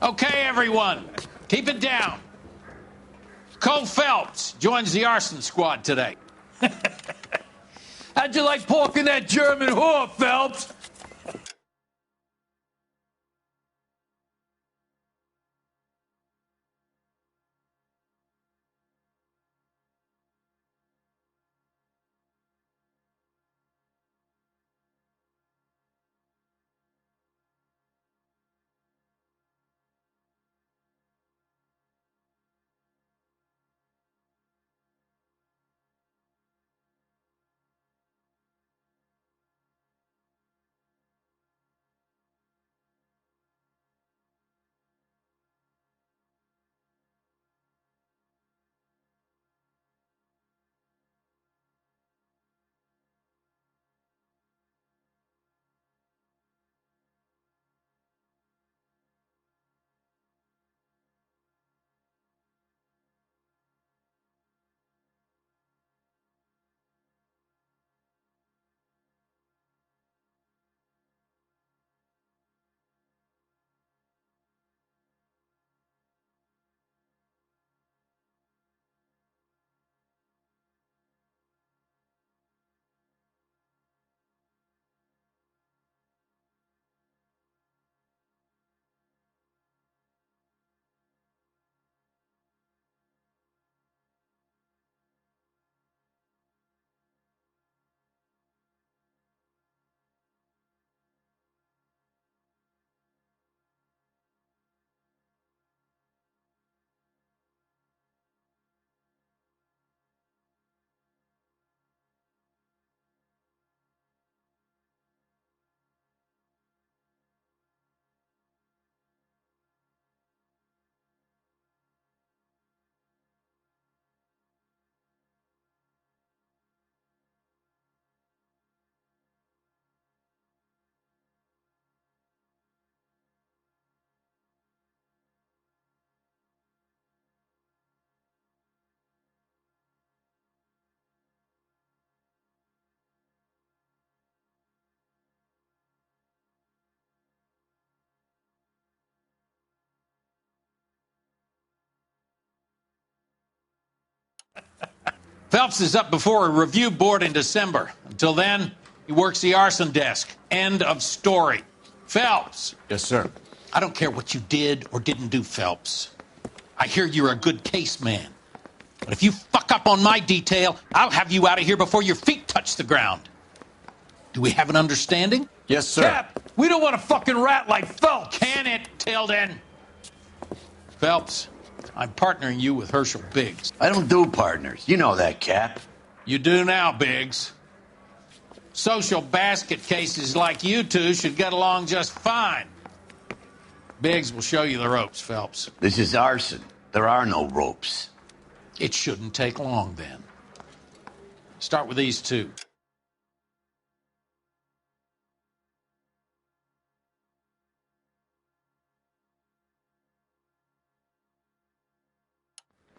Okay, everyone, keep it down. Cole Phelps joins the arson squad today. How'd you like pork in that German whore, Phelps? Phelps is up before a review board in December. Until then, he works the arson desk. End of story. Phelps. Yes, sir. I don't care what you did or didn't do, Phelps. I hear you're a good case man. But if you fuck up on my detail, I'll have you out of here before your feet touch the ground. Do we have an understanding? Yes, sir. Cap, we don't want a fucking rat like Phelps. Can it, Tilden? Phelps, I'm partnering you with Herschel Biggs. I don't do partners. You know that, Cap. You do now, Biggs. Social basket cases like you two should get along just fine. Biggs will show you the ropes, Phelps. This is arson. There are no ropes. It shouldn't take long, then. Start with these two.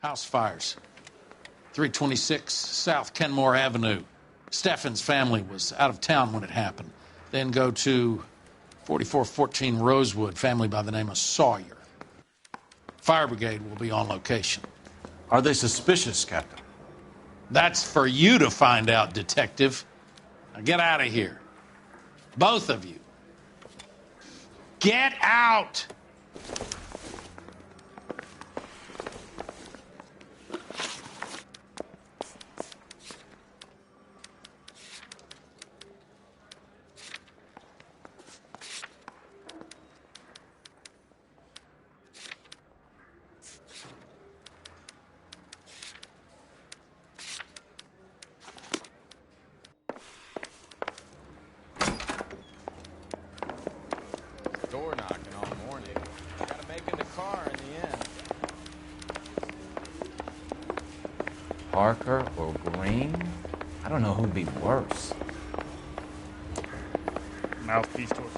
House fires. 326 South Kenmore Avenue. Steffen's family was out of town when it happened. Then go to 4414 Rosewood, family by the name of Sawyer. Fire brigade will be on location. Are they suspicious, Captain? That's for you to find out, Detective. Now get out of here. Both of you. Get out! Door knocking all morning. Gotta make in the car in the end. Parker or Green? I don't know who'd be worse. Mouthpiece to us.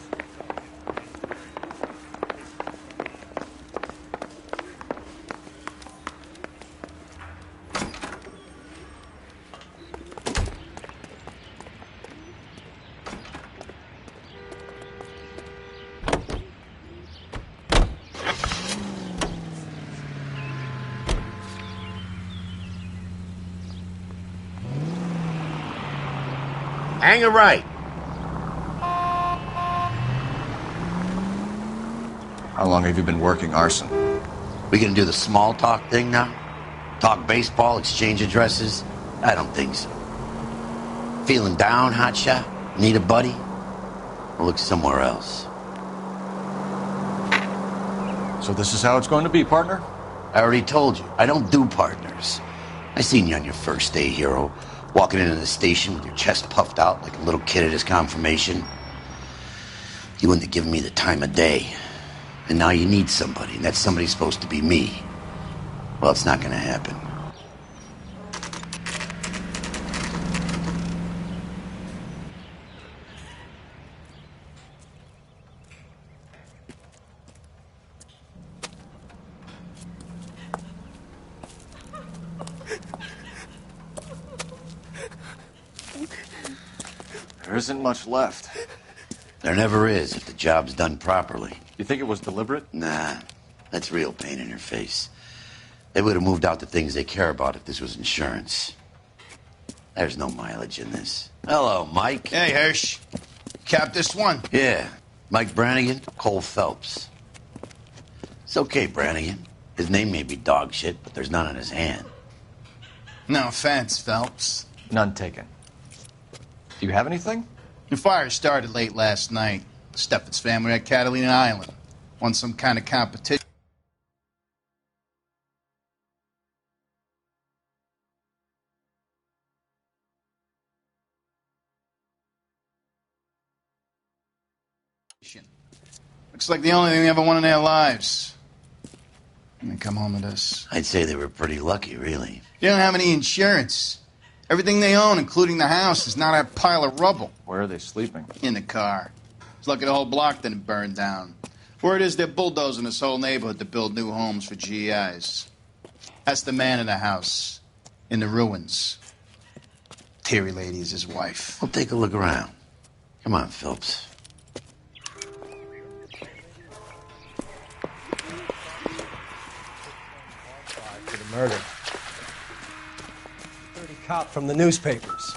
Hang a right. How long have you been working arson? We gonna do the small talk thing now? Talk baseball, exchange addresses? I don't think so. Feeling down, hotshot? Need a buddy? Or look somewhere else. So this is how it's going to be, partner? I already told you, I don't do partners. I seen you on your first day, hero, walking into the station with your chest puffed out like a little kid at his confirmation. You wouldn't have given me the time of day. And now you need somebody, and that somebody's supposed to be me. Well, it's not gonna happen. There isn't much left. There never is if the job's done properly. You think it was deliberate? Nah, that's real pain in your face. They would have moved out the things they care about if this was insurance. There's no mileage in this. Hello, Mike. Hey, Hirsch. Cap this one. Yeah, Mike Brannigan, Cole Phelps. It's okay, Brannigan. His name may be dog shit, but there's none on his hand. No offense, Phelps. None taken. Do you have anything? The fire started late last night. Steffen's family at Catalina Island. Won some kind of competition. Looks like the only thing they ever won in their lives. And they come home to this. I'd say they were pretty lucky, really. They don't have any insurance. Everything they own, including the house, is not a pile of rubble. Where are they sleeping? In the car. It's lucky the whole block didn't burn down. Word is they're bulldozing this whole neighborhood to build new homes for GIs. That's the man in the house. In the ruins. Terry Lady is his wife. We'll take a look around. Come on, Phelps. For the murder. Dirty cop from the newspapers.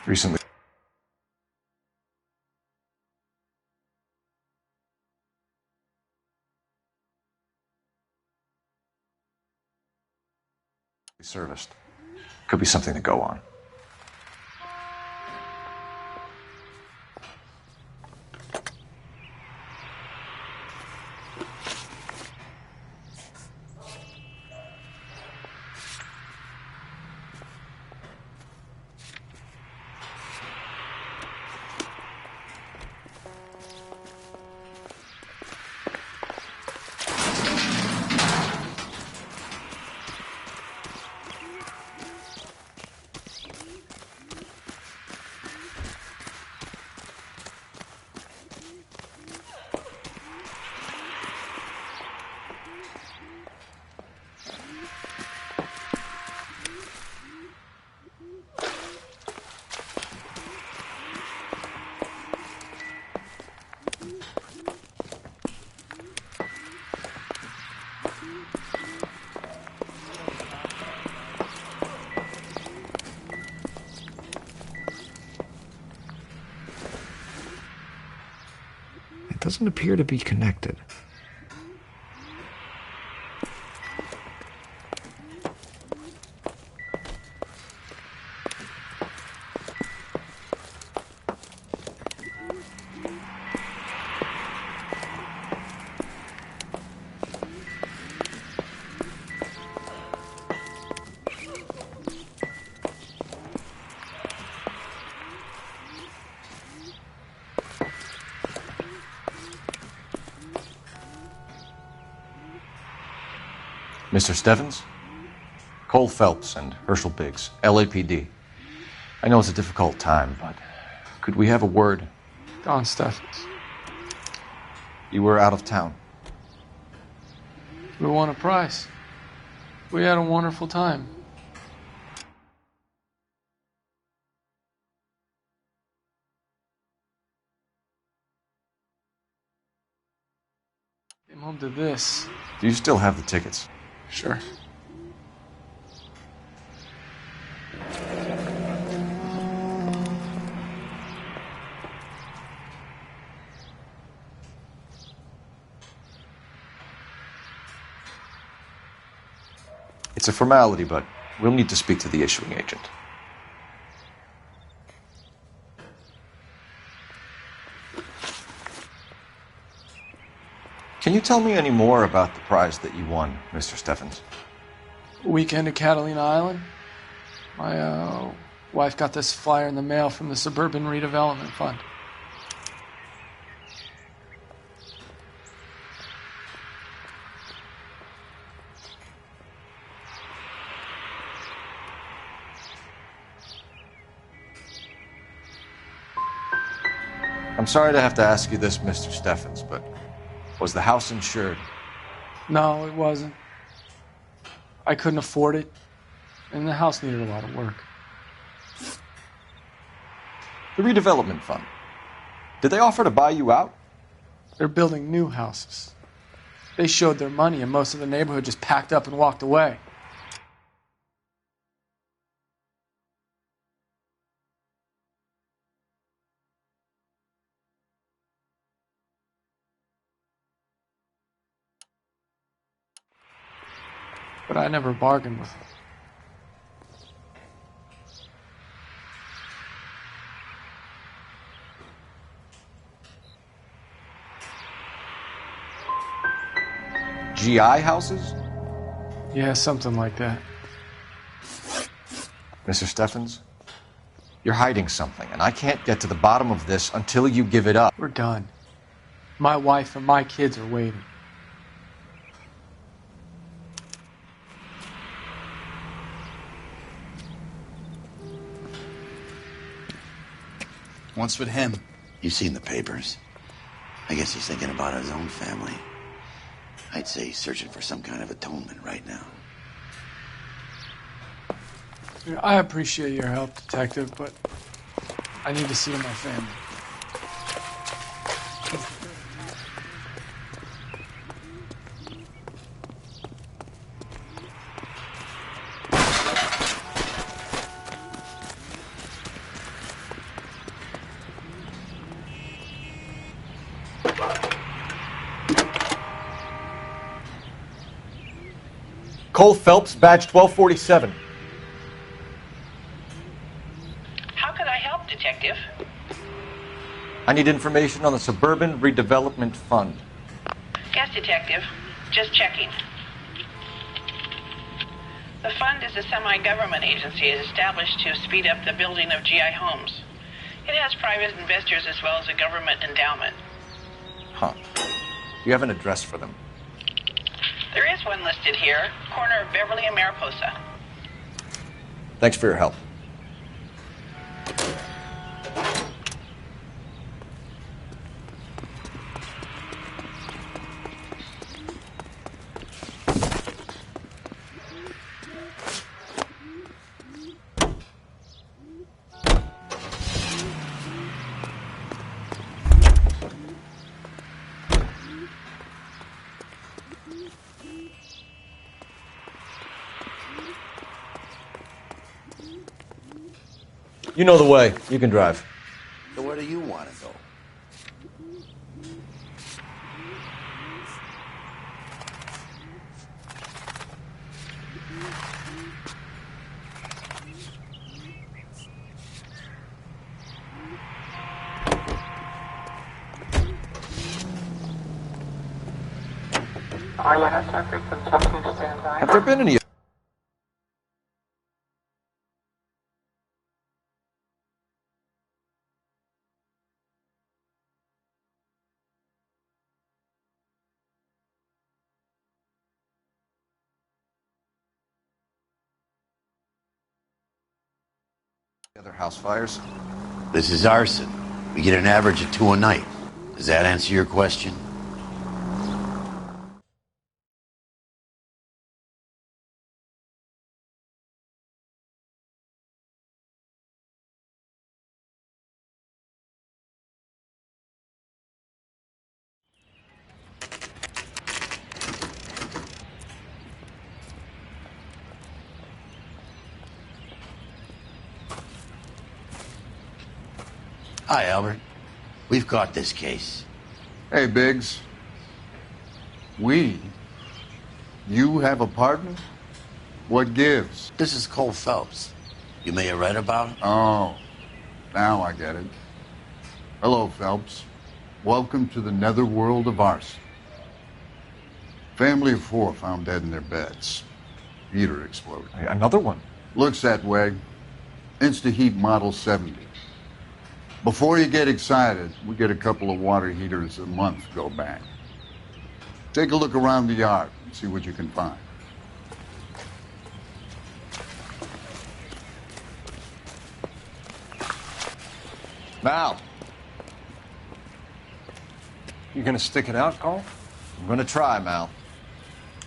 Recently. Serviced. Could be something to go on. It doesn't appear to be connected. Mr. Steffens? Cole Phelps and Herschel Biggs, LAPD. I know it's a difficult time, but could we have a word? Don Steffens. You were out of town. We won a prize. We had a wonderful time. Came home to this. Do you still have the tickets? Sure. It's a formality, but we'll need to speak to the issuing agent. Can you tell me any more about the prize that you won, Mr. Steffens? Weekend at Catalina Island. My wife got this flyer in the mail from the Suburban Redevelopment Fund. I'm sorry to have to ask you this, Mr. Steffens, but was the house insured? No, it wasn't. I couldn't afford it, and the house needed a lot of work. The redevelopment fund. Did they offer to buy you out? They're building new houses. They showed their money, and most of the neighborhood just packed up and walked away. But I never bargained with them. GI houses? Yeah, something like that. Mr. Steffens, you're hiding something, and I can't get to the bottom of this until you give it up. We're done. My wife and my kids are waiting. What's with him? You've seen the papers. I guess he's thinking about his own family. I'd say he's searching for some kind of atonement right now. I appreciate your help, Detective, but I need to see my family. Cole Phelps, badge 1247. How can I help, Detective? I need information on the Suburban Redevelopment Fund. Yes, Detective. Just checking. The fund is a semi-government agency established to speed up the building of GI homes. It has private investors as well as a government endowment. Huh. You have an address for them? There is one listed here, corner of Beverly and Mariposa. Thanks for your help. You know the way. You can drive. So where do you want to go? Have there been any... other house fires? This is arson. We get an average of 2 a night. Does that answer your question? Hi, Albert. We've caught this case. Hey, Biggs. You have a partner? What gives? This is Cole Phelps. You may have read about him. Oh, now I get it. Hello, Phelps. Welcome to the netherworld of arson. Family of 4 found dead in their beds. Heater exploded. Another one? Looks that way. Insta-Heat Model 70. Before you get excited, we get a couple of water heaters a month go bang. Take a look around the yard and see what you can find. Mal, You gonna stick it out, Cole? I'm gonna try, Mal.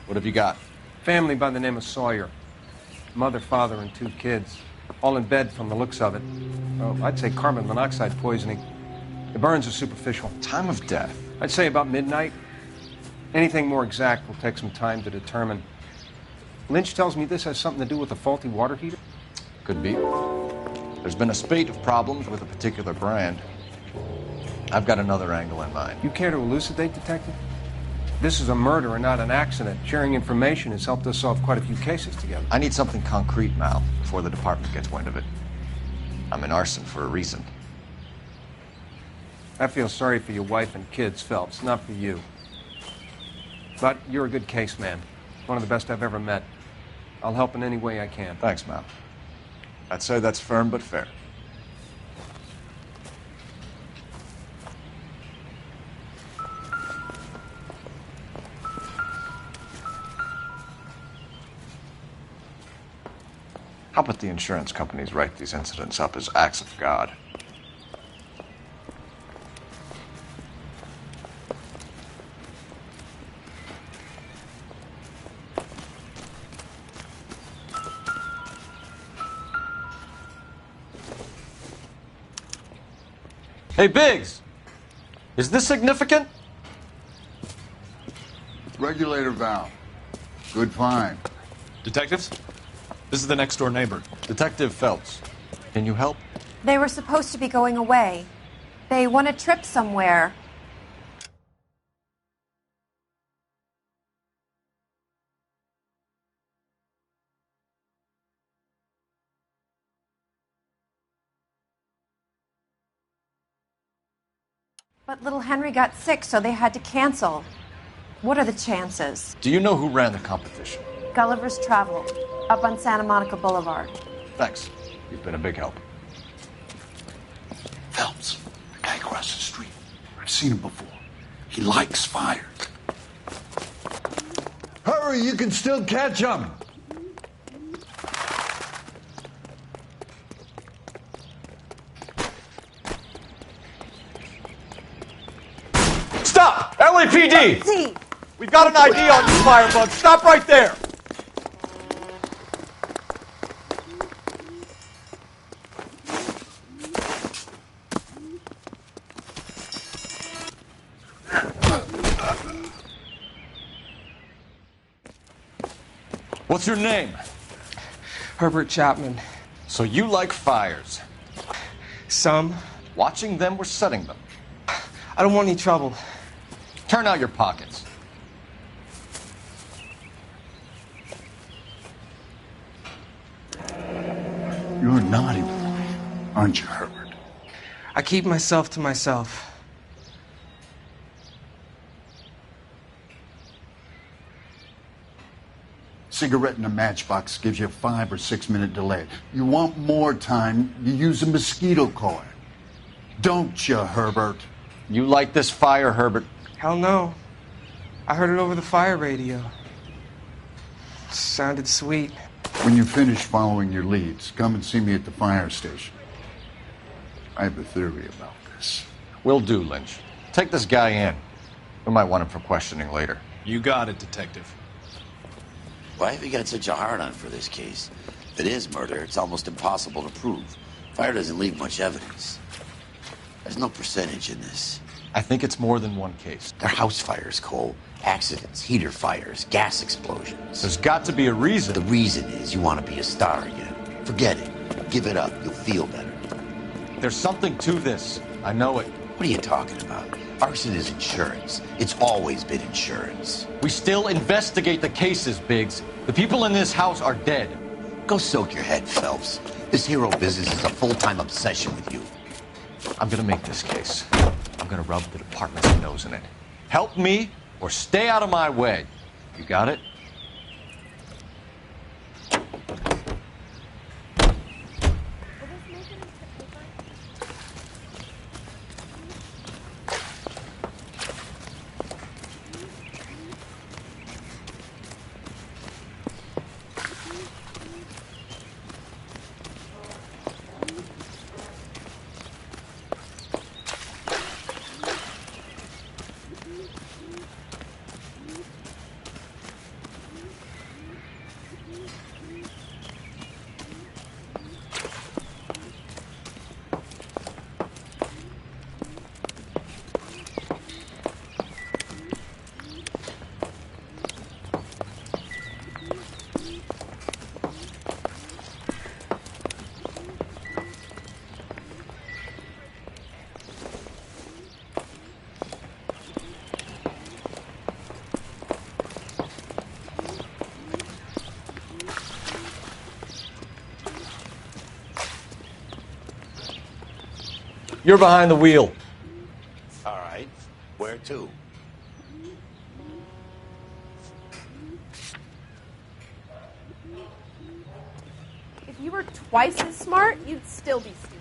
What have you got? Family by the name of Sawyer. Mother, father, and 2 kids. All in bed from the looks of it. Well, I'd say carbon monoxide poisoning. The burns are superficial. Time of death? I'd say about midnight. Anything more exact will take some time to determine. Lynch tells me this has something to do with a faulty water heater. Could be. There's been a spate of problems with a particular brand. I've got another angle in mind. You care to elucidate, Detective? This is a murder and not an accident. Sharing information has helped us solve quite a few cases together. I need something concrete, Mal, before the department gets wind of it. I'm in arson for a reason. I feel sorry for your wife and kids, Phelps, not for you. But you're a good case man. One of the best I've ever met. I'll help in any way I can. Thanks, Mal. I'd say that's firm but fair. How about the insurance companies write these incidents up as acts of God? Hey, Biggs! Is this significant? Regulator valve. Good find. Detectives? This is the next door neighbor. Detective Phelps. Can you help? They were supposed to be going away. They won a trip somewhere. But little Henry got sick, so they had to cancel. What are the chances? Do you know who ran the competition? Gulliver's Travel, up on Santa Monica Boulevard. Thanks. You've been a big help. Phelps, the guy across the street. I've seen him before. He likes fire. Hurry, you can still catch him. Stop! LAPD! See. We've got an ID on you, Firebug. Stop right there! What's your name? Herbert Chapman. So you like fires? Some. Watching them or setting them? I don't want any trouble. Turn out your pockets. You're a naughty boy, aren't you, Herbert? I keep myself to myself. Cigarette in a matchbox gives you a 5 or 6 minute delay. You want more time, you use a mosquito coil. Don't you, Herbert? You like this fire, Herbert? Hell no. I heard it over the fire radio. Sounded sweet. When you finish following your leads, come and see me at the fire station. I have a theory about this. Will do, Lynch. Take this guy in. We might want him for questioning later. You got it, Detective. Why have you got such a hard-on for this case? If it is murder, it's almost impossible to prove. Fire doesn't leave much evidence. There's no percentage in this. I think it's more than one case. They're house fires, Cole. Accidents, heater fires, gas explosions. There's got to be a reason. The reason is you want to be a star again. Forget it. Give it up. You'll feel better. There's something to this. I know it. What are you talking about? Arson is insurance. It's always been insurance. We still investigate the cases, Biggs. The people in this house are dead. Go soak your head, Phelps. This hero business is a full-time obsession with you. I'm gonna make this case. I'm gonna rub the department's nose in it. Help me or stay out of my way. You got it? You're behind the wheel. All right. Where to? If you were twice as smart, you'd still be stupid.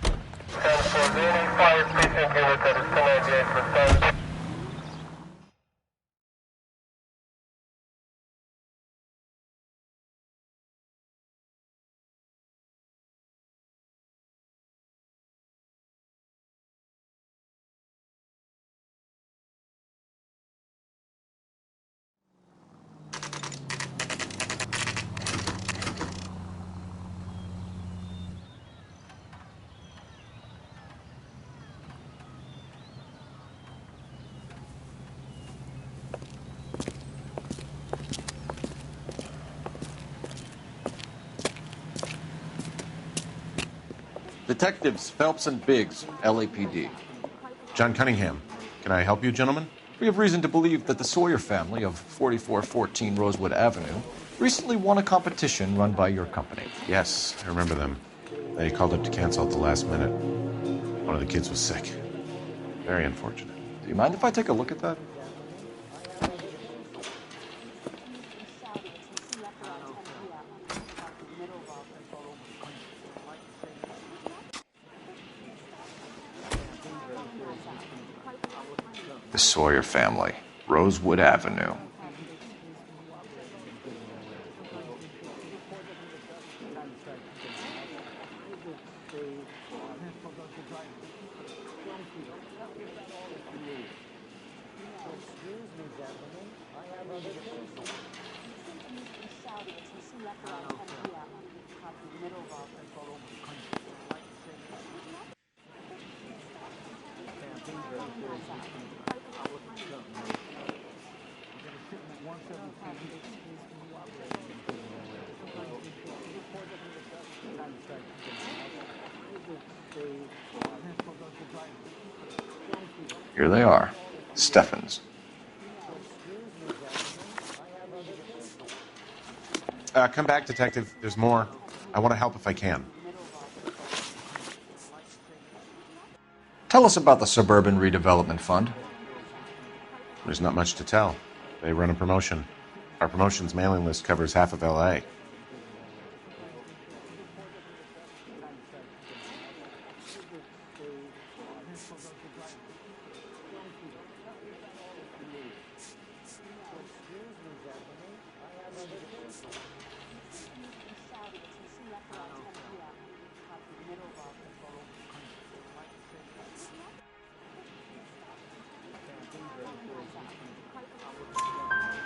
Detectives Phelps and Biggs, LAPD. John Cunningham. Can I help you, gentlemen? We have reason to believe that the Sawyer family of 4414 Rosewood Avenue recently won a competition run by your company. Yes, I remember them. They called up to cancel at the last minute. One of the kids was sick. Very unfortunate. Do you mind if I take a look at that? The Sawyer family, Rosewood Avenue. Here they are, Steffens. Come back, detective. There's more. I want to help if I can. Tell us about the Suburban Redevelopment Fund. There's not much to tell. They run a promotion. Our promotion's mailing list covers half of L.A.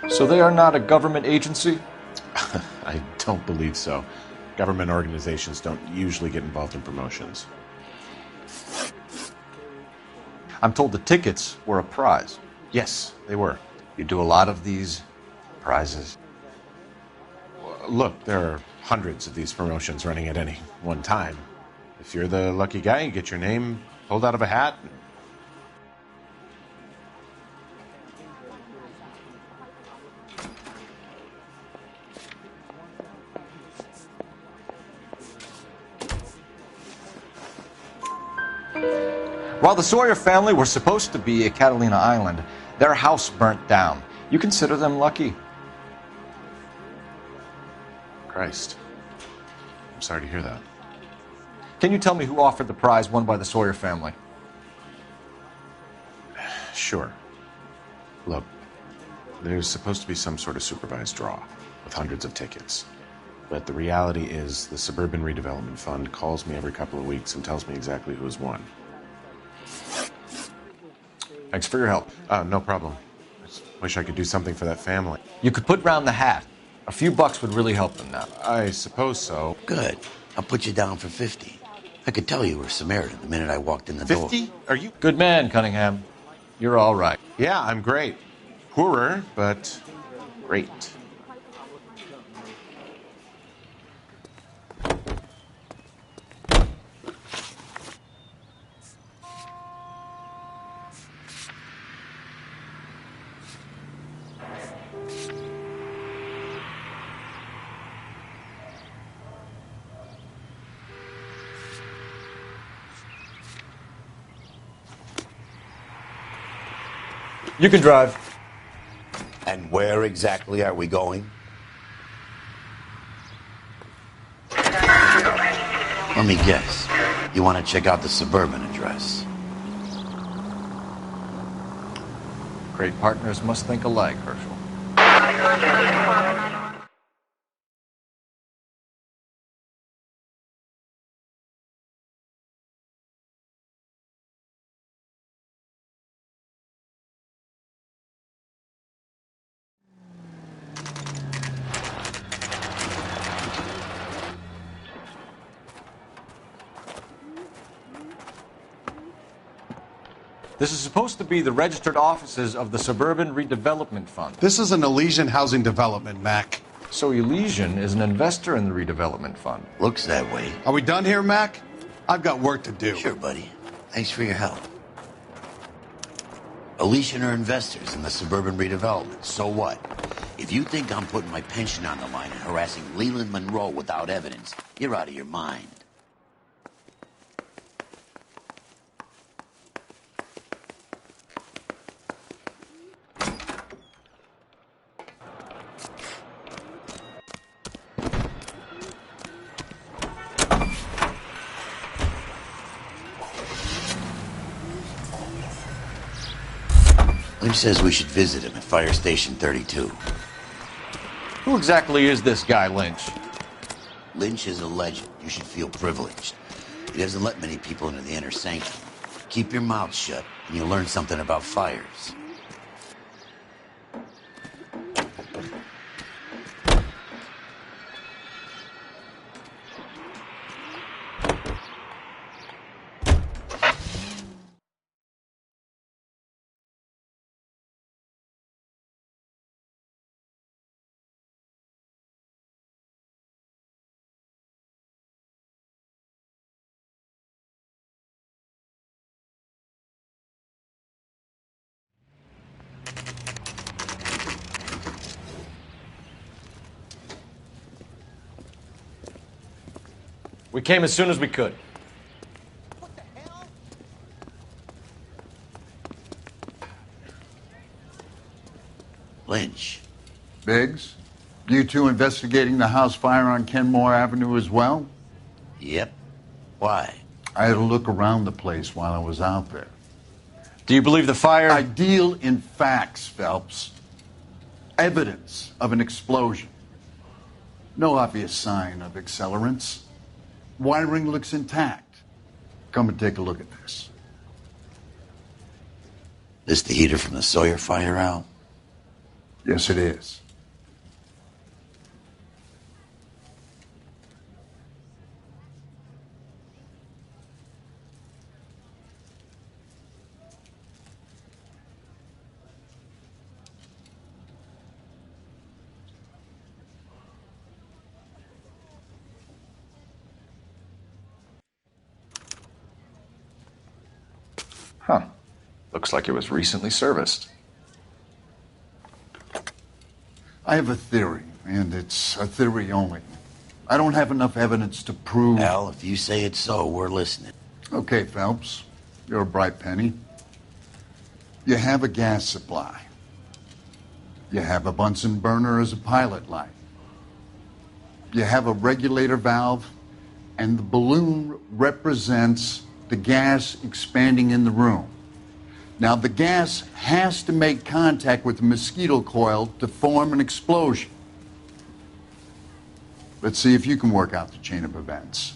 So they are not a government agency? I don't believe so. Government organizations don't usually get involved in promotions. I'm told the tickets were a prize. Yes, they were. You do a lot of these prizes? Look, there are hundreds of these promotions running at any one time. If you're the lucky guy, you get your name pulled out of a hat, and While the Sawyer family were supposed to be at Catalina Island, their house burnt down. You consider them lucky? Christ. I'm sorry to hear that. Can you tell me who offered the prize won by the Sawyer family? Sure. Look, there's supposed to be some sort of supervised draw with hundreds of tickets. But the reality is the Suburban Redevelopment Fund calls me every couple of weeks and tells me exactly who's won. Thanks for your help. No problem. I just wish I could do something for that family. You could put round the hat. A few bucks would really help them now. I suppose so. Good. I'll put you down for 50. I could tell you were Samaritan the minute I walked in the door. 50? Are you? Good man, Cunningham. You're all right. Yeah, I'm great. Poorer, but great. You can drive. And where exactly are we going? Let me guess. You want to check out the Suburban address? Great partners must think alike, Herschel. This is supposed to be the registered offices of the Suburban Redevelopment Fund. This is an Elysian housing development, Mac. So Elysian is an investor in the redevelopment fund. Looks that way. Are we done here, Mac? I've got work to do. Sure, buddy. Thanks for your help. Elysian are investors in the Suburban Redevelopment. So what? If you think I'm putting my pension on the line and harassing Leland Monroe without evidence, you're out of your mind. Lynch says we should visit him at Fire Station 32. Who exactly is this guy, Lynch? Lynch is a legend. You should feel privileged. He doesn't let many people into the inner sanctum. Keep your mouth shut, and you'll learn something about fires. We came as soon as we could. Lynch. Biggs, you two investigating the house fire on Kenmore Avenue as well? Yep. Why? I had a look around the place while I was out there. Do you believe the fire? I deal in facts, Phelps. Evidence of an explosion. No obvious sign of accelerants. Wiring looks intact. Come and take a look at this. This the heater from the Sawyer fire, Al? Yes, it is. Huh. Looks like it was recently serviced. I have a theory, and it's a theory only. I don't have enough evidence to prove... Al, if you say it's so, we're listening. Okay, Phelps. You're a bright penny. You have a gas supply. You have a Bunsen burner as a pilot light. You have a regulator valve, and the balloon represents the gas expanding in the room. Now, the gas has to make contact with the mosquito coil to form an explosion. Let's see if you can work out the chain of events.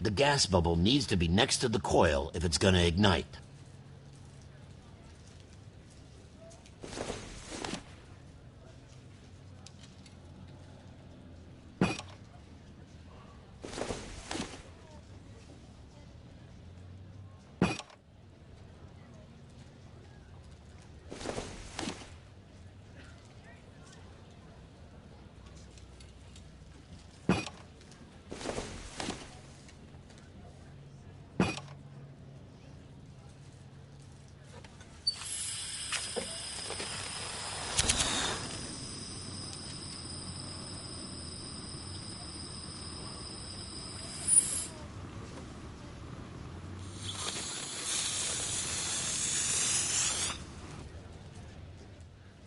The gas bubble needs to be next to the coil if it's going to ignite.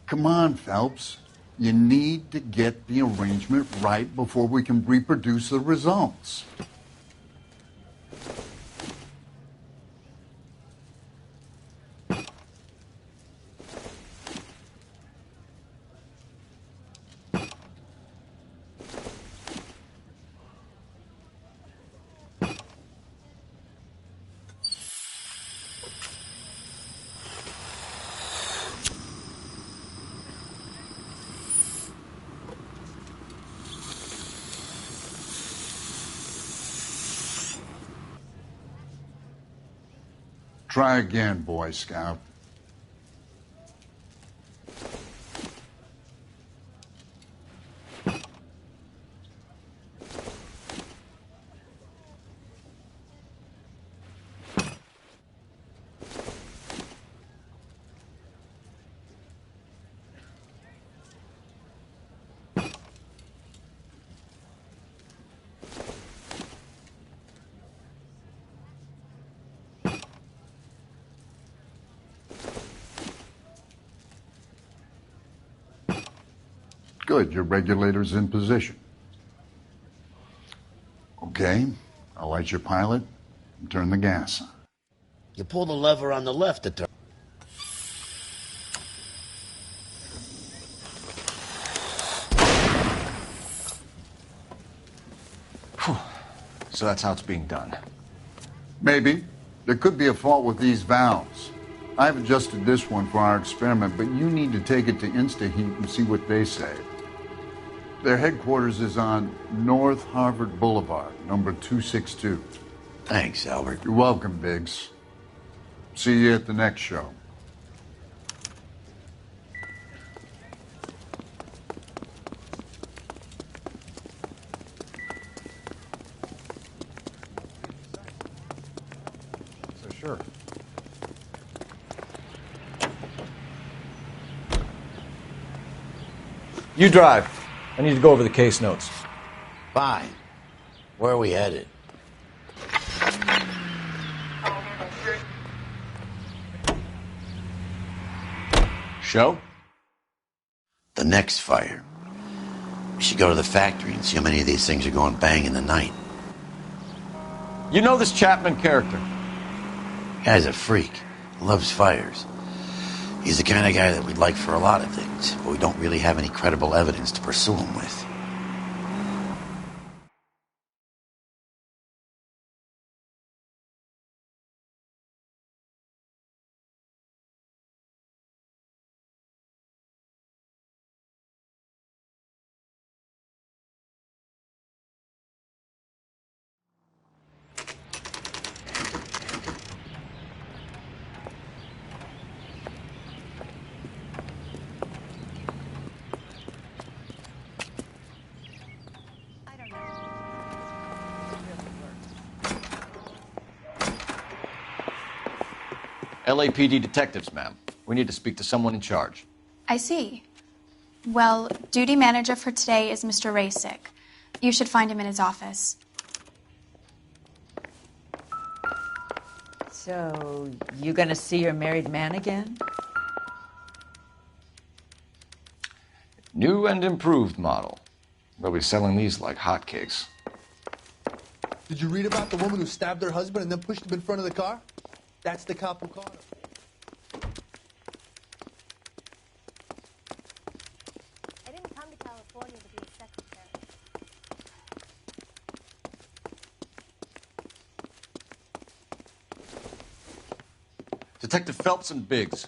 Come on, Phelps. You need to get the arrangement right before we can reproduce the results. Try again, Boy Scout. Good, your regulator's in position. Okay, I'll light your pilot and turn the gas on. You pull the lever on the left to turn. So that's how it's being done. Maybe. There could be a fault with these valves. I've adjusted this one for our experiment, but you need to take it to InstaHeat and see what they say. Their headquarters is on North Harvard Boulevard, number 262. Thanks, Albert. You're welcome, Biggs. See you at the next show. So sure. You drive. I need to go over the case notes. Fine. Where are we headed? Show? The next fire. We should go to the factory and see how many of these things are going bang in the night. You know this Chapman character? Guy's a freak. Loves fires. He's the kind of guy that we'd like for a lot of things, but we don't really have any credible evidence to pursue him with. LAPD detectives, ma'am. We need to speak to someone in charge. I see. Well, duty manager for today is Mr. Rasick. You should find him in his office. So, you gonna see your married man again? New and improved model. They'll be selling these like hotcakes. Did you read about the woman who stabbed her husband and then pushed him in front of the car? That's the cop who caught her. I didn't come to California to be a secretary. Detective Phelps and Biggs.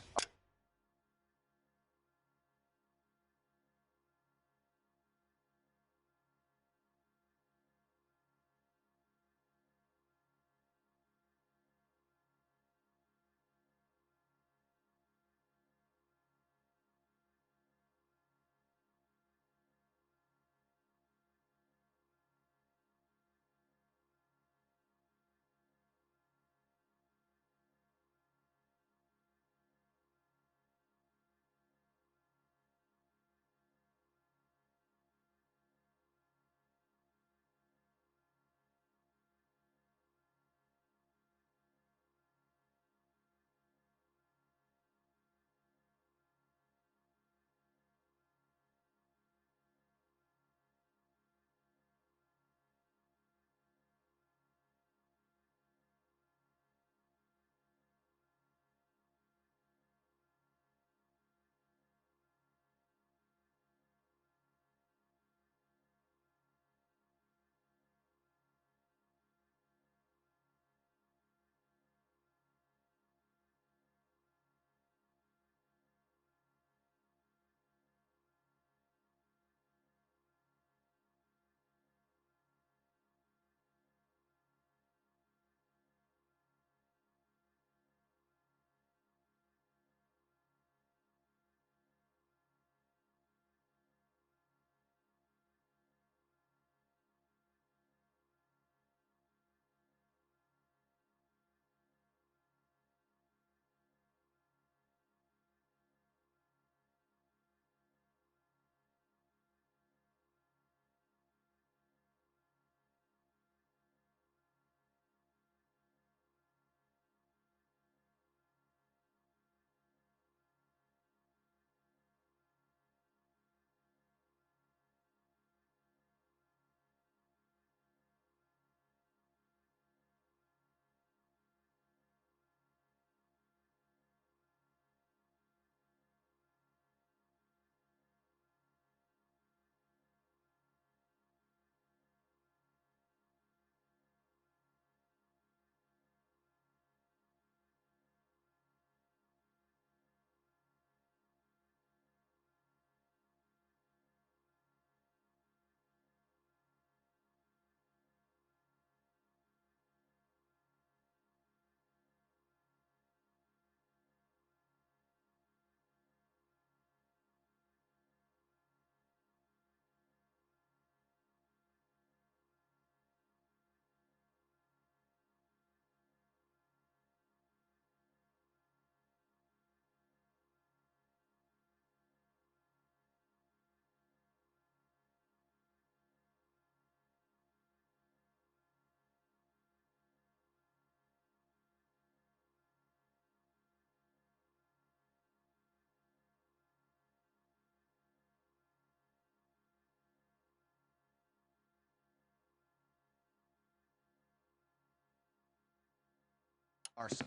Arson.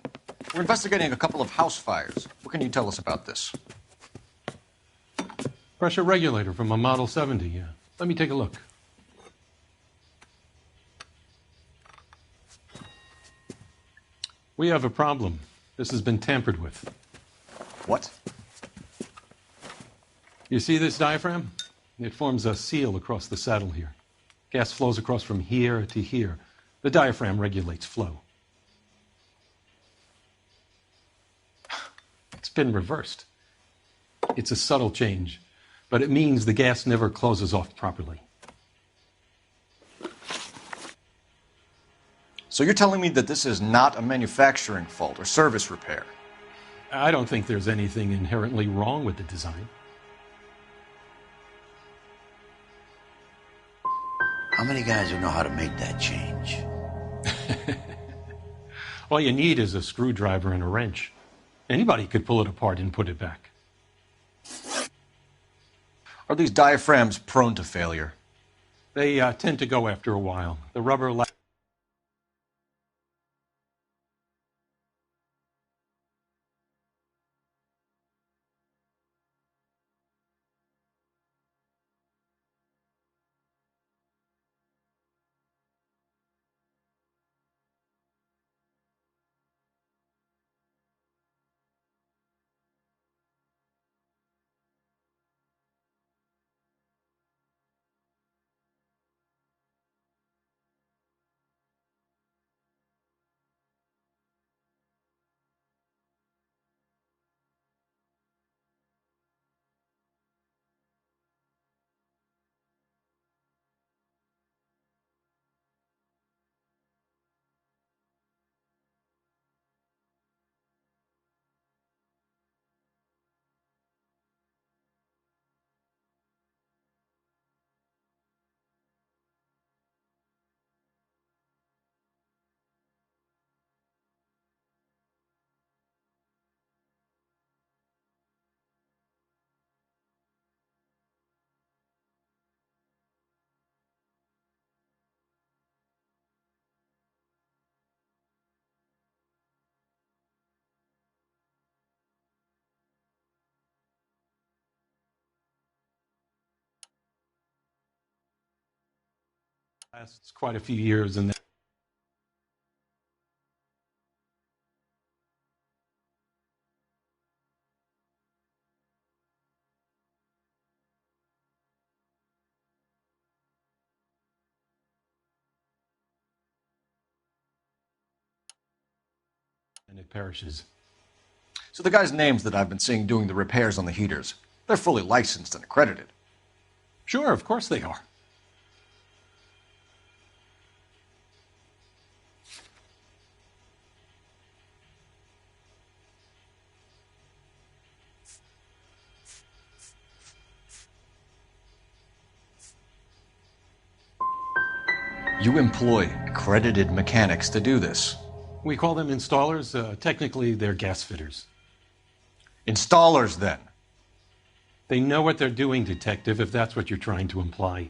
We're investigating a couple of house fires. What can you tell us about this? Pressure regulator from a Model 70, yeah. Let me take a look. We have a problem. This has been tampered with. What? You see this diaphragm? It forms a seal across the saddle here. Gas flows across from here to here. The diaphragm regulates flow. It's been reversed. It's a subtle change, but it means the gas never closes off properly. So you're telling me that this is not a manufacturing fault or service repair? I don't think there's anything inherently wrong with the design. How many guys would know how to make that change? All you need is a screwdriver and a wrench. Anybody could pull it apart and put it back. Are these diaphragms prone to failure? They tend to go after a while. The rubber... lasts quite a few years and then... and it perishes. So the guys' names that I've been seeing doing the repairs on the heaters, they're fully licensed and accredited. Sure, of course they are. You employ accredited mechanics to do this. We call them installers. Technically, they're gas fitters. Installers, then? They know what they're doing, Detective, if that's what you're trying to imply.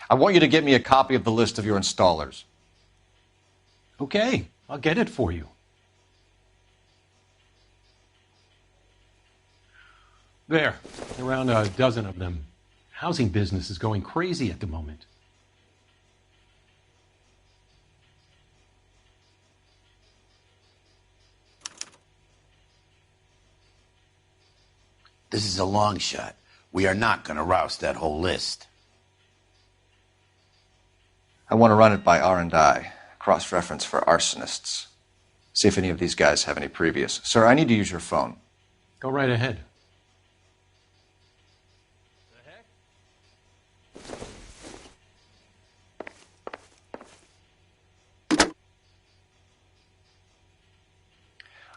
I want you to get me a copy of the list of your installers. Okay, I'll get it for you. There, around a dozen of them. Housing business is going crazy at the moment. This is a long shot. We are not going to roust that whole list. I want to run it by R&I, cross-reference for arsonists. See if any of these guys have any previous. Sir, I need to use your phone. Go right ahead.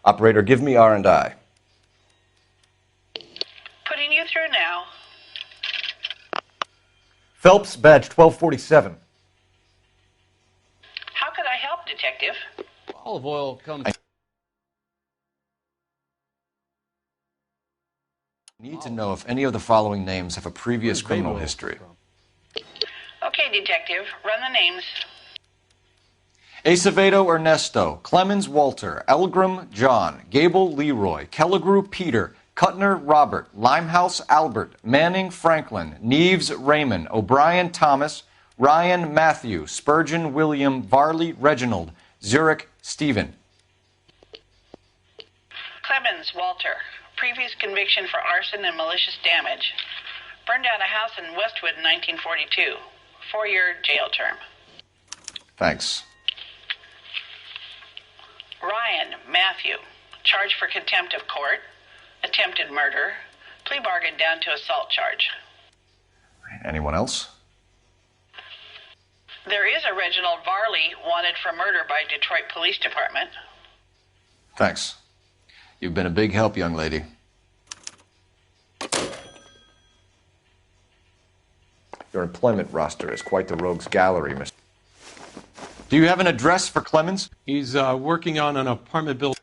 Operator, give me R&I. Putting you through now. Phelps, badge 1247. How could I help, Detective? Olive oil comes... I need to know if any of the following names have a previous criminal history. Okay, Detective. Run the names. Acevedo Ernesto, Clemens Walter, Elgram John, Gable Leroy, Kelligrew Peter, Kuttner Robert, Limehouse Albert, Manning Franklin, Neves Raymond, O'Brien Thomas, Ryan Matthew, Spurgeon William, Varley Reginald, Zurich Stephen. Clemens Walter. Previous conviction for arson and malicious damage. Burned down a house in Westwood in 1942. 4-year jail term. Thanks. Ryan Matthew. Charged for contempt of court. Attempted murder. Plea bargain down to assault charge. Anyone else? There is a Reginald Varley wanted for murder by Detroit Police Department. Thanks. You've been a big help, young lady. Your employment roster is quite the rogues gallery, Mr. Do you have an address for Clemens? He's working on an apartment building.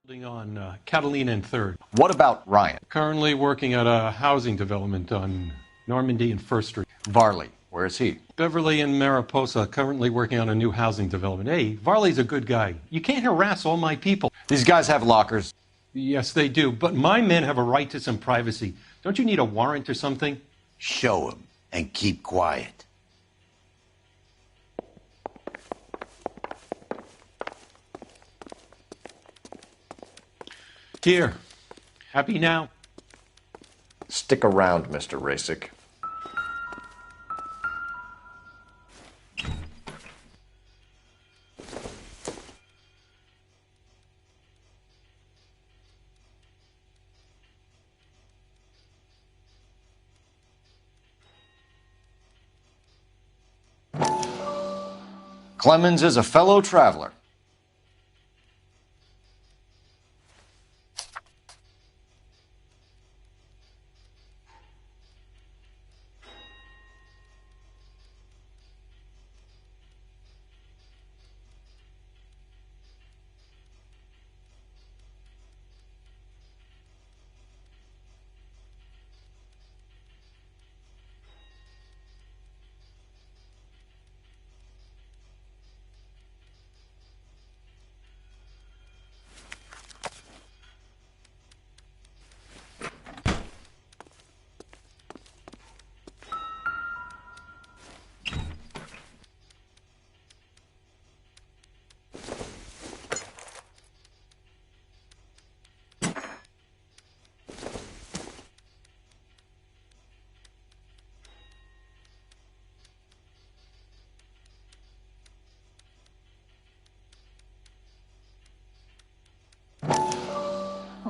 On Catalina and 3rd. What about Ryan? Currently working at a housing development on Normandy and 1st Street. Varley, where is he? Beverly and Mariposa, currently working on a new housing development. Hey, Varley's a good guy. You can't harass all my people. These guys have lockers. Yes, they do, but my men have a right to some privacy. Don't you need a warrant or something? Show him and keep quiet. Here. Happy now? Stick around, Mr. Rasick. Clemens is a fellow traveler.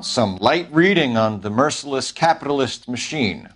Some light reading on the merciless capitalist machine.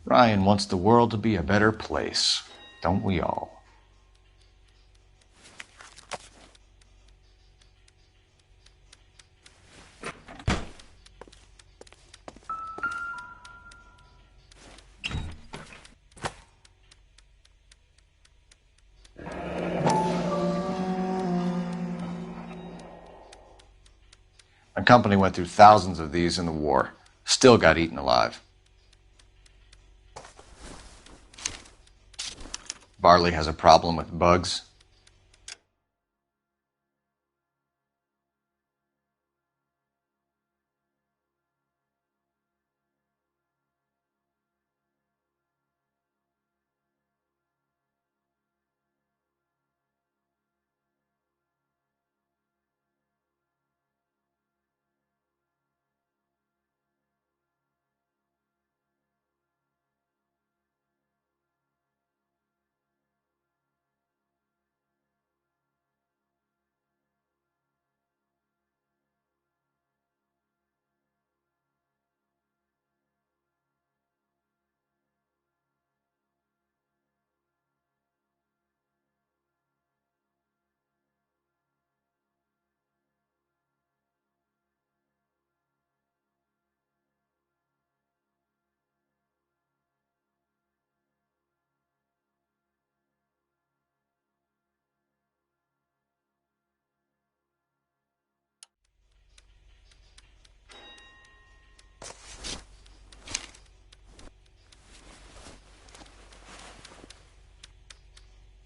Ryan wants the world to be a better place, don't we all? My company went through thousands of these in the war. Still got eaten alive. Varley has a problem with bugs.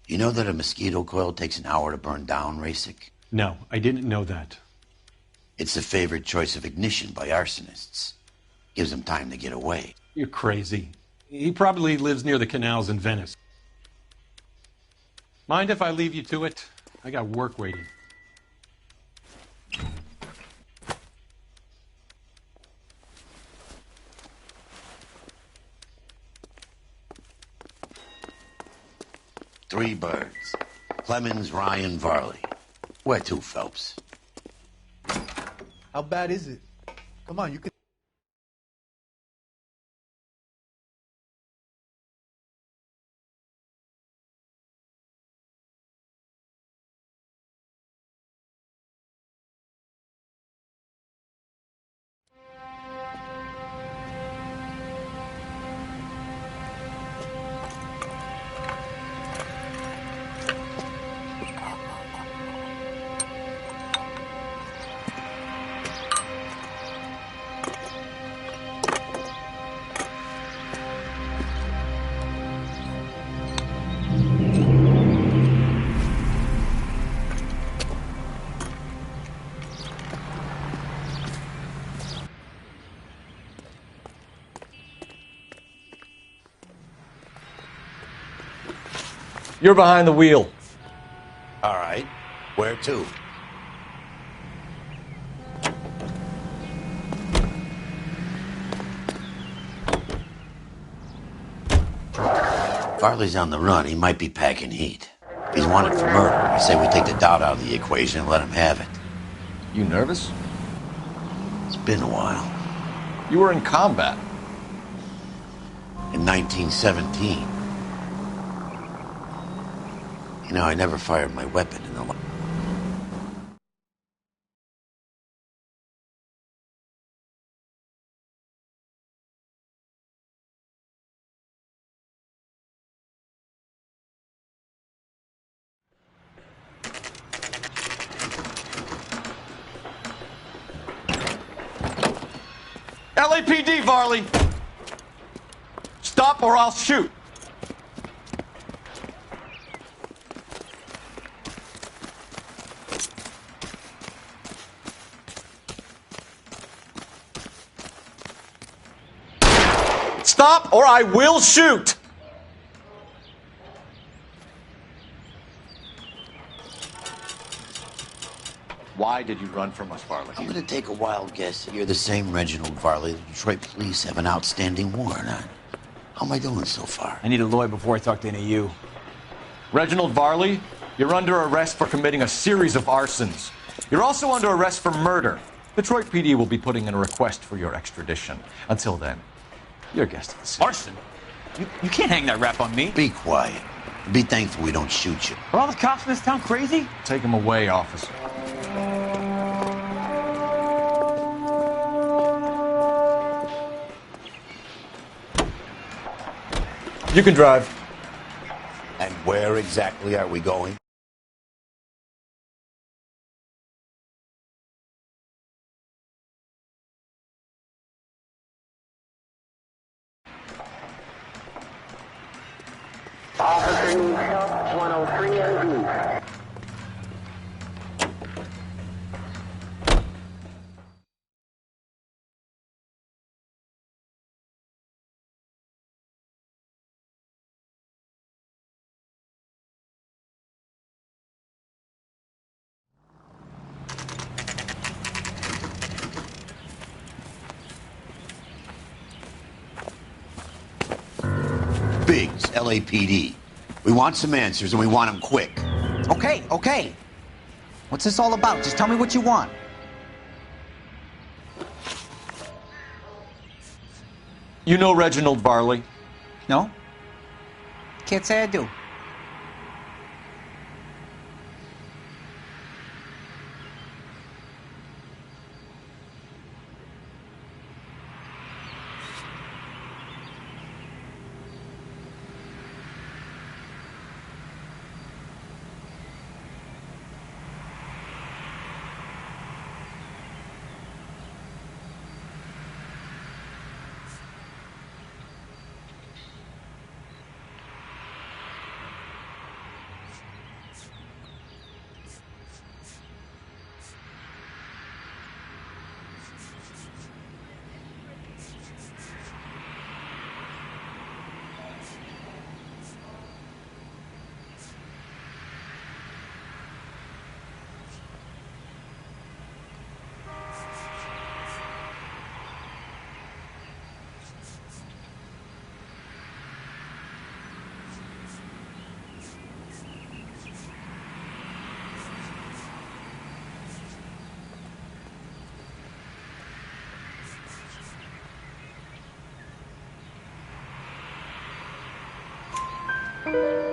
You know that a mosquito coil takes an hour to burn down, Rasic? No, I didn't know that. It's the favorite choice of ignition by arsonists. Gives them time to get away. You're crazy. He probably lives near the canals in Venice. Mind if I leave you to it? I got work waiting. Three birds. Clemens, Ryan, Varley. Where to, Phelps? How bad is it? Come on, you can. You're behind the wheel. All right. Where to? Varley's on the run. He might be packing heat. If he's wanted for murder, I say we take the doubt out of the equation and let him have it. You nervous? It's been a while. You were in combat. In 1917. You know, I never fired my weapon in the line. LAPD, Varley! Stop or I'll shoot! Stop or I will shoot! Why did you run from us, Varley? I'm gonna take a wild guess that you're the same Reginald Varley the Detroit police have an outstanding warrant on. How am I doing so far? I need a lawyer before I talk to any of you. Reginald Varley, you're under arrest for committing a series of arsons. You're also under arrest for murder. Detroit PD will be putting in a request for your extradition. Until then, you're a guest of the city. Arson? You can't hang that rap on me. Be quiet. Be thankful we don't shoot you. Are all the cops in this town crazy? Take him away, officer. You can drive. And where exactly are we going? Officer needs help, 103 MD. Biggs, LAPD. We want some answers and we want them quick. Okay. What's this all about? Just tell me what you want. You know Reginald Varley? No? Can't say I do.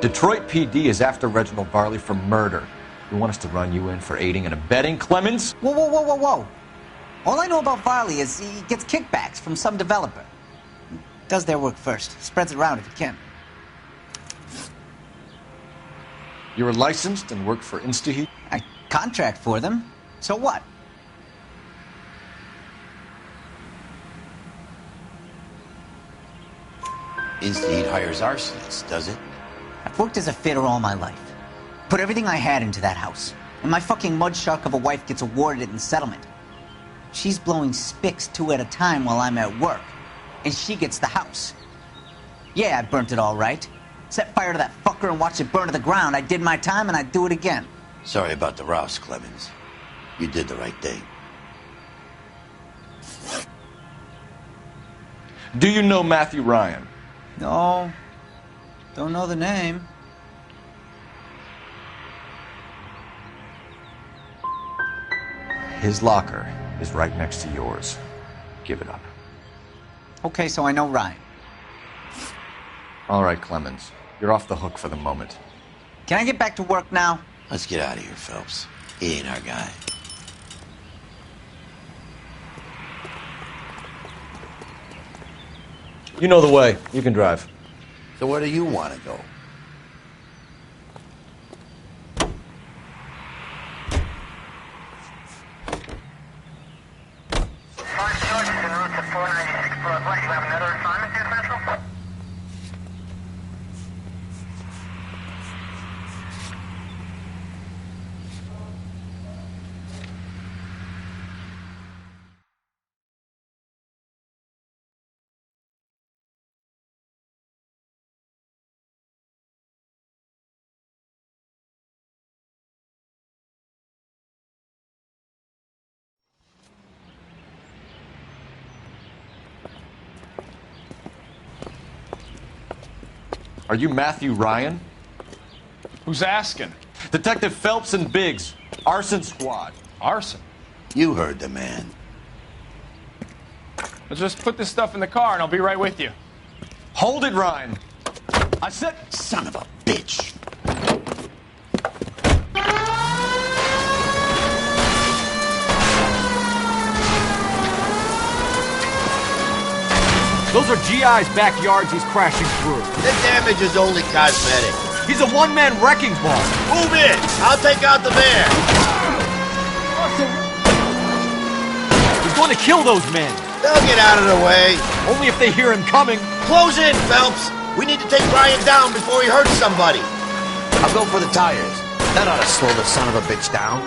Detroit PD is after Reginald Varley for murder. You want us to run you in for aiding and abetting, Clemens? Whoa, whoa, whoa, whoa, whoa. All I know about Varley is he gets kickbacks from some developer. Does their work first. Spreads it around if he can. You're licensed and work for InstaHeat? I contract for them. So what? InstaHeat hires arsonists, does it? I've worked as a fitter all my life. Put everything I had into that house. And my fucking mud shark of a wife gets awarded it in settlement. She's blowing spics 2 at a time while I'm at work. And she gets the house. Yeah, I burnt it all right. Set fire to that fucker and watched it burn to the ground. I did my time and I'd do it again. Sorry about the rouse, Clemens. You did the right thing. Do you know Matthew Ryan? No. Don't know the name. His locker is right next to yours. Give it up. Okay, so I know Ryan. All right, Clemens. You're off the hook for the moment. Can I get back to work now? Let's get out of here, Phelps. He ain't our guy. You know the way. You can drive. So where do you want to go? Are you Matthew Ryan? Who's asking? Detective Phelps and Biggs. Arson Squad. Arson? You heard the man. Let's just put this stuff in the car and I'll be right with you. Hold it, Ryan. I said... Son of a bitch. Those are GI's backyards he's crashing through. The damage is only cosmetic. He's a one-man wrecking ball. Move in! I'll take out the van! He's going to kill those men. They'll get out of the way. Only if they hear him coming. Close in, Phelps! We need to take Ryan down before he hurts somebody. I'll go for the tires. That ought to slow the son of a bitch down.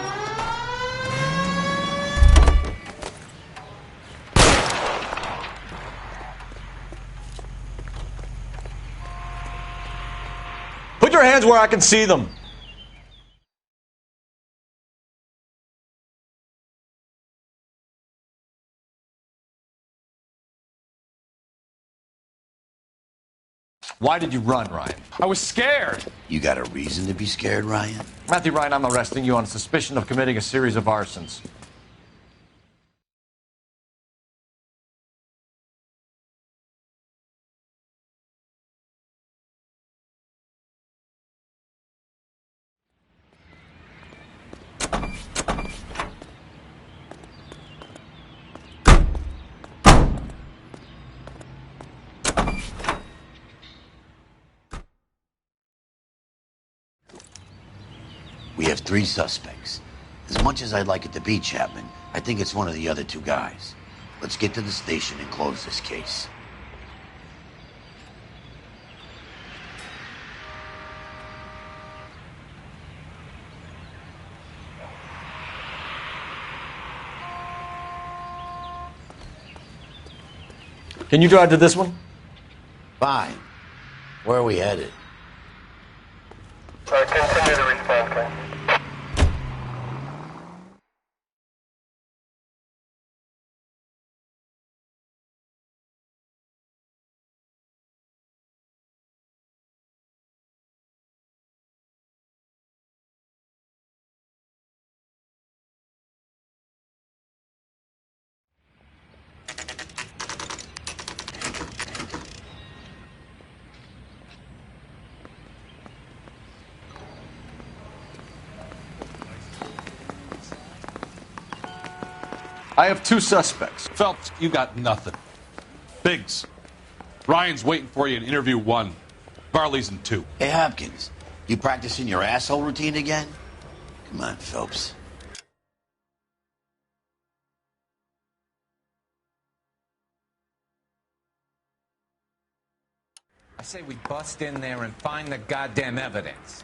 Put your hands where I can see them. Why did you run, Ryan? I was scared. You got a reason to be scared, Ryan? Matthew Ryan, I'm arresting you on suspicion of committing a series of arsons. We have 3 suspects. As much as I'd like it to be Chapman, I think it's one of the other 2 guys. Let's get to the station and close this case. Can you drive to this one? Fine. Where are we headed? Continue to respond, okay? I have 2 suspects. Phelps, you got nothing. Biggs, Ryan's waiting for you in interview 1. Varley's in 2. Hey, Hopkins, you practicing your asshole routine again? Come on, Phelps. I say we bust in there and find the goddamn evidence.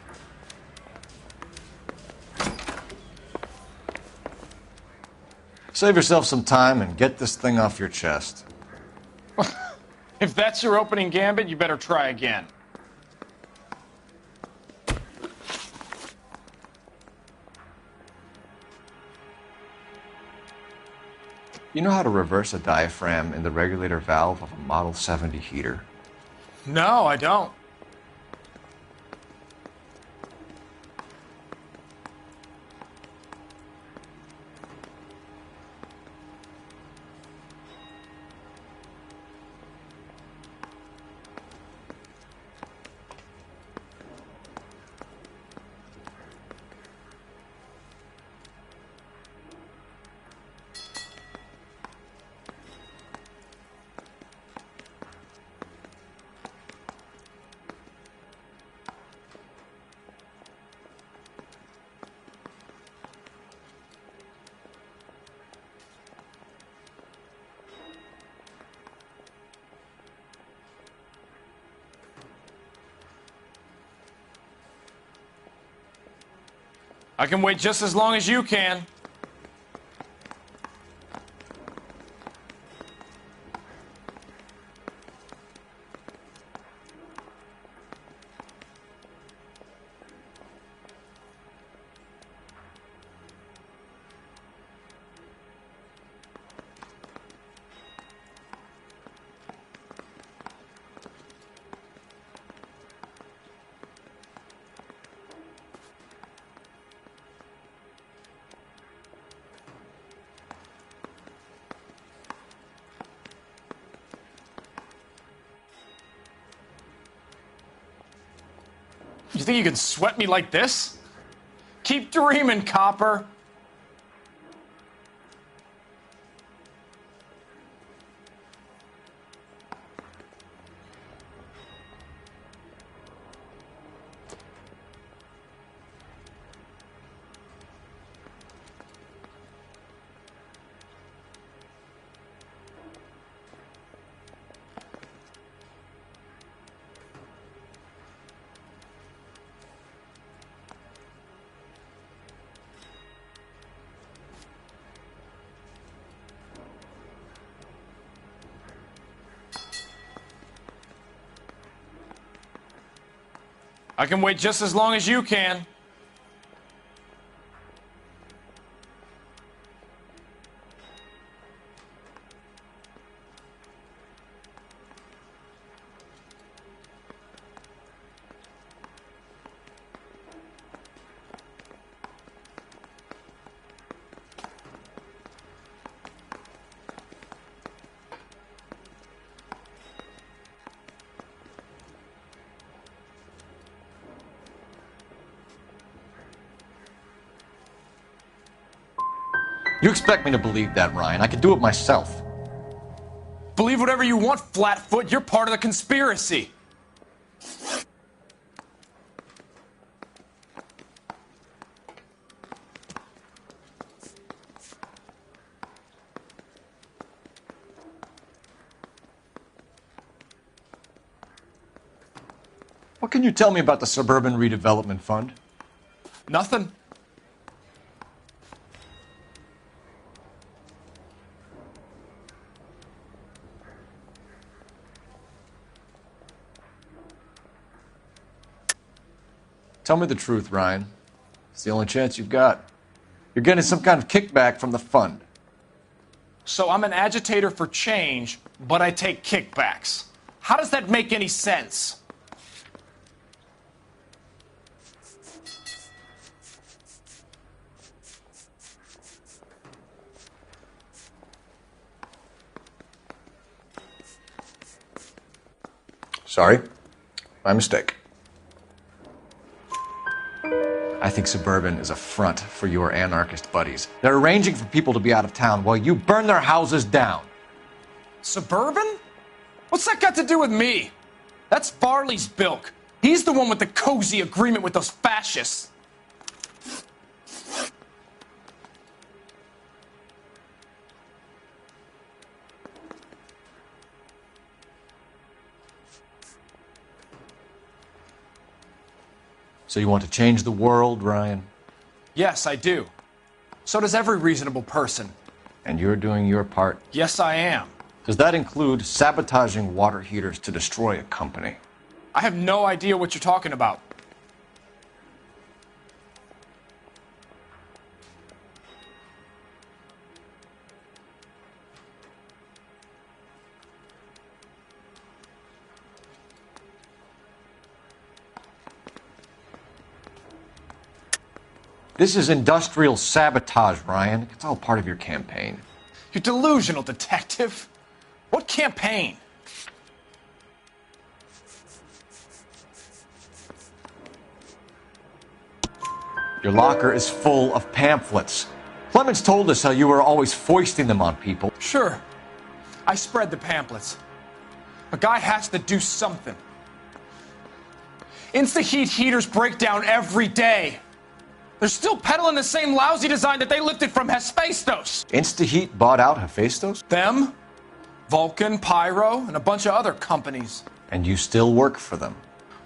Save yourself some time and get this thing off your chest. If that's your opening gambit, you better try again. You know how to reverse a diaphragm in the regulator valve of a Model 70 heater? No, I don't. I can wait just as long as you can. You think you can sweat me like this? Keep dreaming, copper. I can wait just as long as you can. You expect me to believe that, Ryan? I can do it myself. Believe whatever you want, Flatfoot. You're part of the conspiracy. What can you tell me about the Suburban Redevelopment Fund? Nothing. Tell me the truth, Ryan. It's the only chance you've got. You're getting some kind of kickback from the fund. So I'm an agitator for change, but I take kickbacks. How does that make any sense? Sorry. My mistake. I think Suburban is a front for your anarchist buddies. They're arranging for people to be out of town while you burn their houses down. Suburban? What's that got to do with me? That's Farley's bilk. He's the one with the cozy agreement with those fascists. So you want to change the world, Ryan? Yes, I do. So does every reasonable person. And you're doing your part? Yes, I am. Does that include sabotaging water heaters to destroy a company? I have no idea what you're talking about. This is industrial sabotage, Ryan. It's all part of your campaign. You delusional detective. What campaign? Your locker is full of pamphlets. Clemens told us how you were always foisting them on people. Sure. I spread the pamphlets. A guy has to do something. Insta-heat heaters break down every day. They're still peddling the same lousy design that they lifted from Hephaestus. Insta-heat bought out Hephaestus? Them, Vulcan, Pyro, and a bunch of other companies. And you still work for them?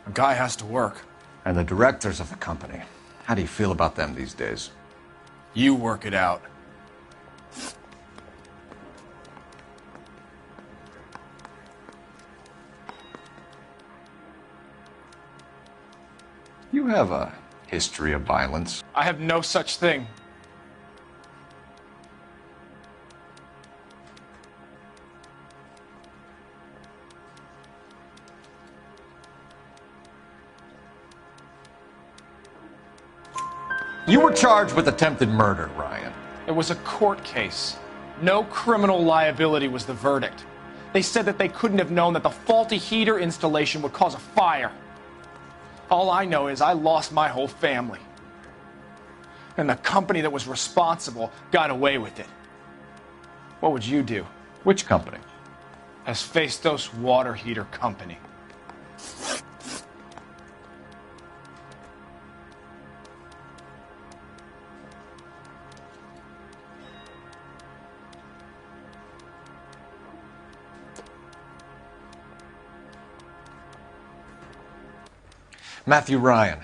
A guy has to work. And the directors of the company. How do you feel about them these days? You work it out. You have a history of violence. I have no such thing. You were charged with attempted murder, Ryan. It was a court case. No criminal liability was the verdict. They said that they couldn't have known that the faulty heater installation would cause a fire. All I know is I lost my whole family. And the company that was responsible got away with it. What would you do? Which company? Hephaestus Water Heater Company. Matthew Ryan,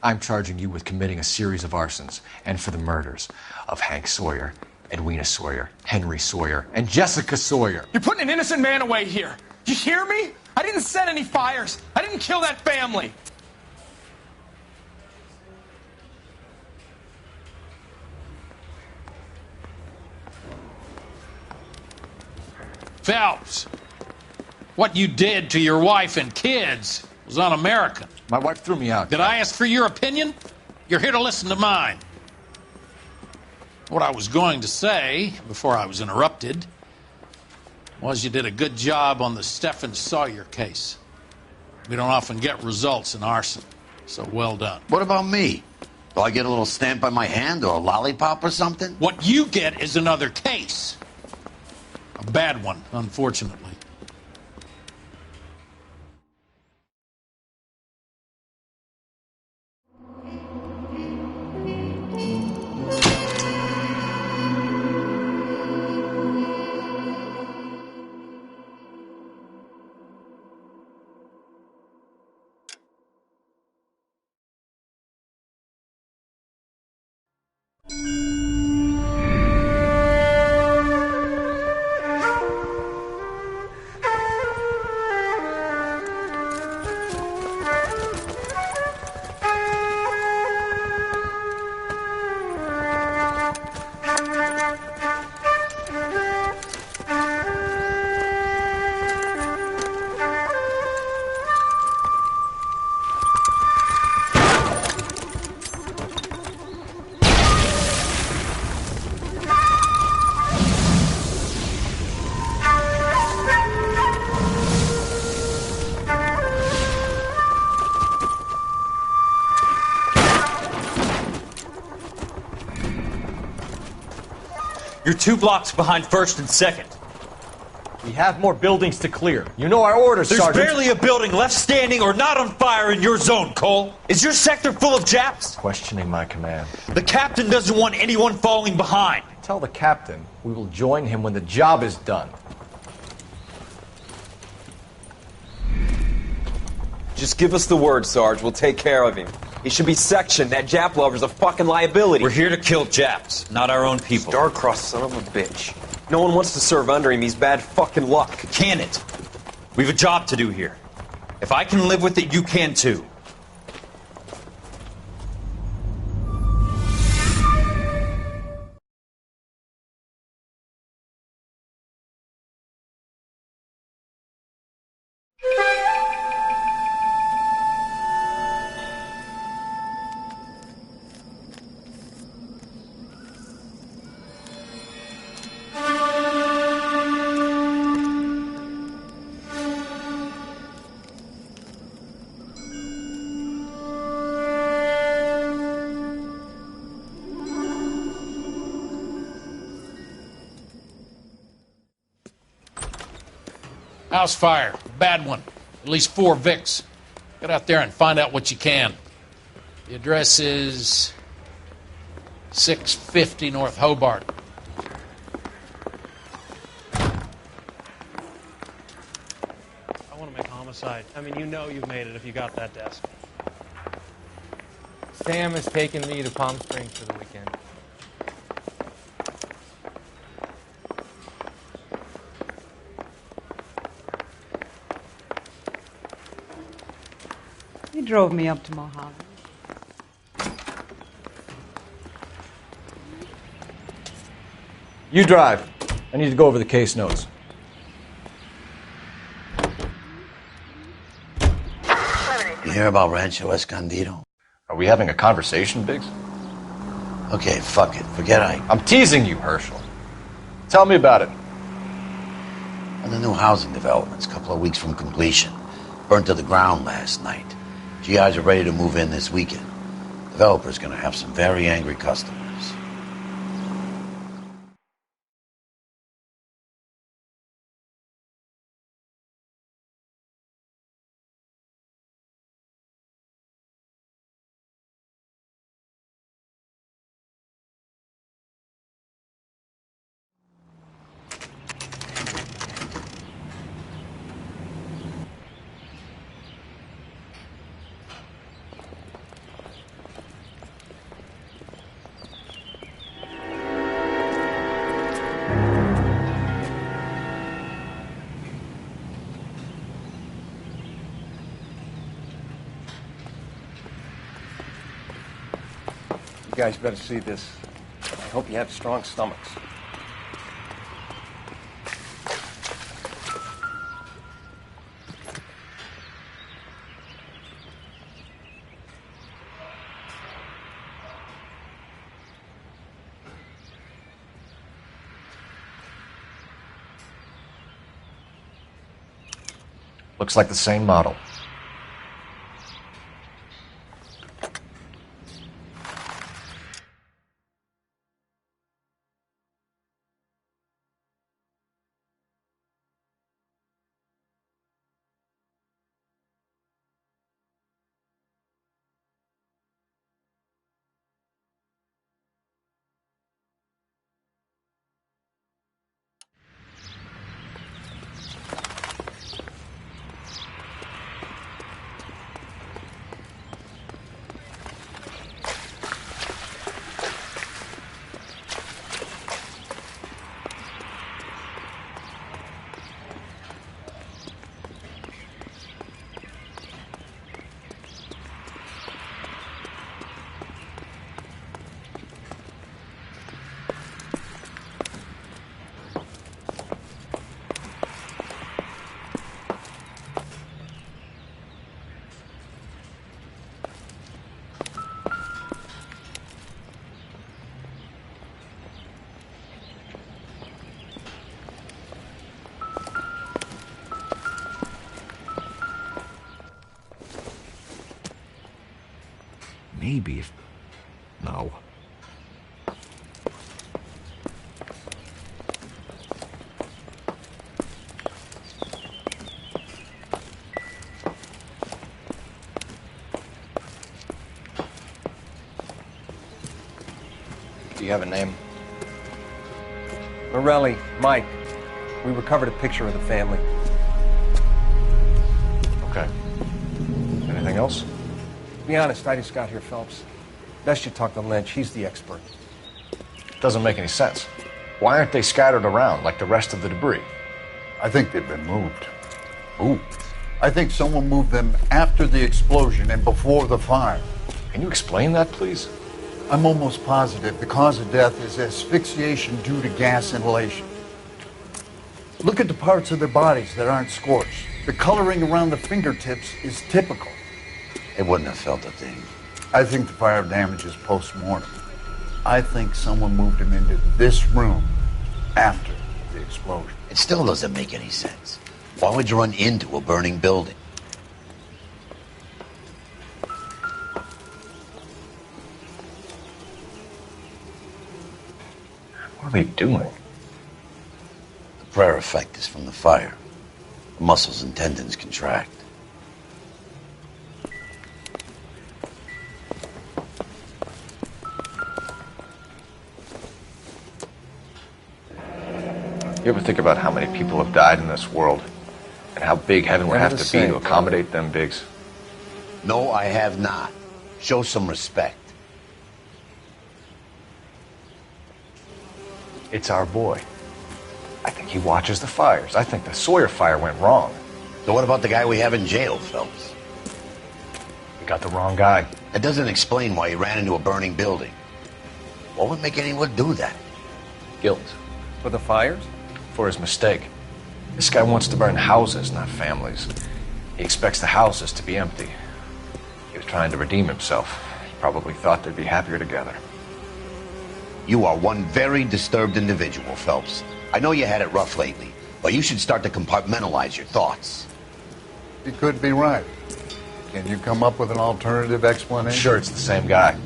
I'm charging you with committing a series of arsons and for the murders of Hank Sawyer, Edwina Sawyer, Henry Sawyer, and Jessica Sawyer. You're putting an innocent man away here. You hear me? I didn't set any fires. I didn't kill that family. Phelps, what you did to your wife and kids was un-American. My wife threw me out. Did I ask for your opinion? You're here to listen to mine. What I was going to say, before I was interrupted, was you did a good job on the Stephen Sawyer case. We don't often get results in arson, so well done. What about me? Do I get a little stamp on my hand or a lollipop or something? What you get is another case. A bad one, unfortunately. You're 2 blocks behind 1st and 2nd. We have more buildings to clear. You know our orders, There's Sergeant. barely a building left standing or not on fire in your zone, Cole. Is your sector full of Japs? Questioning my command. The captain doesn't want anyone falling behind. Tell the captain we will join him when the job is done. Just give us the word, Sarge. We'll take care of him. He should be sectioned. That Jap lover's a fucking liability. We're here to kill Japs, not our own people. Star-crossed son of a bitch. No one wants to serve under him. He's bad fucking luck. Can it? We've a job to do here. If I can live with it, you can too. House fire. Bad one. At least 4 Vicks. Get out there and find out what you can. The address is 650 North Hobart. I want to make homicide. I mean, you know you've made it if you got that desk. Sam has taken me to Palm Springs for the weekend. He drove me up to Mojave. You drive. I need to go over the case notes. You hear about Rancho Escondido? Are we having a conversation, Biggs? Okay, fuck it. Forget I'm teasing you, Herschel. Tell me about it. On the new housing developments, a couple of weeks from completion. Burnt to the ground last night. GIs are ready to move in this weekend. Developer's gonna have some very angry customers. You guys better see this. I hope you have strong stomachs. Looks like the same model. Maybe if... No. Do you have a name? Morelli, Mike. We recovered a picture of the family. Okay. Anything else? To be honest, I just got here, Phelps. Best you talk to Lynch. He's the expert. Doesn't make any sense. Why aren't they scattered around like the rest of the debris? I think they've been moved. Ooh. I think someone moved them after the explosion and before the fire. Can you explain that, please? I'm almost positive the cause of death is asphyxiation due to gas inhalation. Look at the parts of their bodies that aren't scorched. The coloring around the fingertips is typical. They wouldn't have felt a thing. I think the fire damage is post-mortem. I think someone moved him into this room after the explosion. It still doesn't make any sense. Why would you run into a burning building? What are they doing? The prayer effect is from the fire. The muscles and tendons contract. You ever think about how many people have died in this world? And how big heaven would have to be to accommodate them bigs? No, I have not. Show some respect. It's our boy. I think he watches the fires. I think the Sawyer fire went wrong. So what about the guy we have in jail, Phelps? We got the wrong guy. That doesn't explain why he ran into a burning building. What would make anyone do that? Guilt. For the fires? For his mistake. This guy wants to burn houses, not families. He expects the houses to be empty. He was trying to redeem himself. He probably thought they'd be happier together. You are one very disturbed individual, Phelps. I know you had it rough lately, but you should start to compartmentalize your thoughts. You could be right. Can you come up with an alternative explanation? I'm sure it's the same guy.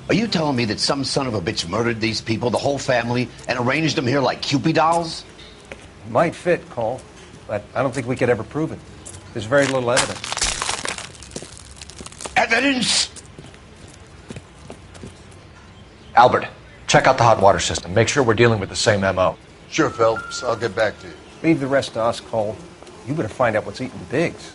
Are you telling me that some son of a bitch murdered these people, the whole family, and arranged them here like Cupid dolls? Might fit, Cole, but I don't think we could ever prove it. There's very little evidence. Evidence? Albert, check out the hot water system. Make sure we're dealing with the same MO. Sure, Phelps. I'll get back to you. Leave the rest to us, Cole. You better find out what's eating Biggs.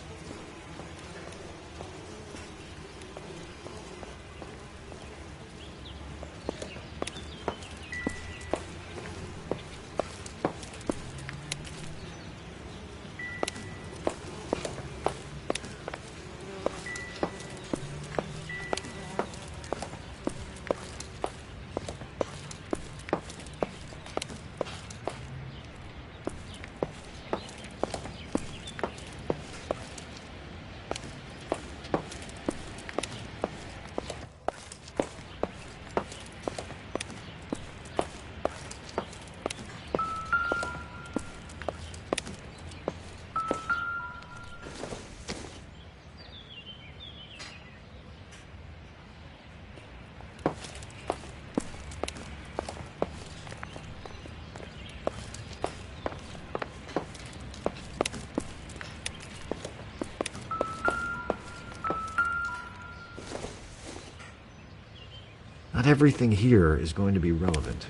Not everything here is going to be relevant.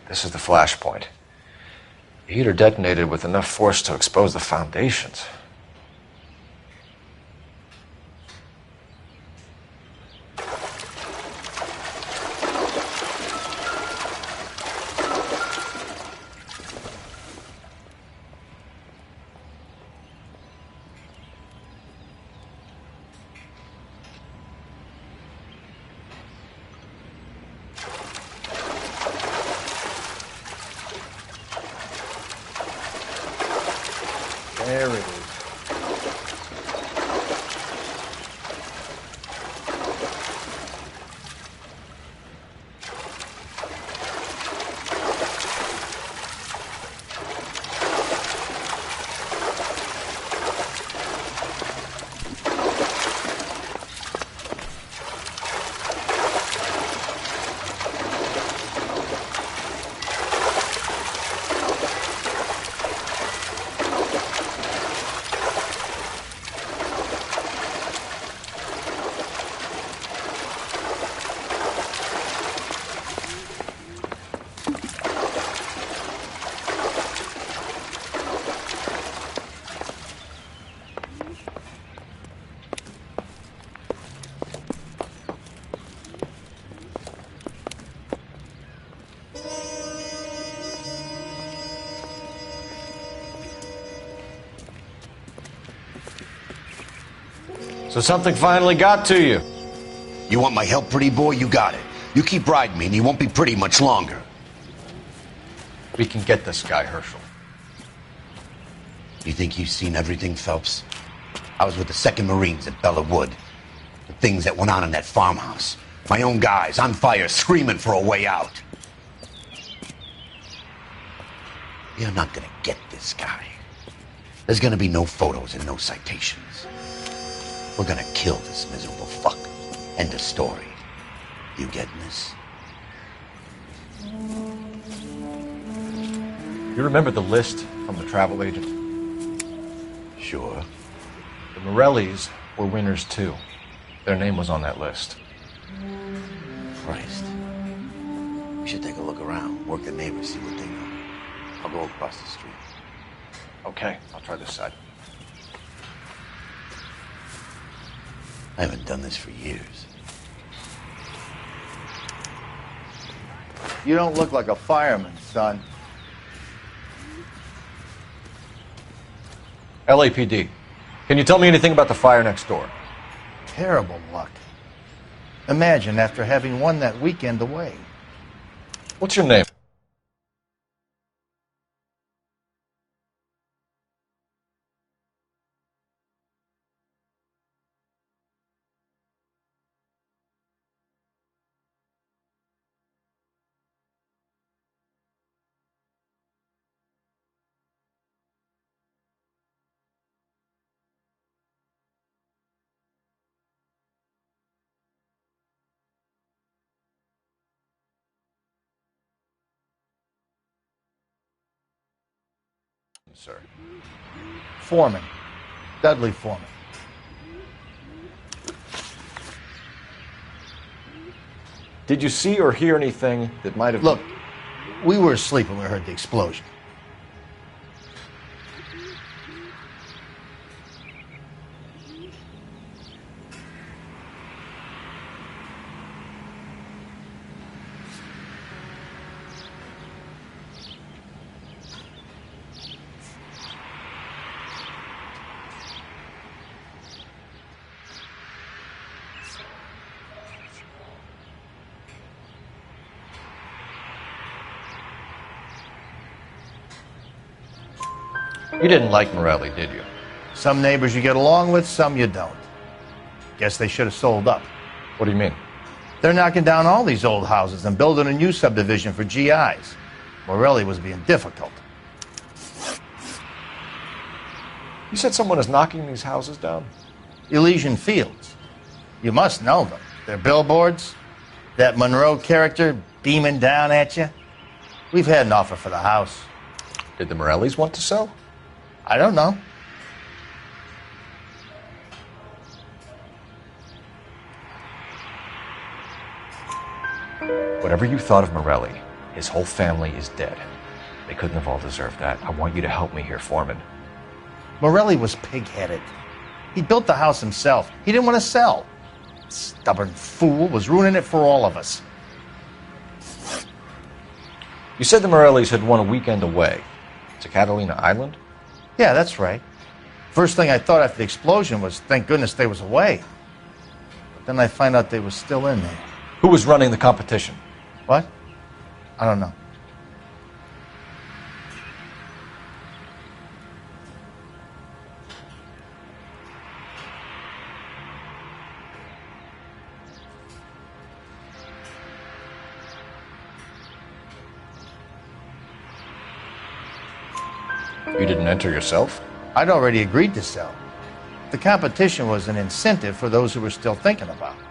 This is the flashpoint. The heater detonated with enough force to expose the foundations. There it is. So something finally got to you. You want my help, pretty boy? You got it. You keep riding me and you won't be pretty much longer. We can get this guy, Herschel. You think you've seen everything, Phelps? I was with the 2nd Marines at Bella Wood. The things that went on in that farmhouse. My own guys on fire, screaming for a way out. You're not gonna get this guy. There's gonna be no photos and no citations. We're gonna kill this miserable fuck. End of story. You getting this? You remember the list from the travel agent? Sure. The Morellis were winners too. Their name was on that list. Christ. We should take a look around, work the neighbors, see what they know. I'll go across the street. Okay, I'll try this side. I haven't done this for years. You don't look like a fireman, son. LAPD. Can you tell me anything about the fire next door? Terrible luck. Imagine after having won that weekend away. What's your name? Sir. Foreman. Dudley Foreman. Did you see or hear anything that might have... Look, we were asleep when we heard the explosion. You didn't like Morelli, did you? Some neighbors you get along with, some you don't. Guess they should have sold up. What do you mean? They're knocking down all these old houses and building a new subdivision for GIs. Morelli was being difficult. You said someone is knocking these houses down? Elysian Fields. You must know them. They're billboards. That Monroe character beaming down at you. We've had an offer for the house. Did the Morellis want to sell? I don't know. Whatever you thought of Morelli, his whole family is dead. They couldn't have all deserved that. I want you to help me here, Foreman. Morelli was pig-headed. He built the house himself. He didn't want to sell. Stubborn fool was ruining it for all of us. You said the Morellis had won a weekend away to Catalina Island? Yeah, that's right. First thing I thought after the explosion was, thank goodness they was away. But then I find out they was still in there. Who was running the competition? What? I don't know. You didn't enter yourself? I'd already agreed to sell. The competition was an incentive for those who were still thinking about it.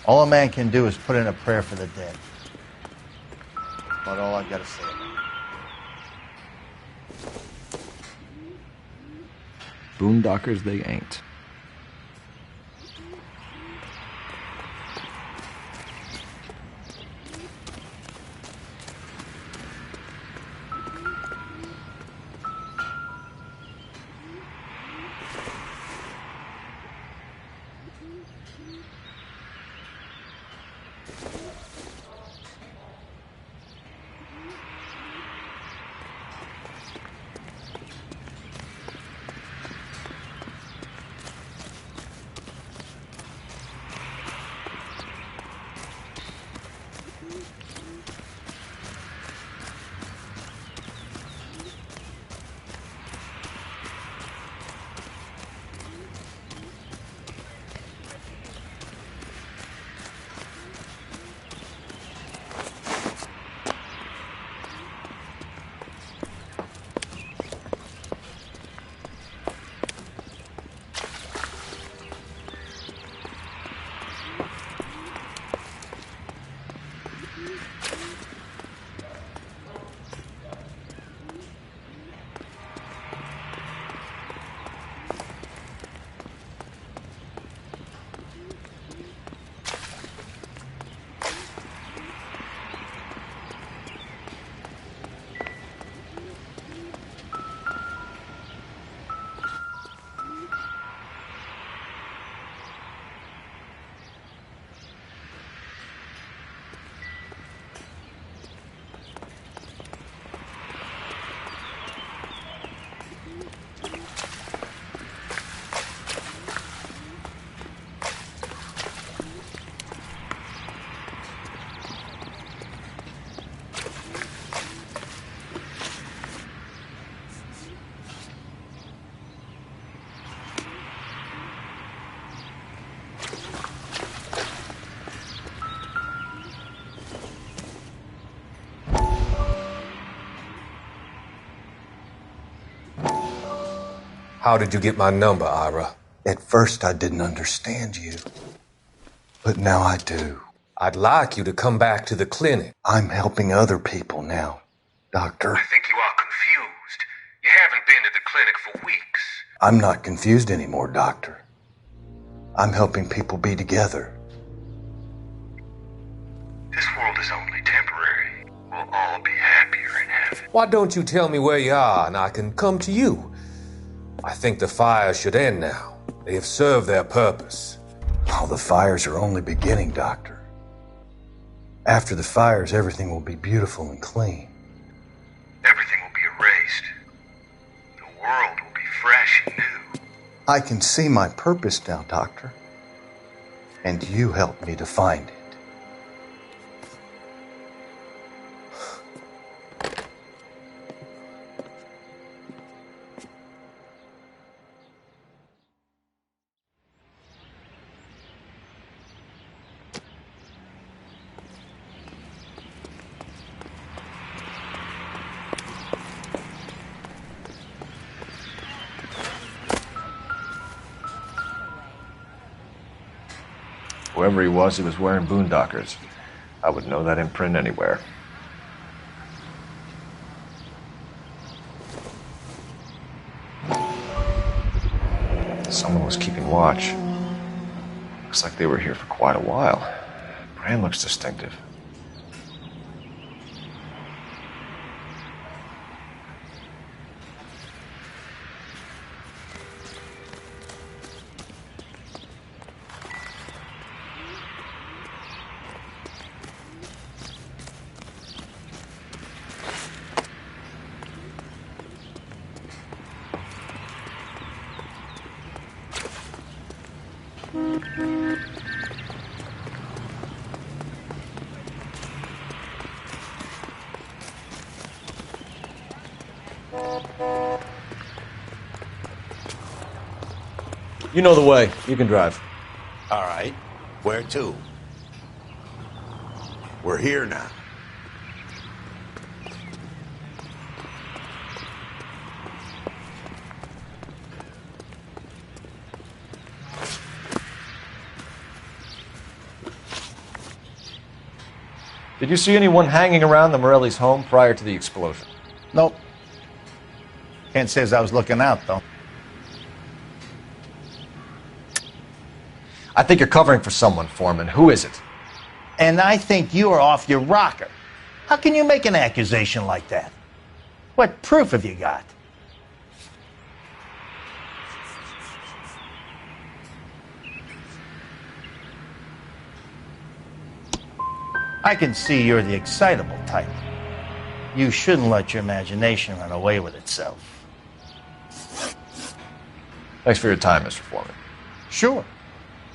All a man can do is put in a prayer for the dead. That's about all I gotta say about it. Boondockers they ain't. How did you get my number, Ira? At first, I didn't understand you. But now I do. I'd like you to come back to the clinic. I'm helping other people now, Doctor. I think you are confused. You haven't been to the clinic for weeks. I'm not confused anymore, Doctor. I'm helping people be together. This world is only temporary. We'll all be happier in heaven. Why don't you tell me where you are and I can come to you? I think the fires should end now. They have served their purpose. Oh, the fires are only beginning, Doctor. After the fires, everything will be beautiful and clean. Everything will be erased. The world will be fresh and new. I can see my purpose now, Doctor. And you helped me to find it. Whoever he was wearing boondockers. I would know that imprint anywhere. Someone was keeping watch. Looks like they were here for quite a while. Brand looks distinctive. You know the way. You can drive. All right. Where to? We're here now. Did you see anyone hanging around the Morelli's home prior to the explosion? Nope. Can't say as I was looking out, though. I think you're covering for someone, Foreman. Who is it? And I think you are off your rocker. How can you make an accusation like that? What proof have you got? I can see you're the excitable type. You shouldn't let your imagination run away with itself. Thanks for your time, Mr. Foreman. Sure.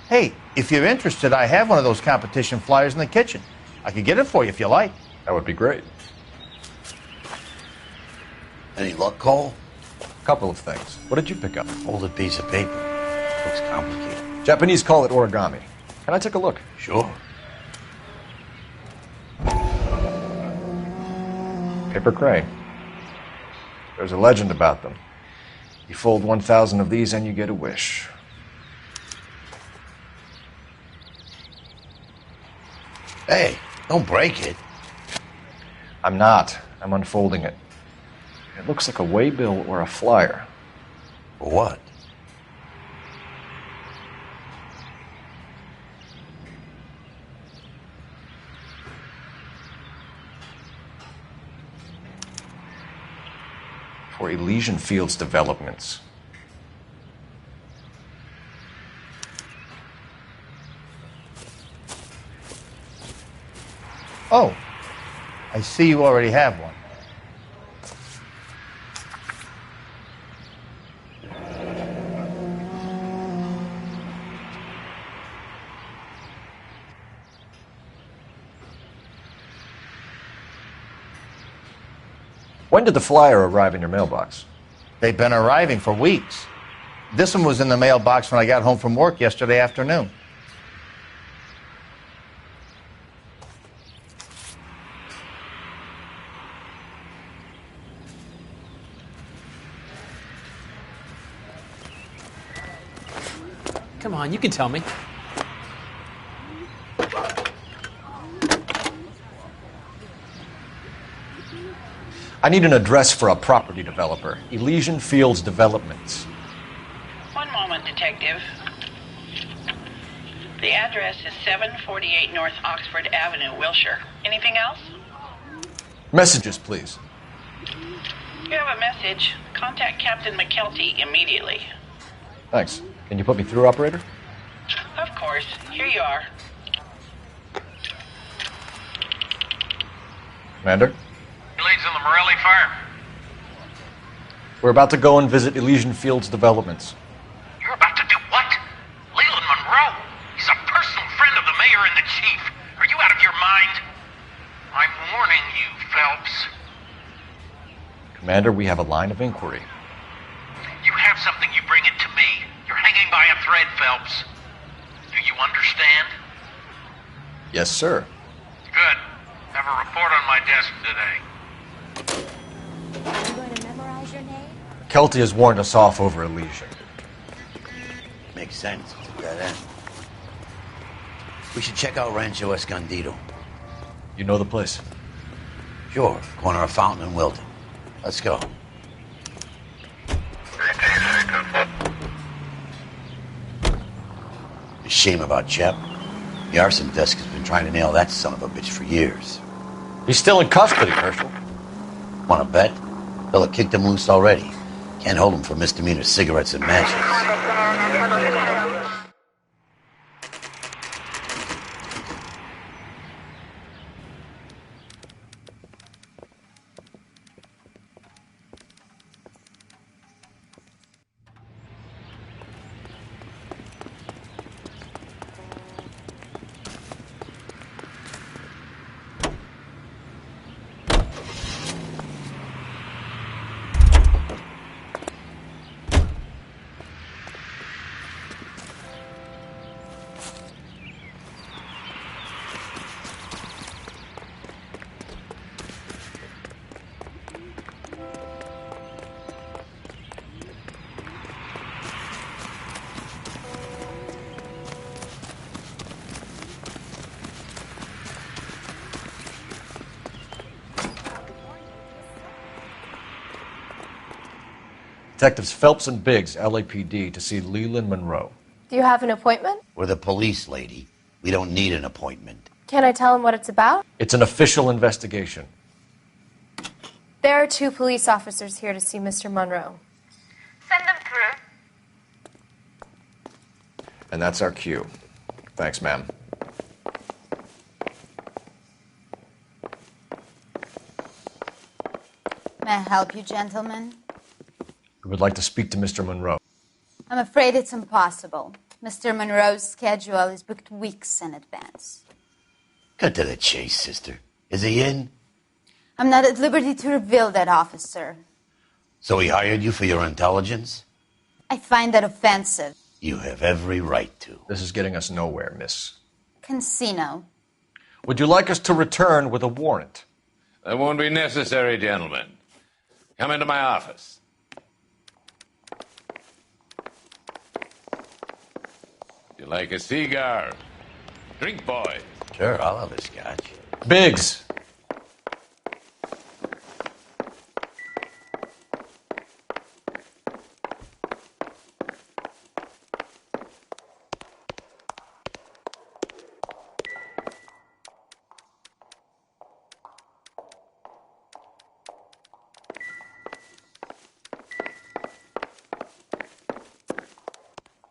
Hey, if you're interested, I have one of those competition flyers in the kitchen. I could get it for you if you like. That would be great. Any luck, Cole? A couple of things. What did you pick up? Folded piece of paper. Looks complicated. Japanese call it origami. Can I take a look? Sure. Paper crane. There's a legend about them. You fold 1,000 of these and you get a wish. Hey, don't break it. I'm not. I'm unfolding it. It looks like a waybill or a flyer. For what? For Elysian Fields developments. Oh, I see you already have one. When did the flyer arrive in your mailbox? They've been arriving for weeks. This one was in the mailbox when I got home from work yesterday afternoon. Come on, you can tell me. I need an address for a property developer. Elysian Fields Developments. One moment, Detective. The address is 748 North Oxford Avenue, Wilshire. Anything else? Messages, please. You have a message. Contact Captain McKelty immediately. Thanks. Can you put me through, operator? Of course. Here you are. Commander? Leads on the Morelli fire. We're about to go and visit Elysian Fields Developments. You're about to do what? Leland Monroe. He's a personal friend of the mayor and the chief. Are you out of your mind? I'm warning you, Phelps. Commander, we have a line of inquiry. You have something, you bring it to me. You're hanging by a thread, Phelps. Do you understand? Yes, sir. Good. Have a report on my desk today. Are you going to memorize your name? Kelty has warned us off over Elysian. Makes sense. It's a dead end. We should check out Rancho Escondido. You know the place? Sure. Corner of Fountain and Wilton. Let's go. The shame about Jep. The arson desk has been trying to nail that son of a bitch for years. He's still in custody, Herschel. Want to bet? Fella kicked him loose already. Can't hold him for misdemeanor cigarettes and matches. Detectives Phelps and Biggs, LAPD, to see Leland Monroe. Do you have an appointment? We're the police, lady. We don't need an appointment. Can I tell him what it's about? It's an official investigation. There are 2 police officers here to see Mr. Monroe. Send them through. And that's our cue. Thanks, ma'am. May I help you, gentlemen? We would like to speak to Mr. Monroe. I'm afraid it's impossible. Mr. Monroe's schedule is booked weeks in advance. Cut to the chase, sister. Is he in? I'm not at liberty to reveal that, officer. So he hired you for your intelligence? I find that offensive. You have every right to. This is getting us nowhere, miss. Casino. Would you like us to return with a warrant? That won't be necessary, gentlemen. Come into my office. You like a cigar? Drink, boys. Sure, I'll have a scotch. Biggs.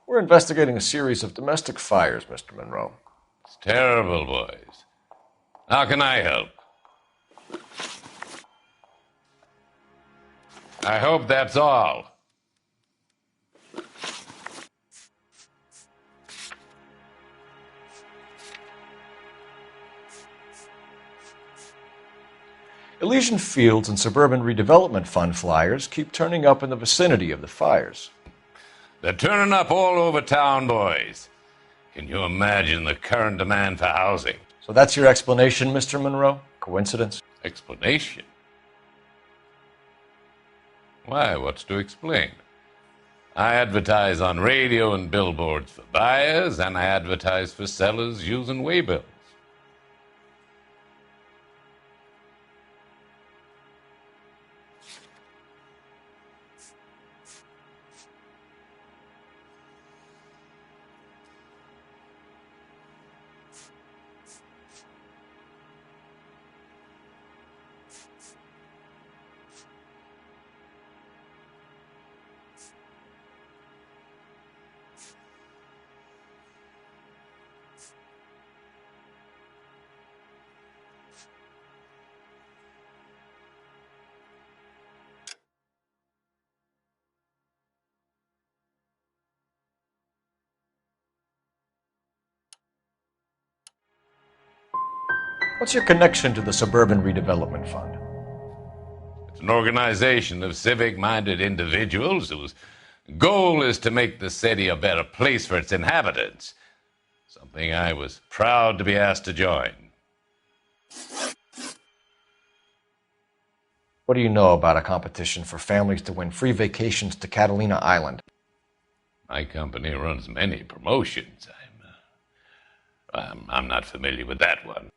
We're investigating a series of domestic fires, Mr. Monroe. It's terrible, boys. How can I help? I hope that's all. Elysian Fields and Suburban Redevelopment Fund flyers keep turning up in the vicinity of the fires. They're turning up all over town, boys. Can you imagine the current demand for housing? So that's your explanation, Mr. Monroe? Coincidence? Explanation? Why, what's to explain? I advertise on radio and billboards for buyers, and I advertise for sellers using waybills. What's your connection to the Suburban Redevelopment Fund? It's an organization of civic-minded individuals whose goal is to make the city a better place for its inhabitants. Something I was proud to be asked to join. What do you know about a competition for families to win free vacations to Catalina Island? My company runs many promotions. I'm not familiar with that one.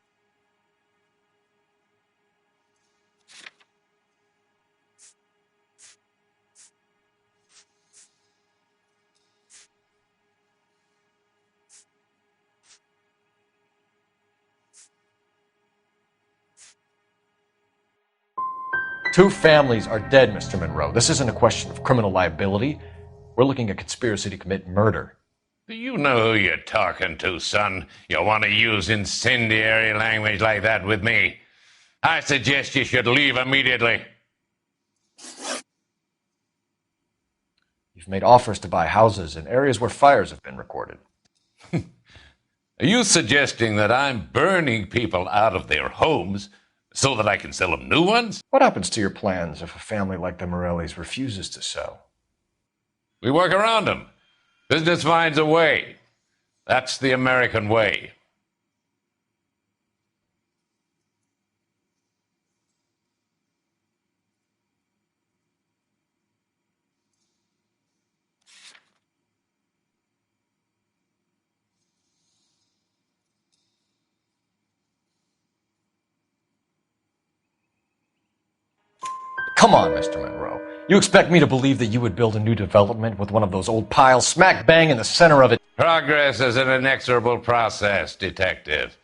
2 families are dead, Mr. Monroe. This isn't a question of criminal liability. We're looking at conspiracy to commit murder. Do you know who you're talking to, son? You want to use incendiary language like that with me? I suggest you should leave immediately. You've made offers to buy houses in areas where fires have been recorded. Are you suggesting that I'm burning people out of their homes so that I can sell them new ones? What happens to your plans if a family like the Morellis refuses to sell? We work around them. Business finds a way. That's the American way. Come on, Mr. Monroe. You expect me to believe that you would build a new development with one of those old piles smack bang in the center of it? Progress is an inexorable process, Detective.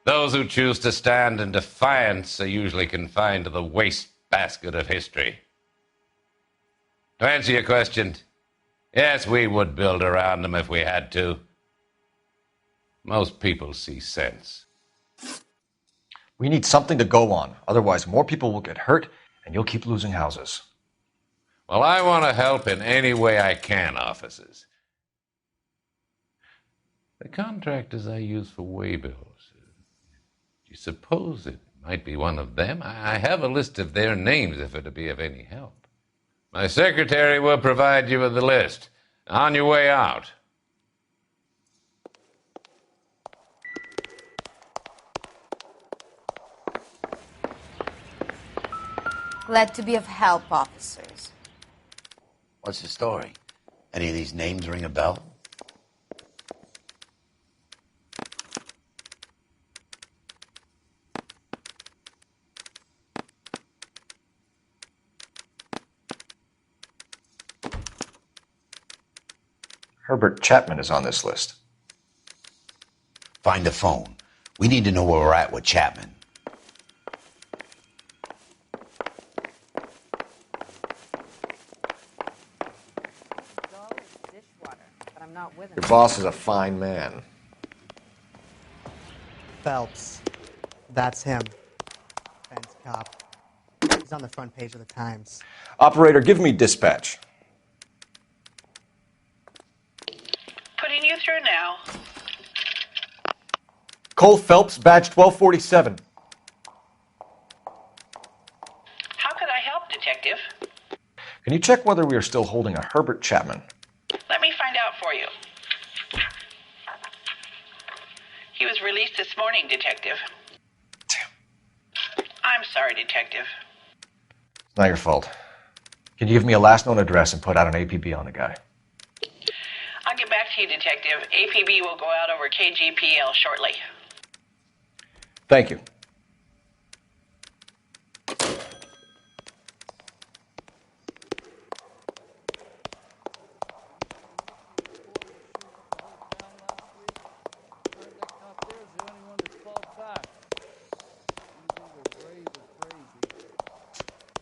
Those who choose to stand in defiance are usually confined to the wastebasket of history. To answer your question, yes, we would build around them if we had to. Most people see sense. We need something to go on. Otherwise, more people will get hurt, and you'll keep losing houses. Well, I want to help in any way I can, officers. The contractors I use for waybills, do you suppose it might be one of them? I have a list of their names if it'll be of any help. My secretary will provide you with the list. On your way out. Glad to be of help, officers. What's the story? Any of these names ring a bell? Herbert Chapman is on this list. Find the phone. We need to know where we're at with Chapman. Your boss is a fine man. Phelps. That's him. Fence cop. He's on the front page of the Times. Operator, give me dispatch. Putting you through now. Cole Phelps, badge 1247. How could I help, Detective? Can you check whether we are still holding a Herbert Chapman? Let me find out for you. He was released this morning, Detective. Damn. I'm sorry, Detective. It's not your fault. Can you give me a last known address and put out an APB on the guy? I'll get back to you, Detective. APB will go out over KGPL shortly. Thank you.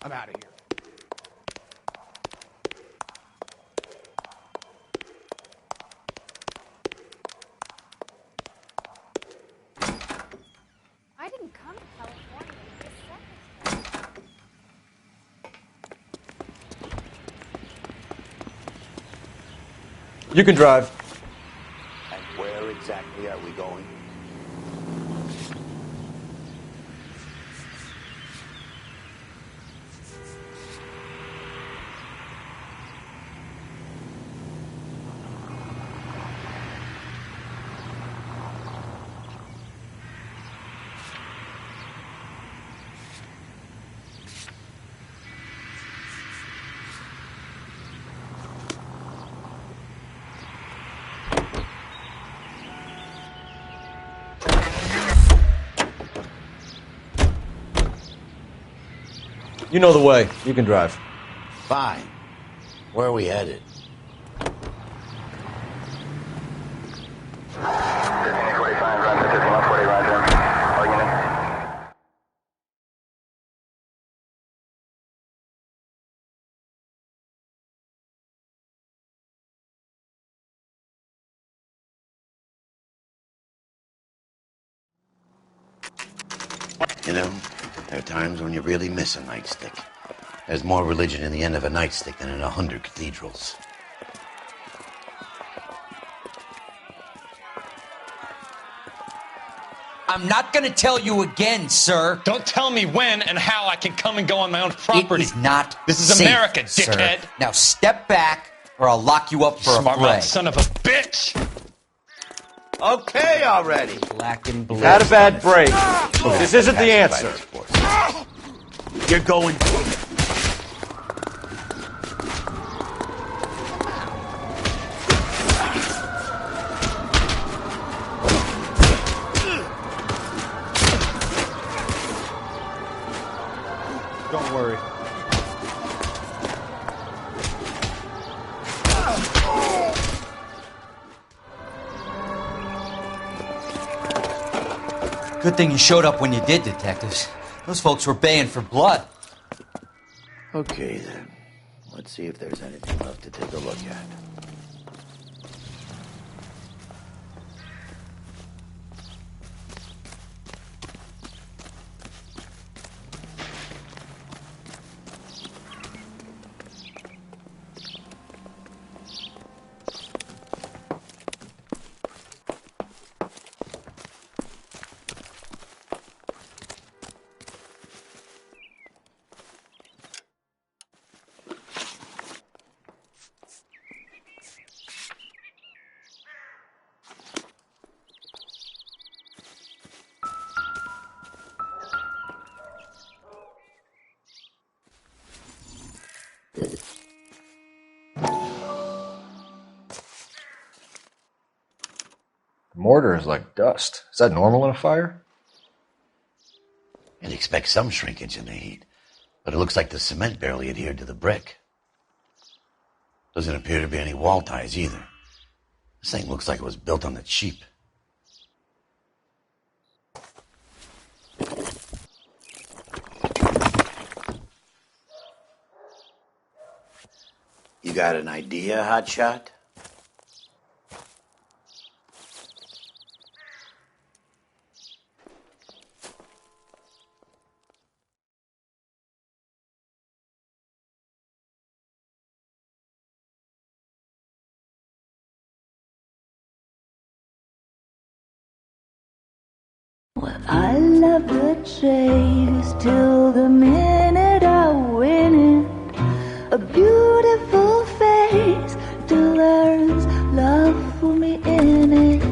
I'm out of here. I didn't come to California to be a secretary. You can drive. And where exactly are we going? You know the way. You can drive. Fine. Where are we headed? You know, there are times when you really miss a nightstick. There's more religion in the end of a nightstick than in 100 cathedrals. I'm not going to tell you again, sir. Don't tell me when and how I can come and go on my own property. It is not This is safe, America, dickhead. Sir. Now step back, or I'll lock you up for Smart a fray. mouth son of a bitch. Okay already. Black and blue. Had a bad break. Look, this isn't the answer. You're going. Don't worry. Good thing you showed up when you did, detectives. Those folks were baying for blood. Okay, then. Let's see if there's anything left to take a look at. Mortar is like dust. Is that normal in a fire? You'd expect some shrinkage in the heat, but it looks like the cement barely adhered to the brick. Doesn't appear to be any wall ties either. This thing looks like it was built on the cheap. You got an idea, Hotshot? I love the chase till the minute I win it. A beautiful face till there's love for me in it.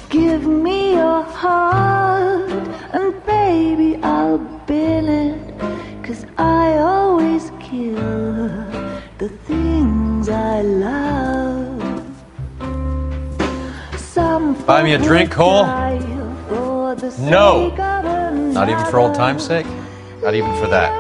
Give me your heart and baby I'll bill it. 'Cause I always kill the things I love. Some Buy me a drink, Cole? for the No. sake of Not even for old time's sake? Not even for that.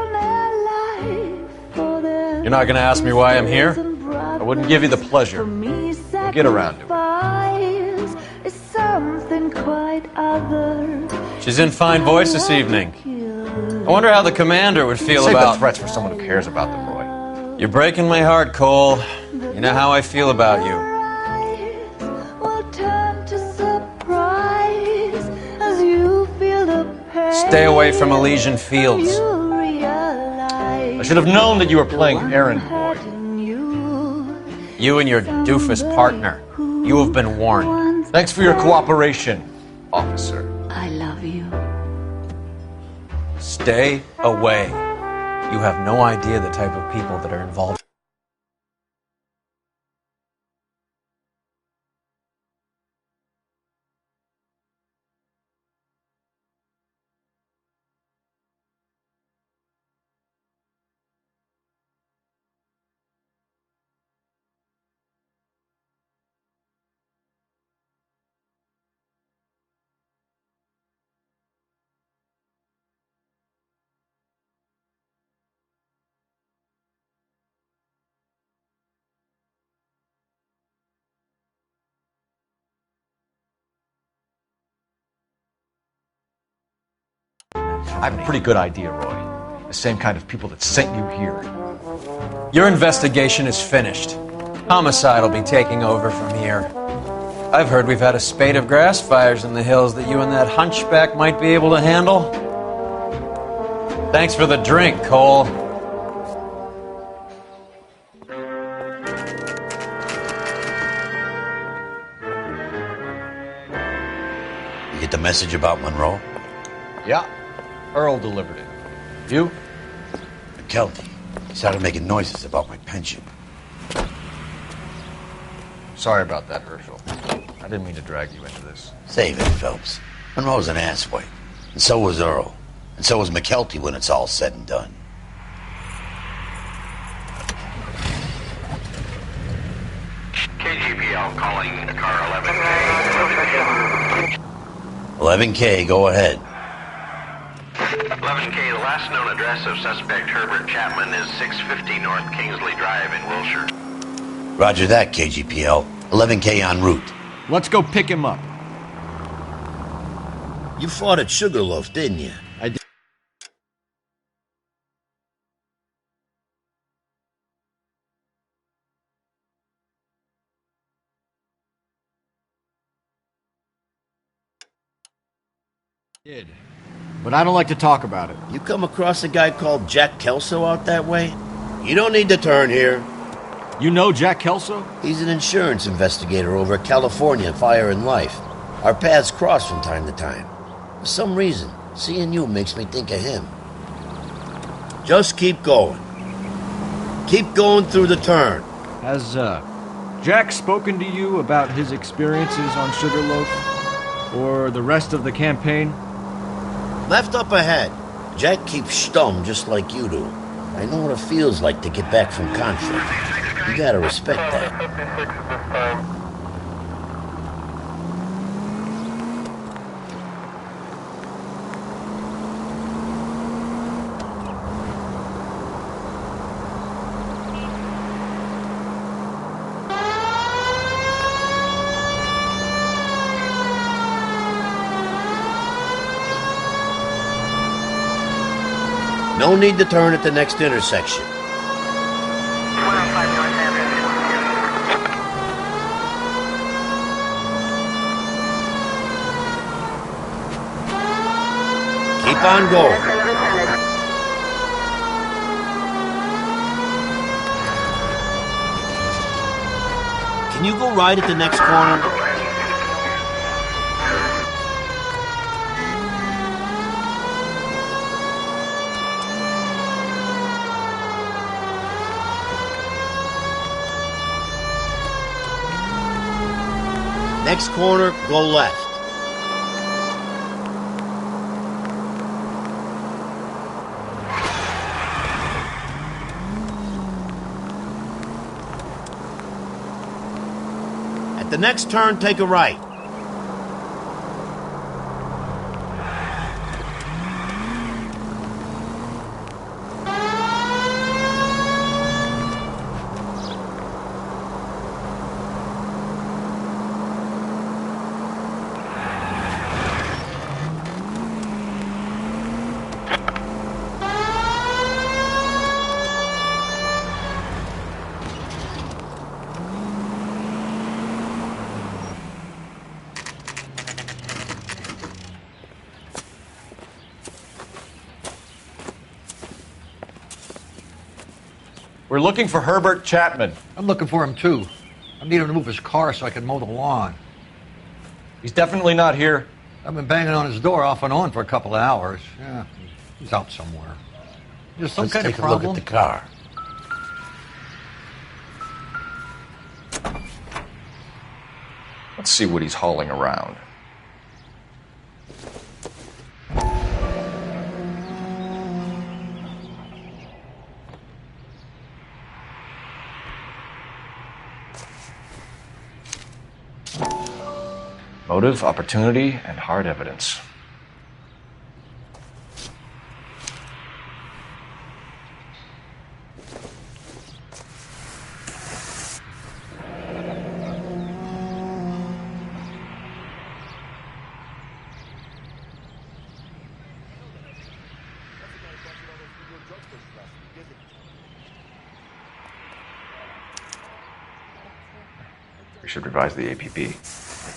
You're not going to ask me why I'm here? I wouldn't give you the pleasure. We'll get around to it. is something quite other. She's in fine voice this evening. I wonder how the commander would feel Save about... the threats for someone who cares about them, Roy. You're breaking my heart, Cole. You know how I feel about you. Will turn to surprise as you feel the pain. Stay away from Elysian Fields. I should have known that you were playing errand boy. You and your doofus partner. You have been warned. Thanks for your cooperation, officer. I love you. Stay away. You have no idea the type of people that are involved. I have a pretty good idea, Roy. The same kind of people that sent you here. Your investigation is finished. Homicide will be taking over from here. I've heard we've had a spate of grass fires in the hills that you and that hunchback might be able to handle. Thanks for the drink, Cole. You get the message about Monroe? Yeah. Earl delivered it. You? McKelty. He started making noises about my pension. Sorry about that, Herschel. I didn't mean to drag you into this. Save it, Phelps. Monroe's an asswipe. And so was Earl. And so was McKelty when it's all said and done. KGPL calling car 11K. 11K, go ahead. 11K, the last known address of suspect Herbert Chapman is 650 North Kingsley Drive in Wilshire. Roger that, KGPL. 11K en route. Let's go pick him up. You fought at Sugarloaf, didn't you? I did. But I don't like to talk about it. You come across a guy called Jack Kelso out that way? You don't need to turn here. You know Jack Kelso? He's an insurance investigator over at California Fire and Life. Our paths cross from time to time. For some reason, seeing you makes me think of him. Just keep going. Keep going through the turn. Has, Jack spoken to you about his experiences on Sugarloaf? Or the rest of the campaign? Left up ahead. Jack keeps stum just like you do. I know what it feels like to get back from conflict. You gotta respect that. No need to turn at the next intersection. Keep on going. Can you go right at the next corner? Next corner, go left. At the next turn, take a right. We're looking for Herbert Chapman. I'm looking for him, too. I need him to move his car so I can mow the lawn. He's definitely not here. I've been banging on his door off and on for a couple of hours. Yeah, he's out somewhere. There's some Let's kind of take a problem. look at the car. Let's see what he's hauling around. Motive, opportunity, and hard evidence. We should revise the APB.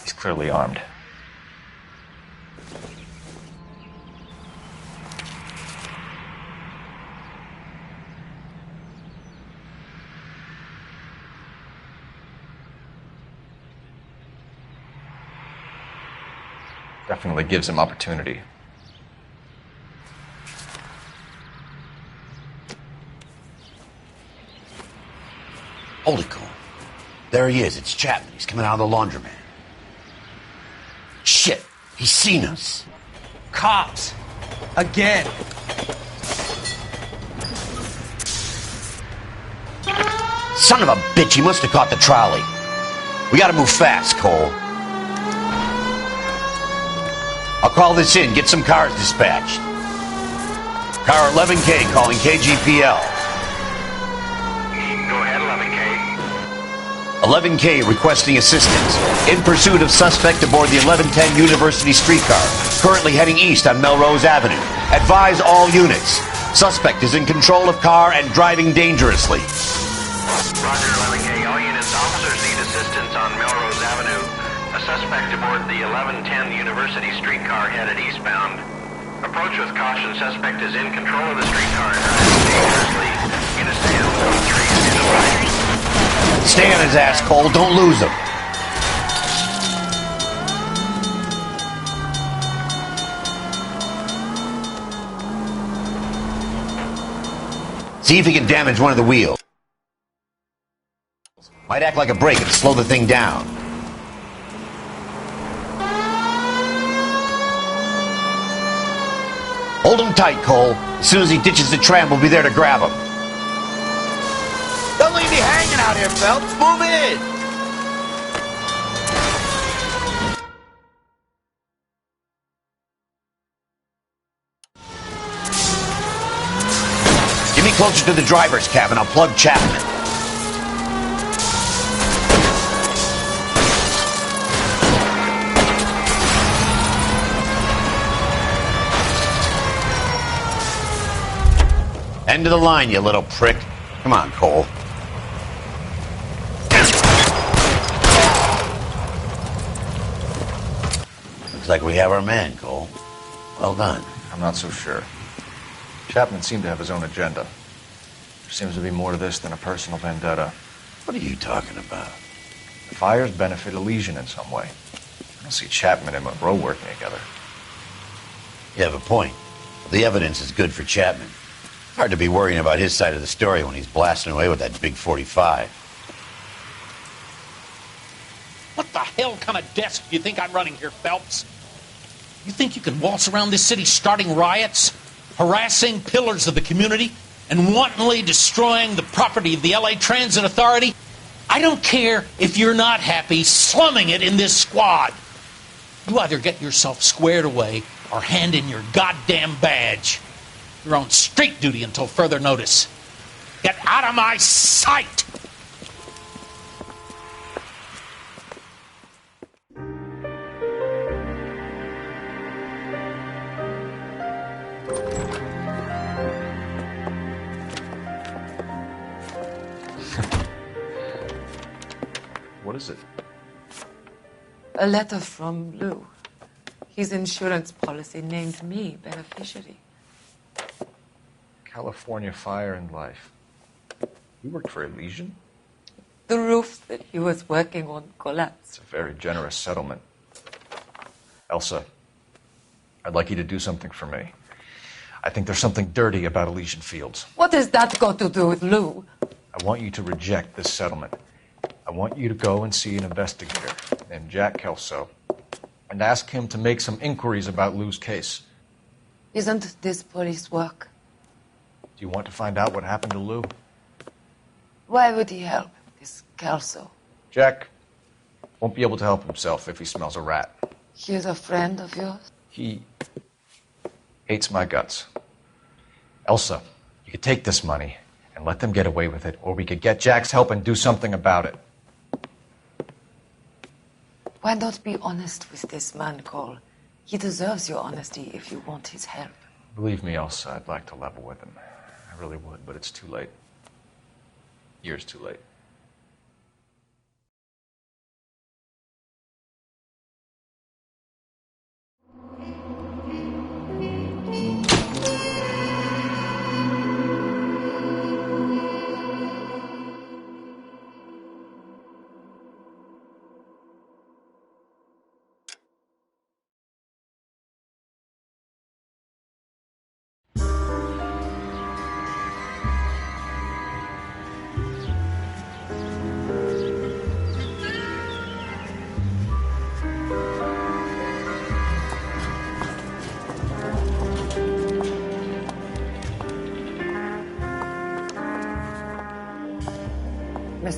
He's clearly armed. Definitely gives him opportunity. Hold it, Cole. There he is. It's Chapman. He's coming out of the laundromat. Shit. He's seen us. Cops. Again. Son of a bitch. He must have caught the trolley. We gotta move fast, Cole. I'll call this in. Get some cars dispatched. Car 11K calling KGPL. Go ahead, 11K. 11K requesting assistance. In pursuit of suspect aboard the 1110 University streetcar. Currently heading east on Melrose Avenue. Advise all units. Suspect is in control of car and driving dangerously. Roger, 11K. All units, officers need assistance on Melrose Avenue. A suspect aboard the 1110 University streetcar headed eastbound. Approach with caution. Suspect is in control of the streetcar and driving dangerously. Unit stand. Code 3 is unified. Stay on his ass, Cole. Don't lose him. See if he can damage one of the wheels. Might act like a brake and slow the thing down. Hold him tight, Cole. As soon as he ditches the tram, we'll be there to grab him. Don't leave me hanging out here, Phelps. Move in. Get me closer to the driver's cabin. I'll plug Chapman. End of the line, you little prick. Come on, Cole. Looks like we have our man, Cole. Well done. I'm not so sure. Chapman seemed to have his own agenda. There seems to be more to this than a personal vendetta. What are you talking about? The fires benefit Elysian in some way. I don't see Chapman and Monroe working together. You have a point. The evidence is good for Chapman. Hard to be worrying about his side of the story when he's blasting away with that big 45. What the hell kind of desk do you think I'm running here, Phelps? You think you can waltz around this city starting riots, harassing pillars of the community, and wantonly destroying the property of the L.A. Transit Authority? I don't care if you're not happy slumming it in this squad. You either get yourself squared away or hand in your goddamn badge. You're on street duty until further notice. Get out of my sight! What is it? A letter from Lou. His insurance policy named me beneficiary. California Fire and Life. You worked for Elysian? The roof that he was working on collapsed. It's a very generous settlement. Elsa, I'd like you to do something for me. I think there's something dirty about Elysian Fields. What has that got to do with Lou? I want you to reject this settlement. I want you to go and see an investigator named Jack Kelso and ask him to make some inquiries about Lou's case. Isn't this police work? Do you want to find out what happened to Lou? Why would he help, this Kelso? Jack won't be able to help himself if he smells a rat. He's a friend of yours? He hates my guts. Elsa, you could take this money and let them get away with it, or we could get Jack's help and do something about it. Why not be honest with this man, Cole? He deserves your honesty if you want his help. Believe me, Elsa, I'd like to level with him. I really would, but it's too late. Years too late.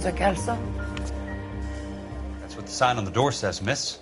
Mr. Kelso? That's what the sign on the door says, miss.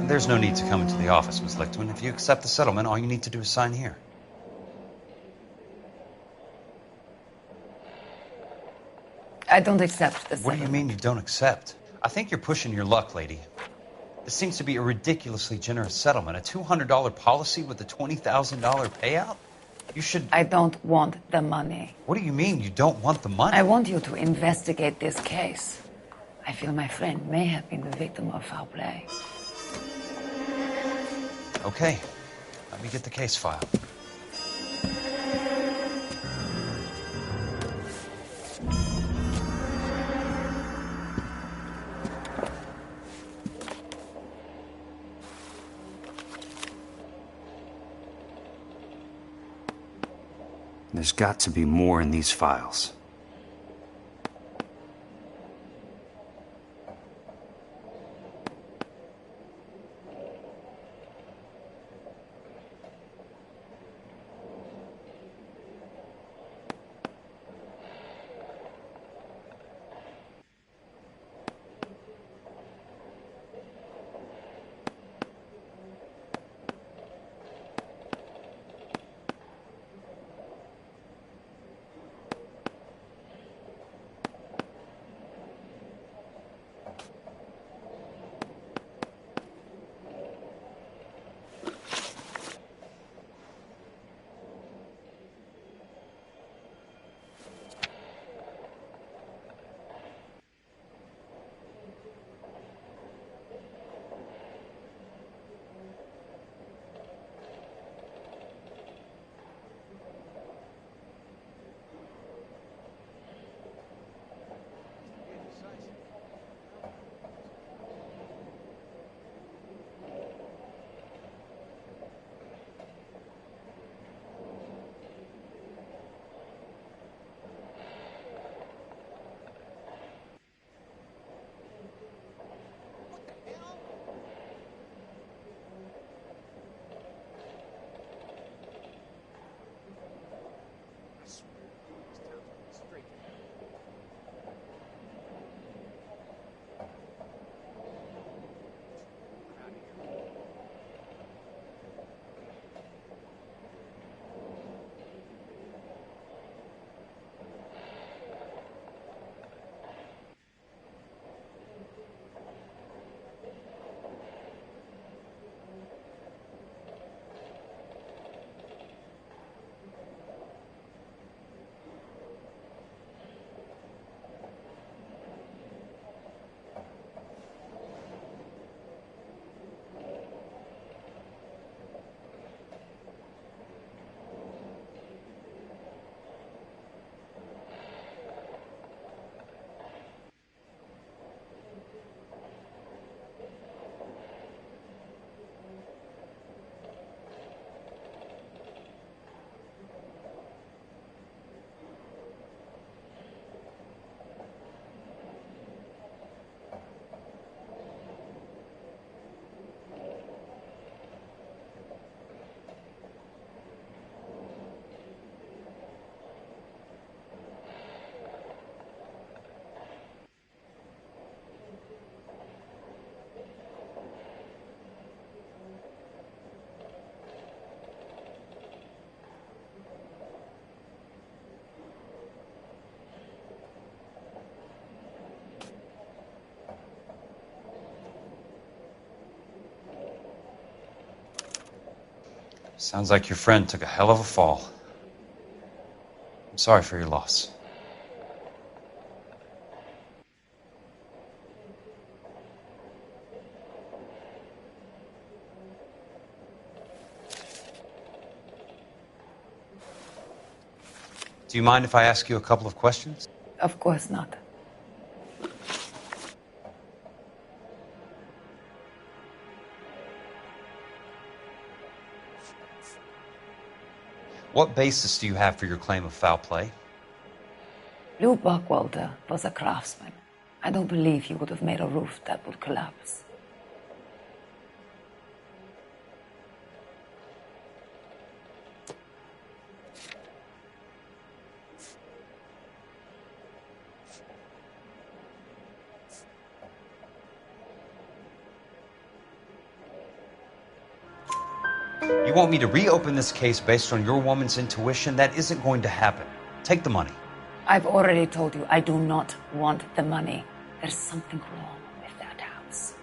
There's no need to come into the office, Miss Lichtman. If you accept the settlement, all you need to do is sign here. I don't accept the What do you mean you don't accept? I think you're pushing your luck, lady. This seems to be a ridiculously generous settlement. A $200 policy with a $20,000 payout? You should... I don't want the money. What do you mean you don't want the money? I want you to investigate this case. I feel my friend may have been the victim of foul play. Okay. Let me get the case file. There's got to be more in these files. Sounds like your friend took a hell of a fall. I'm sorry for your loss. Do you mind if I ask you a couple of questions? Of course not. What basis do you have for your claim of foul play? Lou Buckwalter was a craftsman. I don't believe he would have made a roof that would collapse. You want me to reopen this case based on your woman's intuition? That isn't going to happen. Take the money. I've already told you I do not want the money. There's something wrong with that house.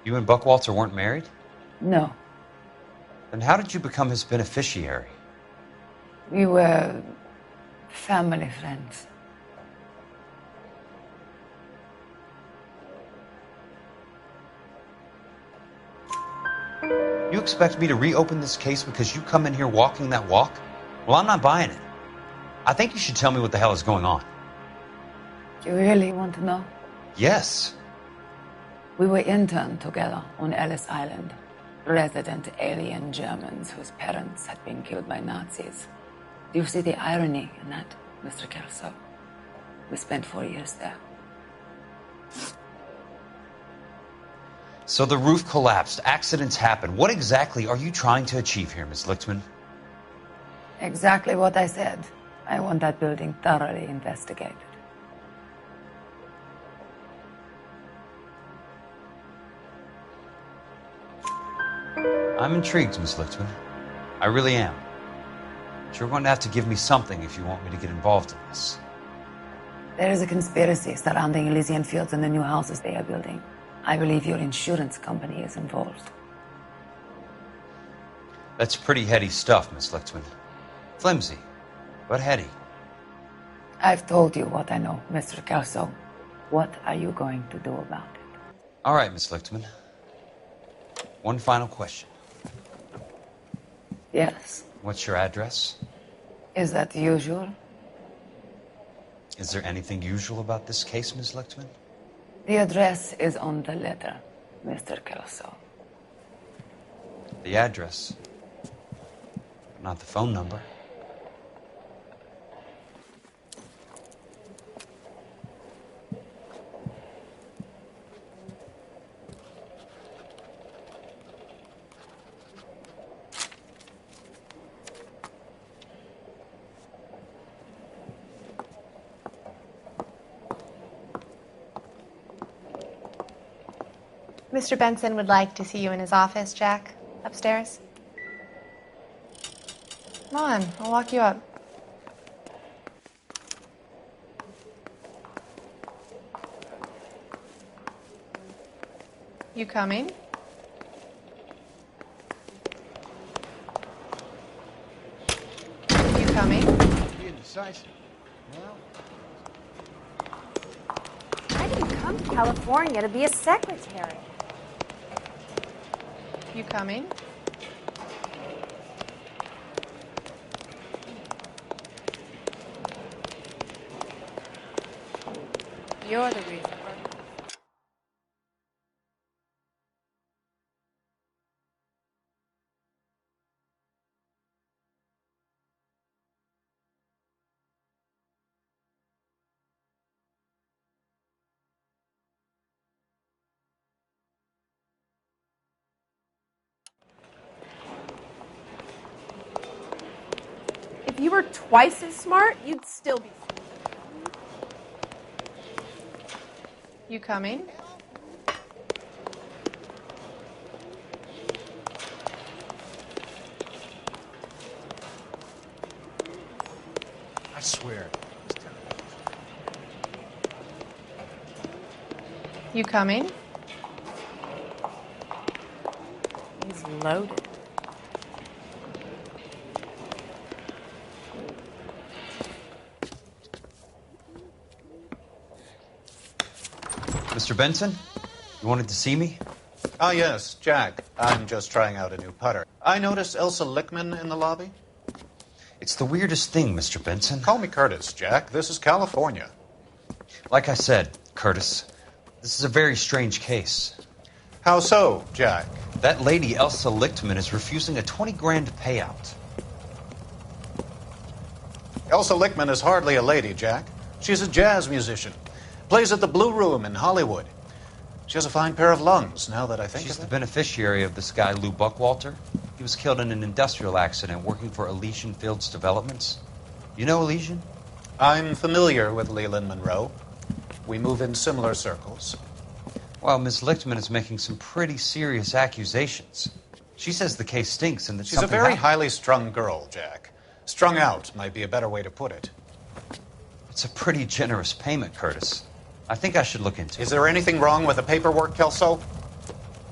You and Buckwalter weren't married? No, Then how did you become his beneficiary? we were family friends. You expect me to reopen this case because you come in here walking that walk? Well, I'm not buying it. I think you should tell me what the hell is going on. You really want to know? Yes. We were interned together on Ellis Island, resident alien Germans whose parents had been killed by Nazis. Do you see the irony in that, Mr. Kelso? We spent 4 years there. So the roof collapsed, accidents happen. What exactly are you trying to achieve here, Miss Lichtman? Exactly what I said. I want that building thoroughly investigated. I'm intrigued, Miss Lichtman. I really am. But you're going to have to give me something if you want me to get involved in this. There is a conspiracy surrounding Elysian Fields and the new houses they are building. I believe your insurance company is involved. That's pretty heady stuff, Miss Lichtman. Flimsy, but heady. I've told you what I know, Mr. Kelso. What are you going to do about it? All right, Miss Lichtman. One final question. Yes. What's your address? Is that usual? Is there anything usual about this case, Miss Lichtman? The address is on the letter, Mr. Kelso. The address, but not the phone number. Mr. Benson would like to see you in his office, Jack. Upstairs. Come on, I'll walk you up. You coming? You coming? Be indecisive. Well, I didn't come to California to be a secretary. You coming? You're the reason. If you were twice as smart, you'd still be. You coming? I swear. You coming? loaded. Mr. Benson, you wanted to see me? Ah, yes, Jack. I'm just trying out a new putter. I noticed Elsa Lickman in the lobby. It's the weirdest thing, Mr. Benson. Call me Curtis, Jack. This is California. Like I said, Curtis, this is a very strange case. How so, Jack? That lady, Elsa Lichtman, is refusing a 20 grand payout. Elsa Lickman is hardly a lady, Jack. She's a jazz musician. Plays at the Blue Room in Hollywood. She has a fine pair of lungs, now that I think She's of the it. beneficiary of this guy, Lou Buckwalter. He was killed in an industrial accident working for Elysian Fields Developments. You know Elysian? I'm familiar with Leland Monroe. We move in similar circles. Well, Miss Lichtman is making some pretty serious accusations. She says the case stinks and that She's a something very happened. highly strung girl, Jack. Strung out might be a better way to put it. It's a pretty generous payment, Curtis. I think I should look into it. Is there anything wrong with the paperwork, Kelso?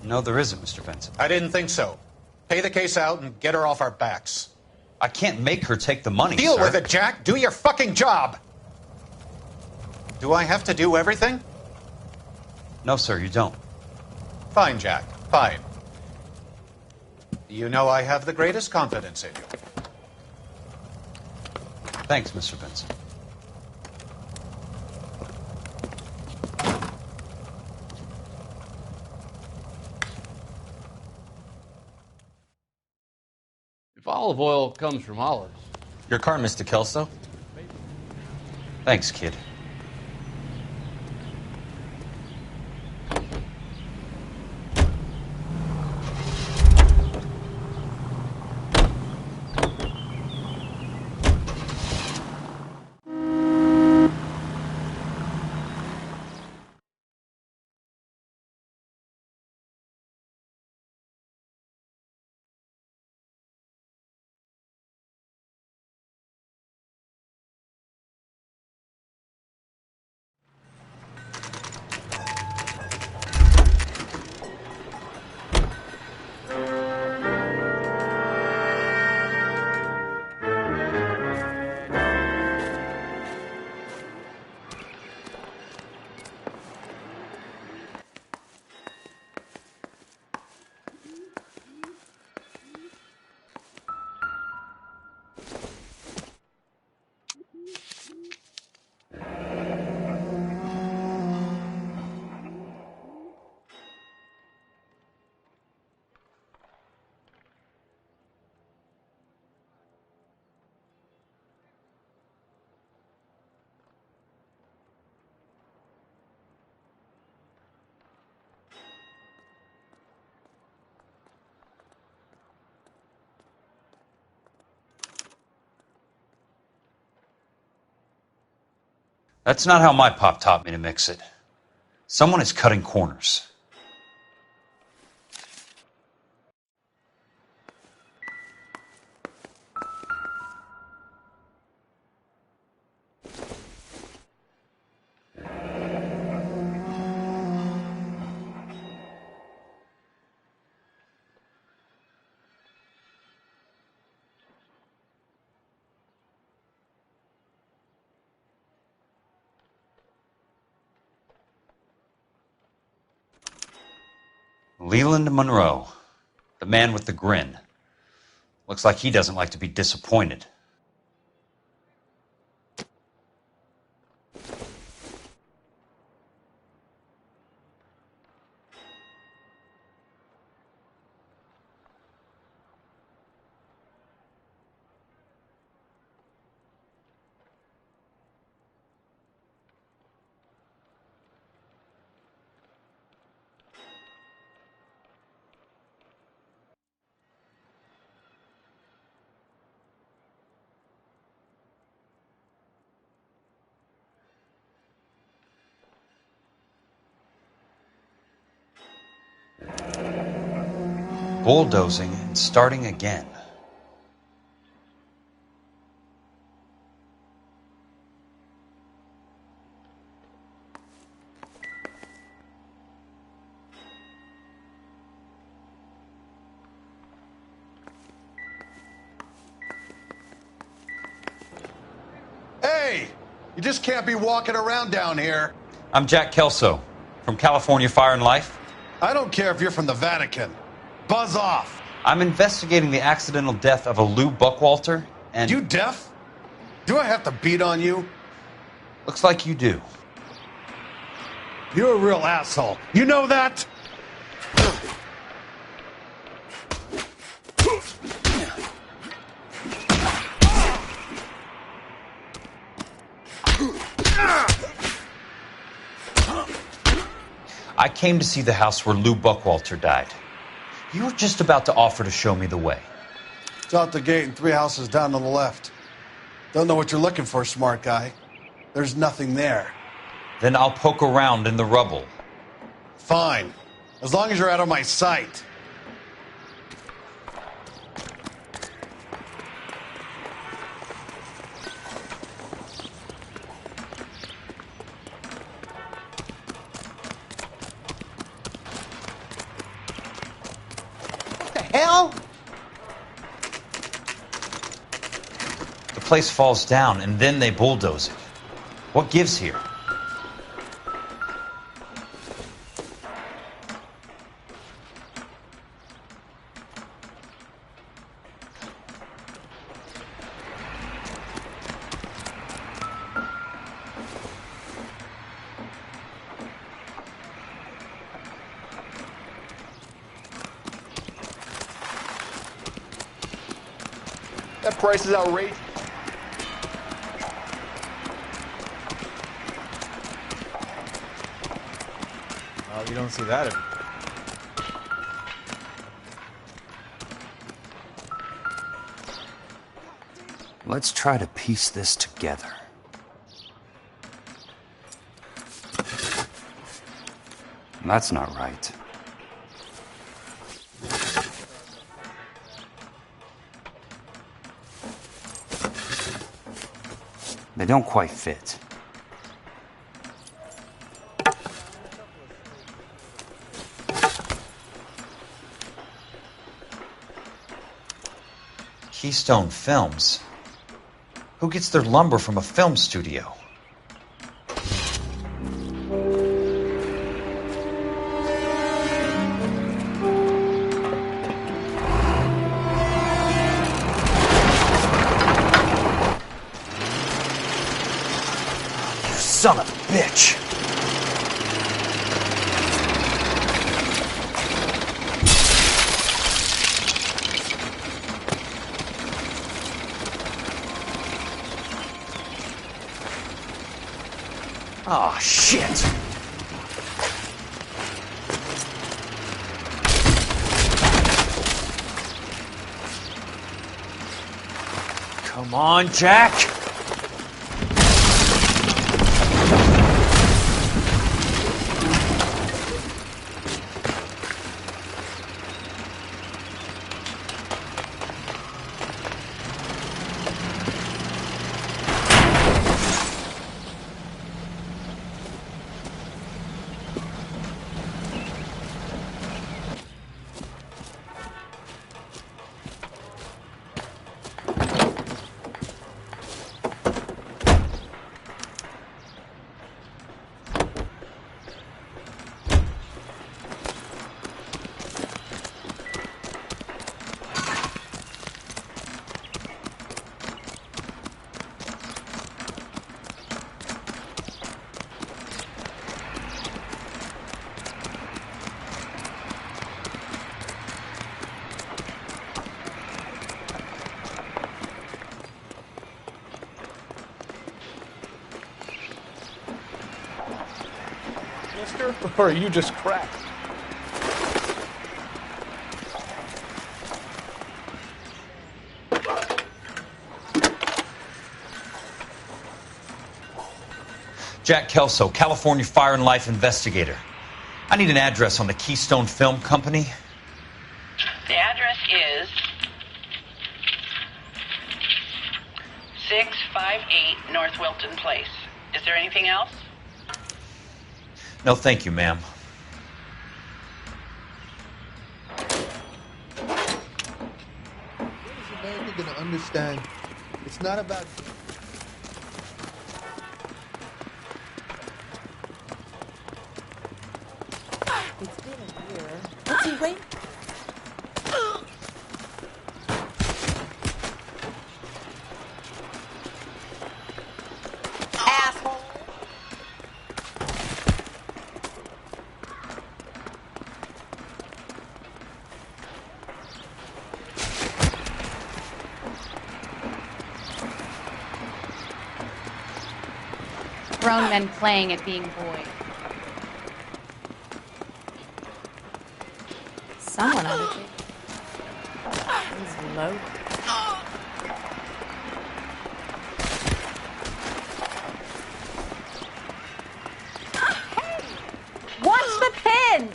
No, there isn't, Mr. Benson. I didn't think so. Pay the case out and get her off our backs. I can't make her take the money, Deal sir. with it, Jack. Do your fucking job. Do I have to do everything? No, sir, you don't. Fine, Jack. Fine. You know I have the greatest confidence in you. Thanks, Mr. Benson. If olive oil comes from olives. Your car, Mr. Kelso. Thanks, kid. That's not how my pop taught me to mix it. Someone is cutting corners. Leland Monroe, the man with the grin. Looks like he doesn't like to be disappointed. Bulldozing and starting again. You just can't be walking around down here. I'm Jack Kelso from California Fire and Life. I don't care if you're from the Vatican. Buzz off. I'm investigating the accidental death of a Lou Buckwalter, and... You deaf? Do I have to beat on you? Looks like you do. You're a real asshole. You know that? I came to see the house where Lou Buckwalter died. You were just about to offer to show me the way. It's out the gate and 3 houses down on the left. Don't know what you're looking for, smart guy. There's nothing there. Then I'll poke around in the rubble. Fine. As long as you're out of my sight. What the hell? The place falls down, and then they bulldoze it. What gives here? That price is outrageous. Oh, you don't see that every day. Let's try to piece this together. That's not right. They don't quite fit. Keystone Films? Who gets their lumber from a film studio? You son of a bitch! Ah, shit! Come on, Jack! Or are you just cracked? Jack Kelso, California Fire and Life investigator. I need an address on the Keystone Film Company. The address is 658 North Wilton Place. Is there anything else? No, thank you, ma'am. When is America going to understand? It's not about... It's been a year. What's he waiting? Asshole. Grown men playing at being boys. Someone ought to take these low. Hey! Watch the pins!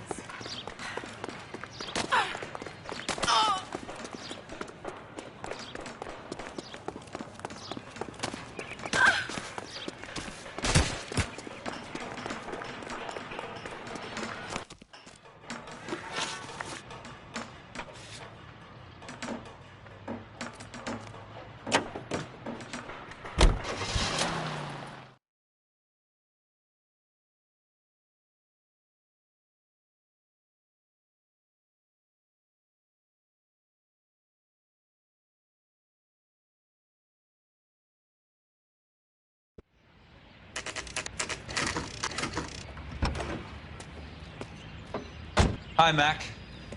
Hi, Mac.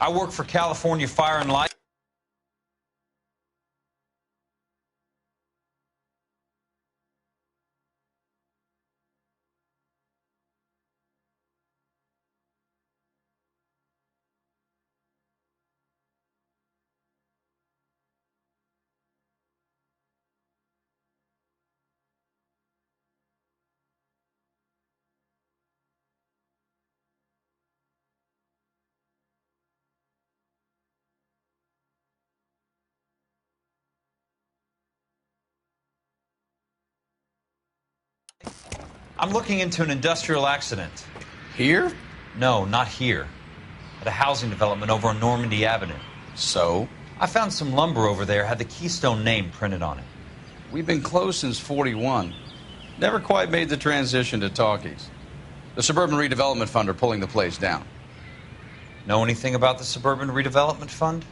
I work for California Fire and Life. I'm looking into an industrial accident. Here? No, not here. At a housing development over on Normandy Avenue. So? I found some lumber over there, had the Keystone name printed on it. We've been closed since 41. Never quite made the transition to talkies. The Suburban Redevelopment Fund are pulling the place down. Know anything about the Suburban Redevelopment Fund?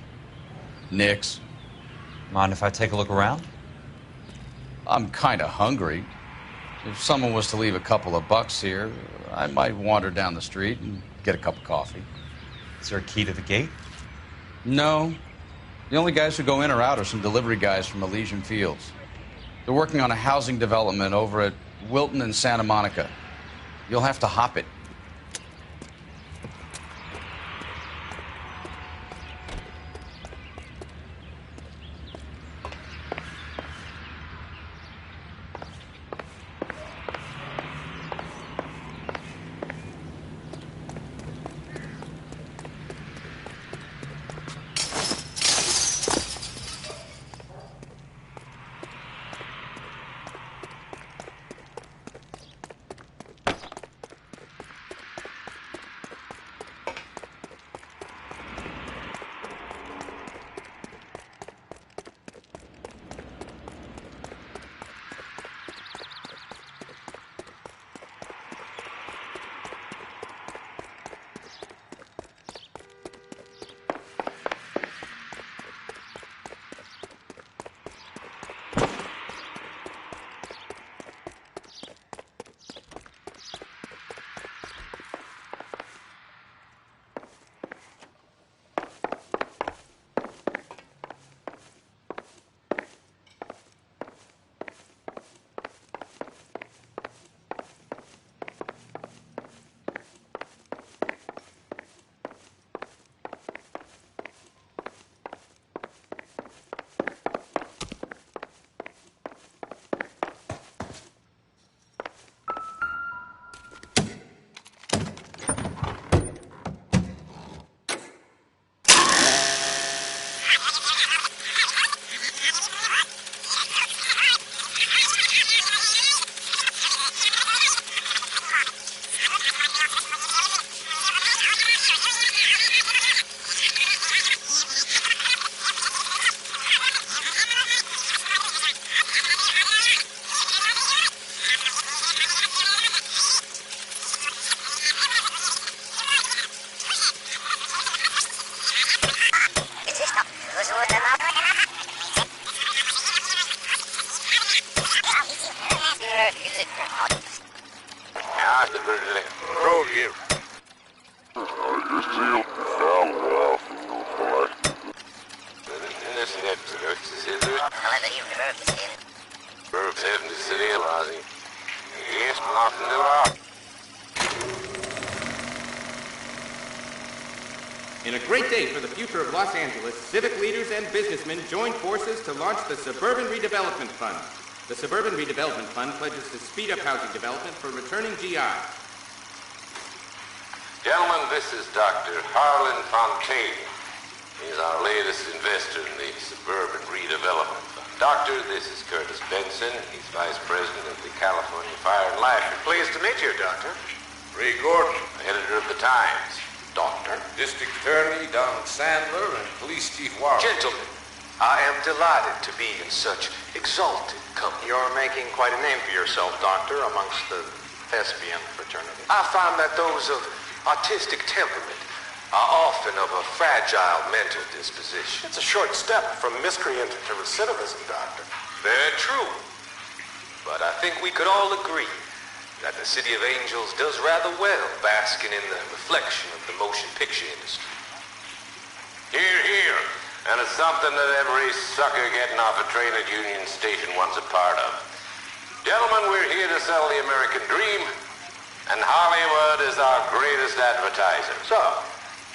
Nix. Mind if I take a look around? I'm kind of hungry. If someone was to leave a couple of bucks here, I might wander down the street and get a cup of coffee. Is there a key to the gate? No. The only guys who go in or out are some delivery guys from Elysian Fields. They're working on a housing development over at Wilton and Santa Monica. You'll have to hop it. In a great day for the future of Los Angeles, civic leaders and businessmen joined forces to launch the Suburban Redevelopment Fund. The Suburban Redevelopment Fund pledges to speed up housing development for returning GIs. Gentlemen, this is Dr. Harlan Fontaine. He's our latest investor in the Suburban Redevelopment Fund. Doctor, this is Curtis Benson. He's Vice President of the California Fire and Life. Pleased to meet you, Doctor. Ray Gordon, editor of the Times. Doctor. District Attorney Donald Sandler and Police Chief Warren. Gentlemen, I am delighted to be in such exalted company. You're making quite a name for yourself, Doctor, amongst the thespian fraternity. I find that those of artistic temperament are often of a fragile mental disposition. It's a short step from miscreant to recidivism, Doctor. Very true. But I think we could all agree that the City of Angels does rather well basking in the reflection of the motion picture industry. Hear, hear. And it's something that every sucker getting off a train at Union Station wants a part of. Gentlemen, we're here to sell the American dream, and Hollywood is our greatest advertiser. So,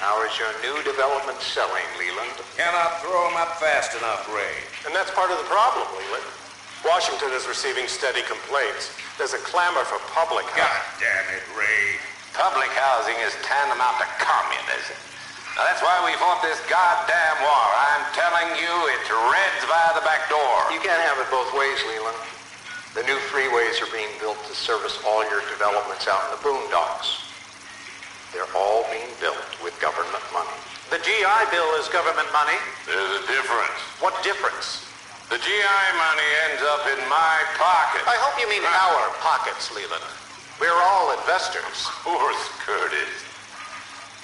how is your new development selling, Leland? Cannot throw them up fast enough, Ray. And that's part of the problem, Leland. Washington is receiving steady complaints. There's a clamor for public housing. God damn it, Ray. Public housing is tantamount to communism. Now, that's why we fought this goddamn war. I'm telling you, it's Reds via the back door. You can't have it both ways, Leland. The new freeways are being built to service all your developments out in the boondocks. They're all being built with government money. The GI Bill is government money. There's a difference. What difference? The GI money ends up in my pocket. I hope you mean our pockets, Leland. We're all investors. Of course, Curtis.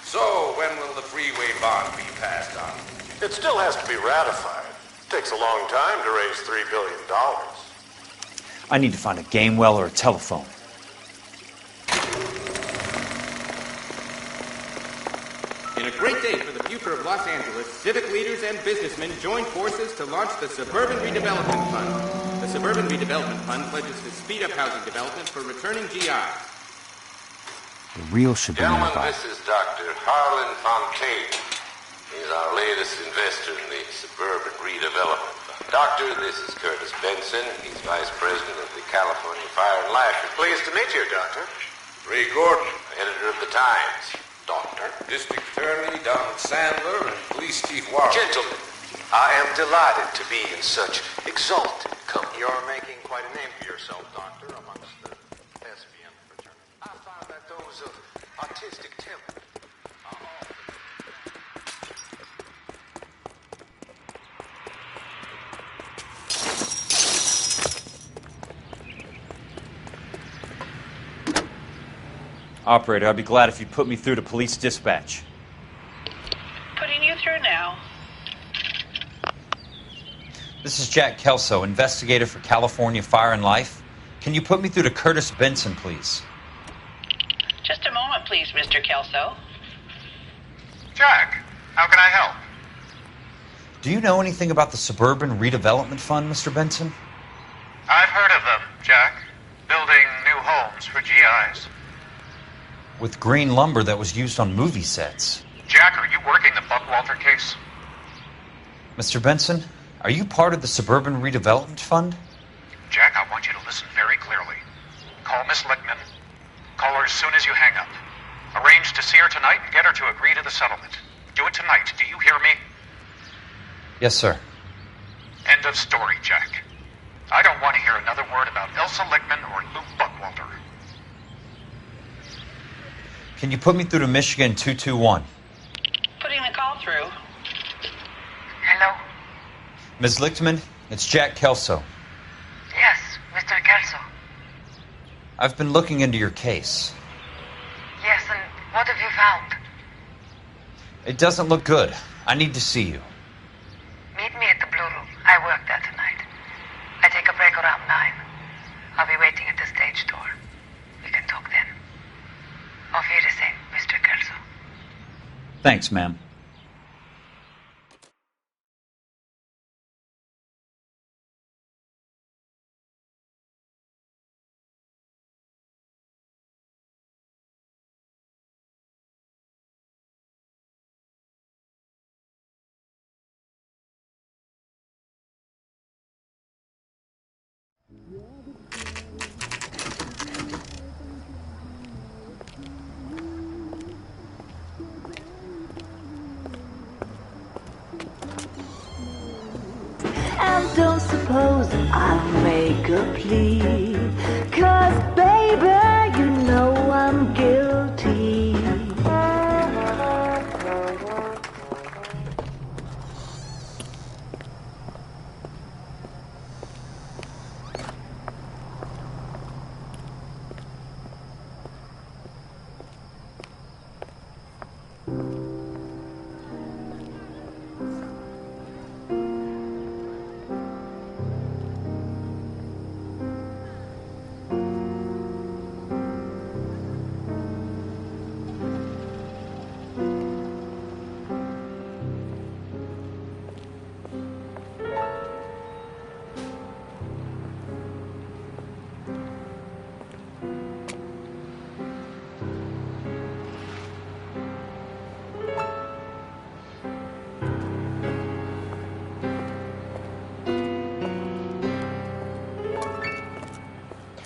So, when will the freeway bond be passed on? It still has to be ratified. It takes a long time to raise $3 billion. I need to find a game well or a telephone. In a great day for the future of Los Angeles, civic leaders and businessmen joined forces to launch the Suburban Redevelopment Fund. The Suburban Redevelopment Fund pledges to speed up housing development for returning GIs. The real should be Gentlemen, nearby. this is Dr. Harlan Fontaine. He's our latest investor in the Suburban Redevelopment Fund. Doctor, this is Curtis Benson. He's Vice President of the California Fire and Life. Pleased to meet you, Doctor. Ray Gordon, editor of the Times. Doctor. District Attorney Donald Sandler and Police Chief Warren. Gentlemen, I am delighted to be in such exalted company. You're making quite a name for yourself, Doctor, amongst the thespian fraternity. I find that those of artistic temperament are often... Operator, I'd be glad if you'd put me through to police dispatch. Putting you through now. This is Jack Kelso, investigator for California Fire and Life. Can you put me through to Curtis Benson, please? Just a moment, please, Mr. Kelso. Jack, how can I help? Do you know anything about the Suburban Redevelopment Fund, Mr. Benson? I've heard of them, Jack. Building new homes for GIs. With green lumber that was used on movie sets. Jack, are you working the Buckwalter case? Mr. Benson, are you part of the Suburban Redevelopment Fund? Jack, I want you to listen very clearly. Call Miss Lickman. Call her as soon as you hang up. Arrange to see her tonight and get her to agree to the settlement. Do it tonight. Do you hear me? Yes, sir. End of story, Jack. I don't want to hear another word about Elsa Lickman or Lou Buckwalter. Can you put me through to Michigan 221? Putting the call through. Hello? Ms. Lichtman, it's Jack Kelso. Yes, Mr. Kelso. I've been looking into your case. Yes, and what have you found? It doesn't look good. I need to see you. Meet me at the Blue Room. I work there tonight. I take a break around 9. I'll be waiting at the Thanks, ma'am. And don't suppose I'll make a plea, 'cause baby, you know I'm guilty.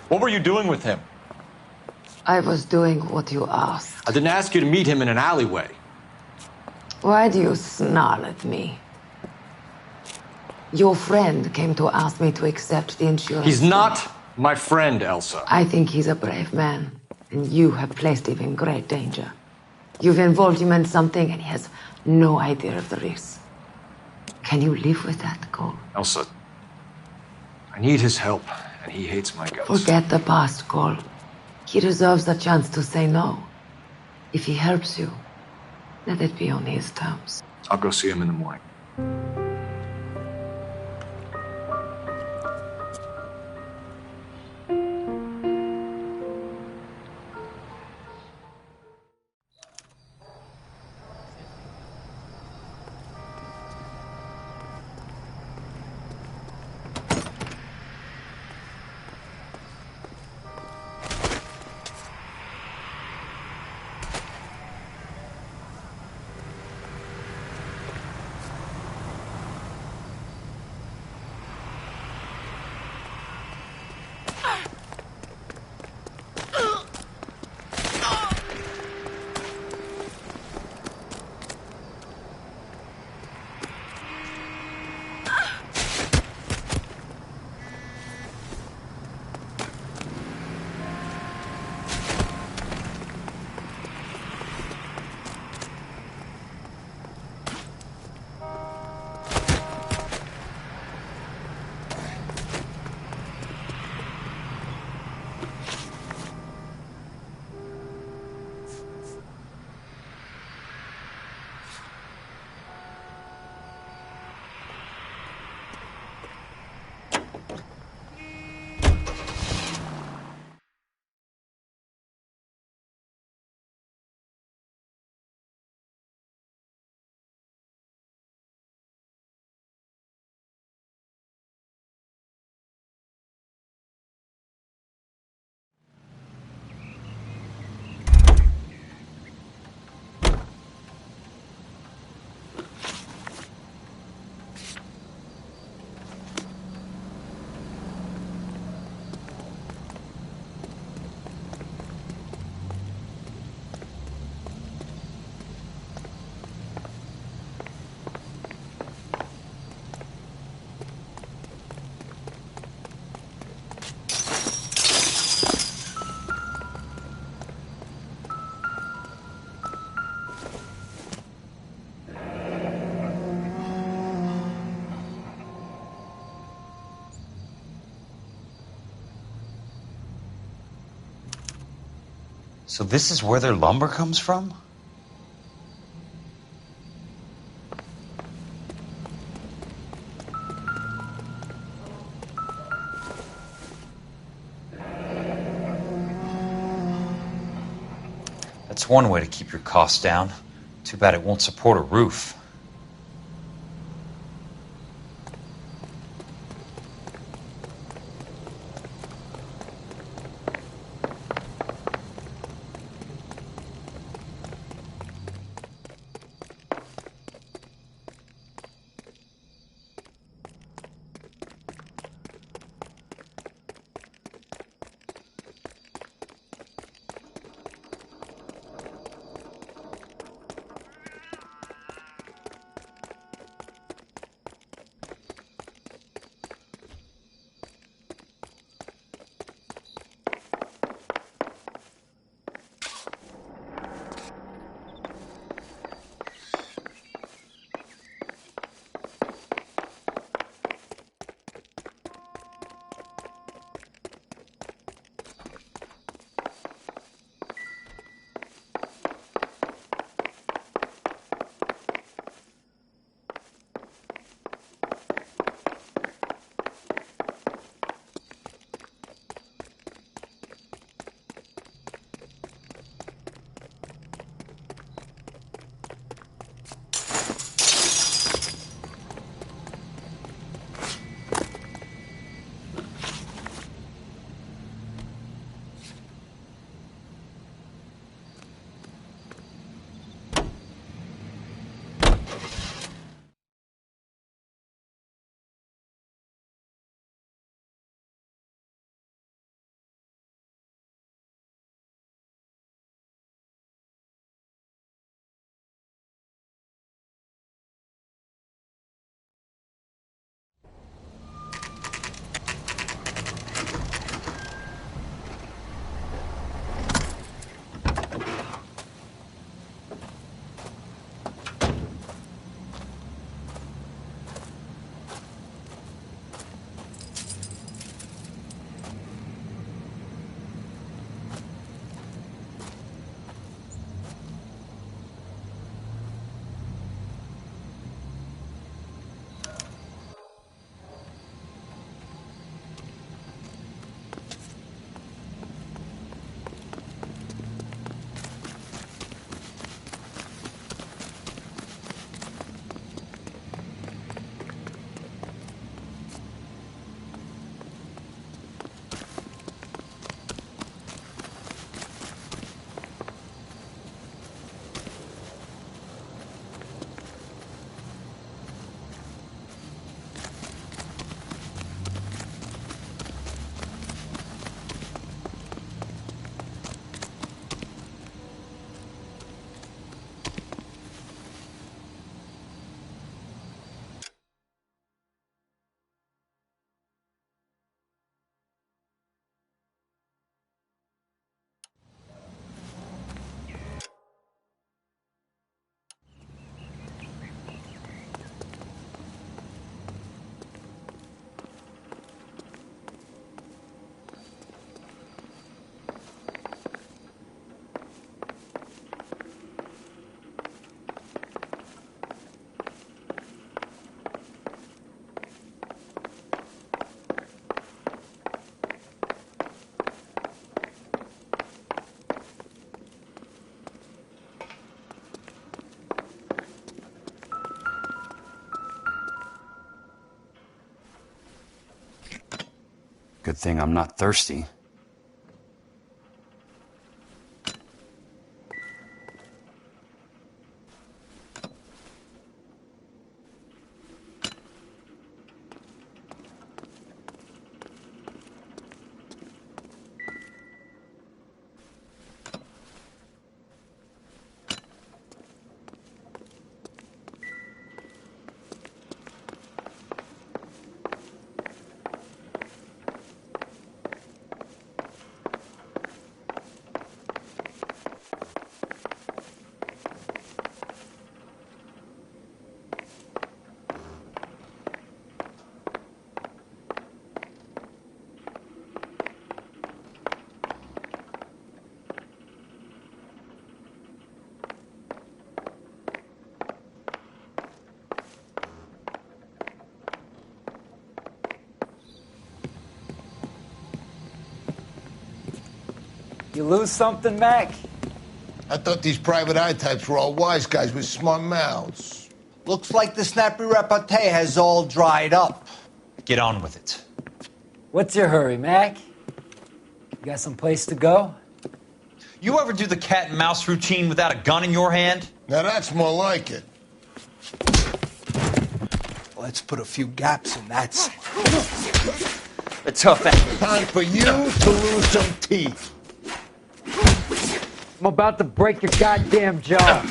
What were you doing with him? I was doing what you asked. I didn't ask you to meet him in an alleyway. Why do you snarl at me? Your friend came to ask me to accept the insurance. He's not my friend, Elsa. I think he's a brave man, and you have placed him in great danger. You've involved him in something, and he has no idea of the risk. Can you live with that, Cole? Elsa, I need his help, and he hates my guts. Forget the past, Cole. He deserves a chance to say no. If he helps you, let it be on his terms. I'll go see him in the morning. So this is where their lumber comes from? That's one way to keep your costs down. Too bad it won't support a roof. Good thing I'm not thirsty. You lose something, Mac? I thought these private eye types were all wise guys with smart mouths. Looks like the snappy repartee has all dried up. Get on with it. What's your hurry, Mac? You got some place to go? You ever do the cat and mouse routine without a gun in your hand? Now that's more like it. Let's put a few gaps in that set. A tough act. Time for you to lose some teeth. I'm about to break your goddamn jaw.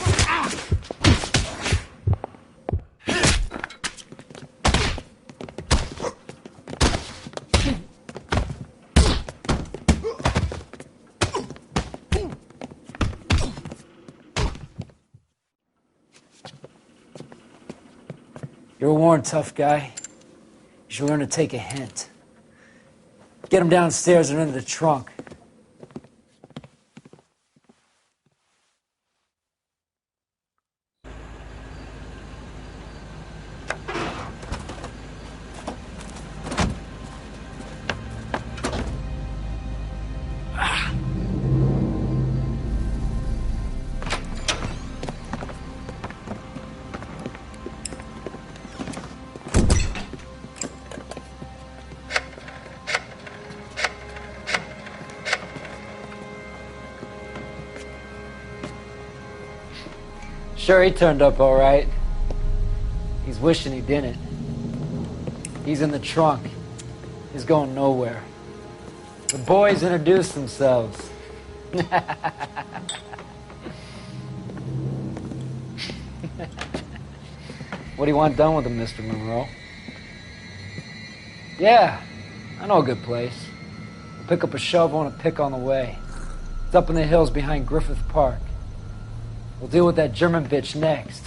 You're a worn, tough guy. You should learn to take a hint. Get him downstairs and into the trunk. Sure, he turned up all right. He's wishing he didn't. He's in the trunk. He's going nowhere. The boys introduced themselves. What do you want done with him, Mr. Monroe? Yeah, I know a good place. We'll pick up a shovel and a pick on the way. It's up in the hills behind Griffith Park. We'll deal with that German bitch next.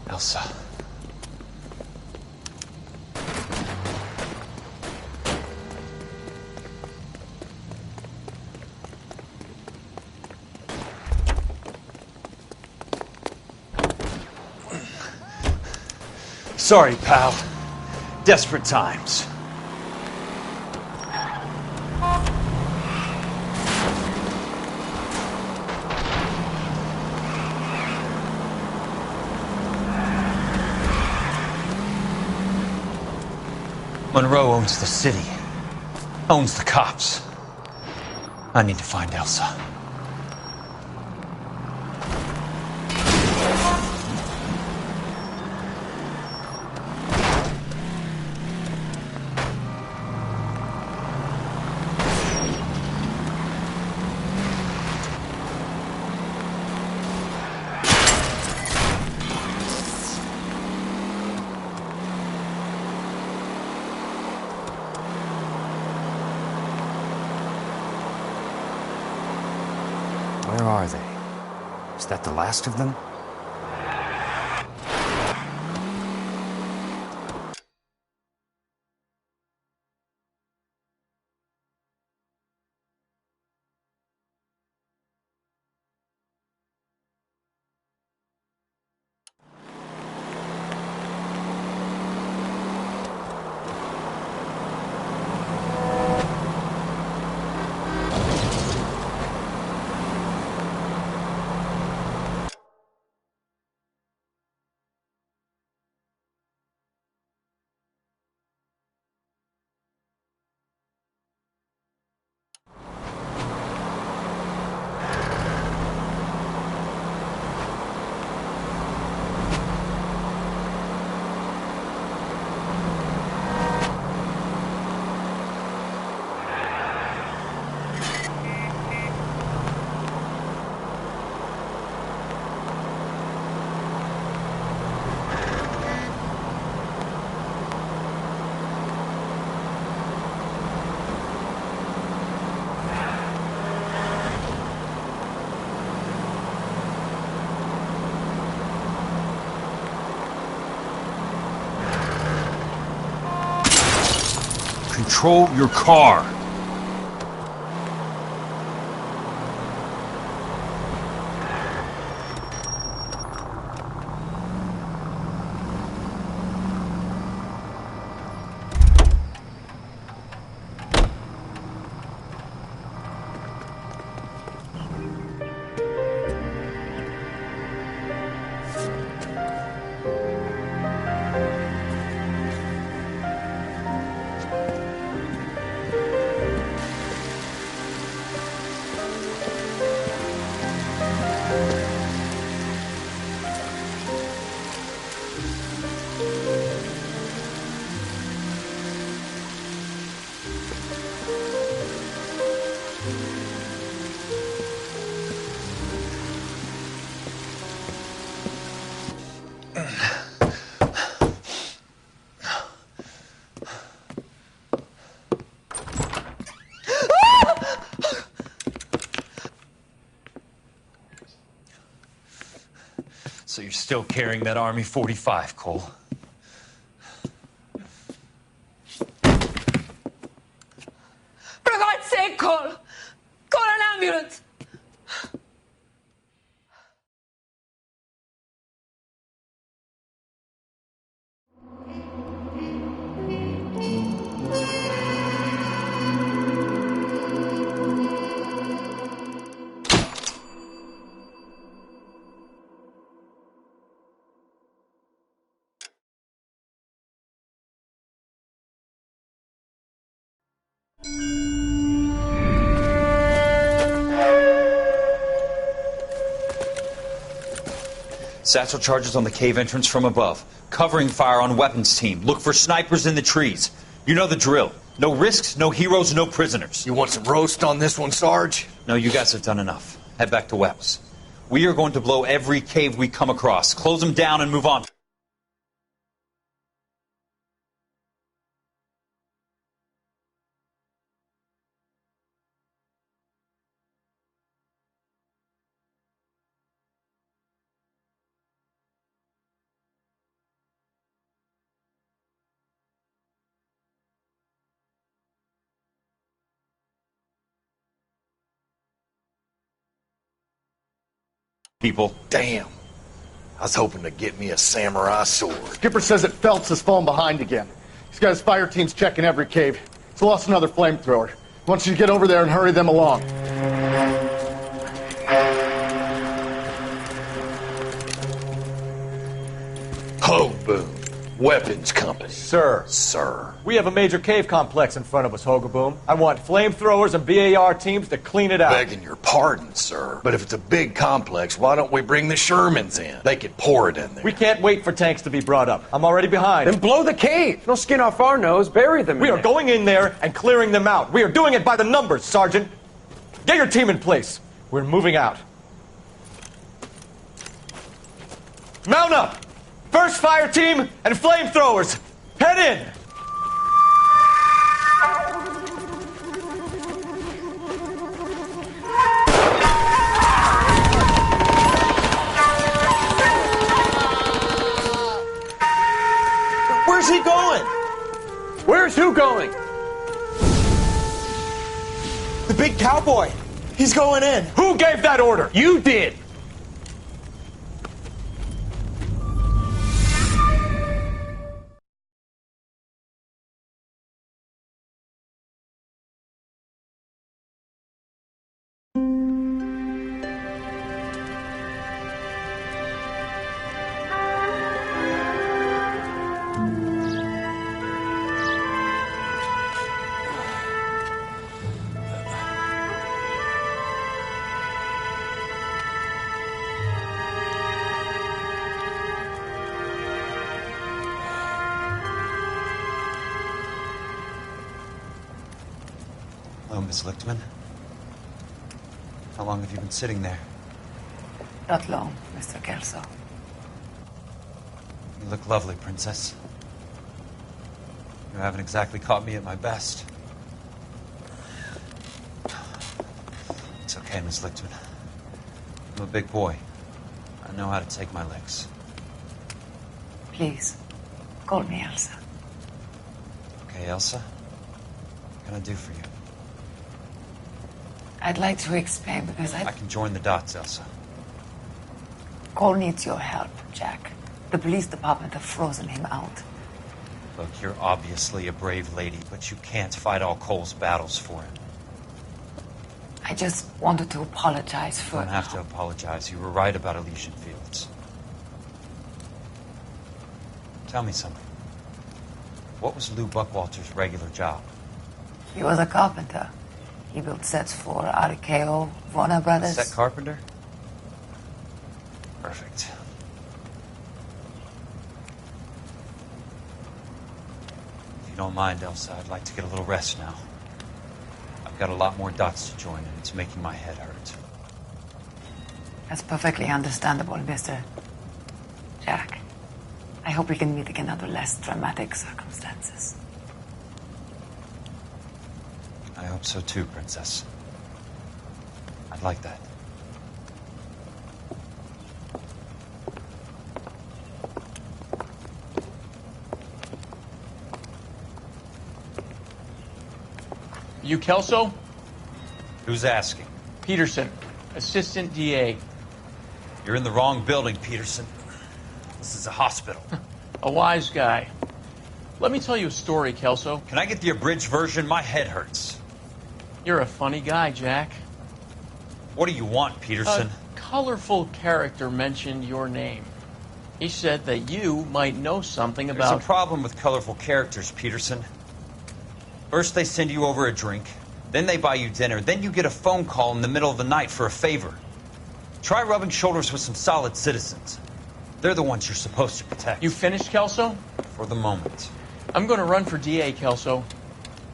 Elsa. Sorry, pal. Desperate times. Monroe owns the city, owns the cops. I need to find Elsa. Where are they? Is that the last of them? control your car. So you're still carrying that Army 45, Cole? For God's sake, Cole! Call an ambulance! Satchel charges on the cave entrance from above. Covering fire on weapons team. Look for snipers in the trees. You know the drill. No risks, no heroes, no prisoners. You want some roast on this one, Sarge? No, you guys have done enough. Head back to Webb's. We are going to blow every cave we come across. Close them down and move on. People. Damn. I was hoping to get me a samurai sword. Skipper says that Phelps has fallen behind again. He's got his fire teams checking every cave. He's lost another flamethrower. He wants you to get over there and hurry them along. Ho, boom. Weapons company. Sir. Sir. We have a major cave complex in front of us, Hogaboom. I want flamethrowers and BAR teams to clean it out. Begging your pardon, sir. But if it's a big complex, why don't we bring the Shermans in? They could pour it in there. We can't wait for tanks to be brought up. I'm already behind. Then blow the cave. No skin off our nose. Bury them We are going in there and clearing them out. We are doing it by the numbers, Sergeant. Get your team in place. We're moving out. Mount up! First fire team and flamethrowers. Head in! Where's he going? Where's who going? The big cowboy. He's going in. Who gave that order? You did. Hello, Miss Lichtman. How long have you been sitting there? Not long, Mr. Kelso. You look lovely, Princess. You haven't exactly caught me at my best. It's okay, Miss Lichtman. I'm a big boy. I know how to take my licks. Please, call me Elsa. Okay, Elsa? can I do for you? I'd like to explain because I can join the dots, Elsa. Cole needs your help, Jack. The police department have frozen him out. Look, you're obviously a brave lady, but you can't fight all Cole's battles for him. I just wanted to apologize for... You don't have to apologize. You were right about Elysian Fields. Tell me something. What was Lou Buckwalter's regular job? He was a carpenter. He built sets for RKO, Warner Brothers. Set carpenter? Perfect. If you don't mind, Elsa, I'd like to get a little rest now. I've got a lot more dots to join, and it's making my head hurt. That's perfectly understandable, Mr. Jack. I hope we can meet again under less dramatic circumstances. I hope so too, Princess. I'd like that. You Kelso? Who's asking? Peterson, Assistant DA. You're in the wrong building, Peterson. This is a hospital. A wise guy. Let me tell you a story, Kelso. Can I get the abridged version? My head hurts. You're a funny guy, Jack. What do you want, Peterson? A colorful character mentioned your name. He said that you might know something about... There's a problem with colorful characters, Peterson. First they send you over a drink, then they buy you dinner, then you get a phone call in the middle of the night for a favor. Try rubbing shoulders with some solid citizens. They're the ones you're supposed to protect. You finished, Kelso? For the moment. I'm going to run for DA, Kelso.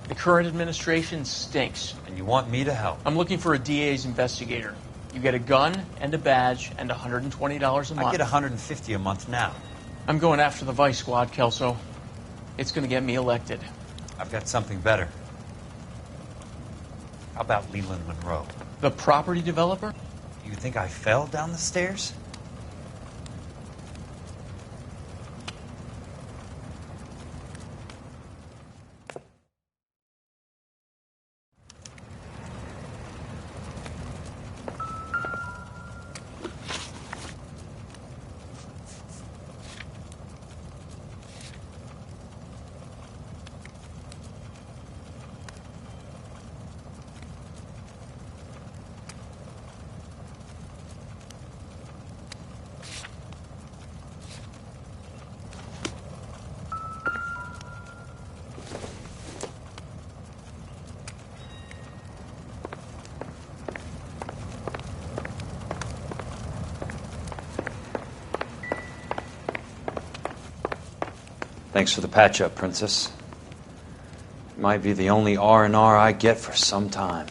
The current administration stinks. And you want me to help? I'm looking for a DA's investigator. You get a gun and a badge and $120 a month. I get $150 a month now. I'm going after the Vice Squad, Kelso. It's going to get me elected. I've got something better. How about Leland Monroe? The property developer? You think I fell down the stairs? Thanks for the patch-up, Princess. It might be the only R&R I get for some time.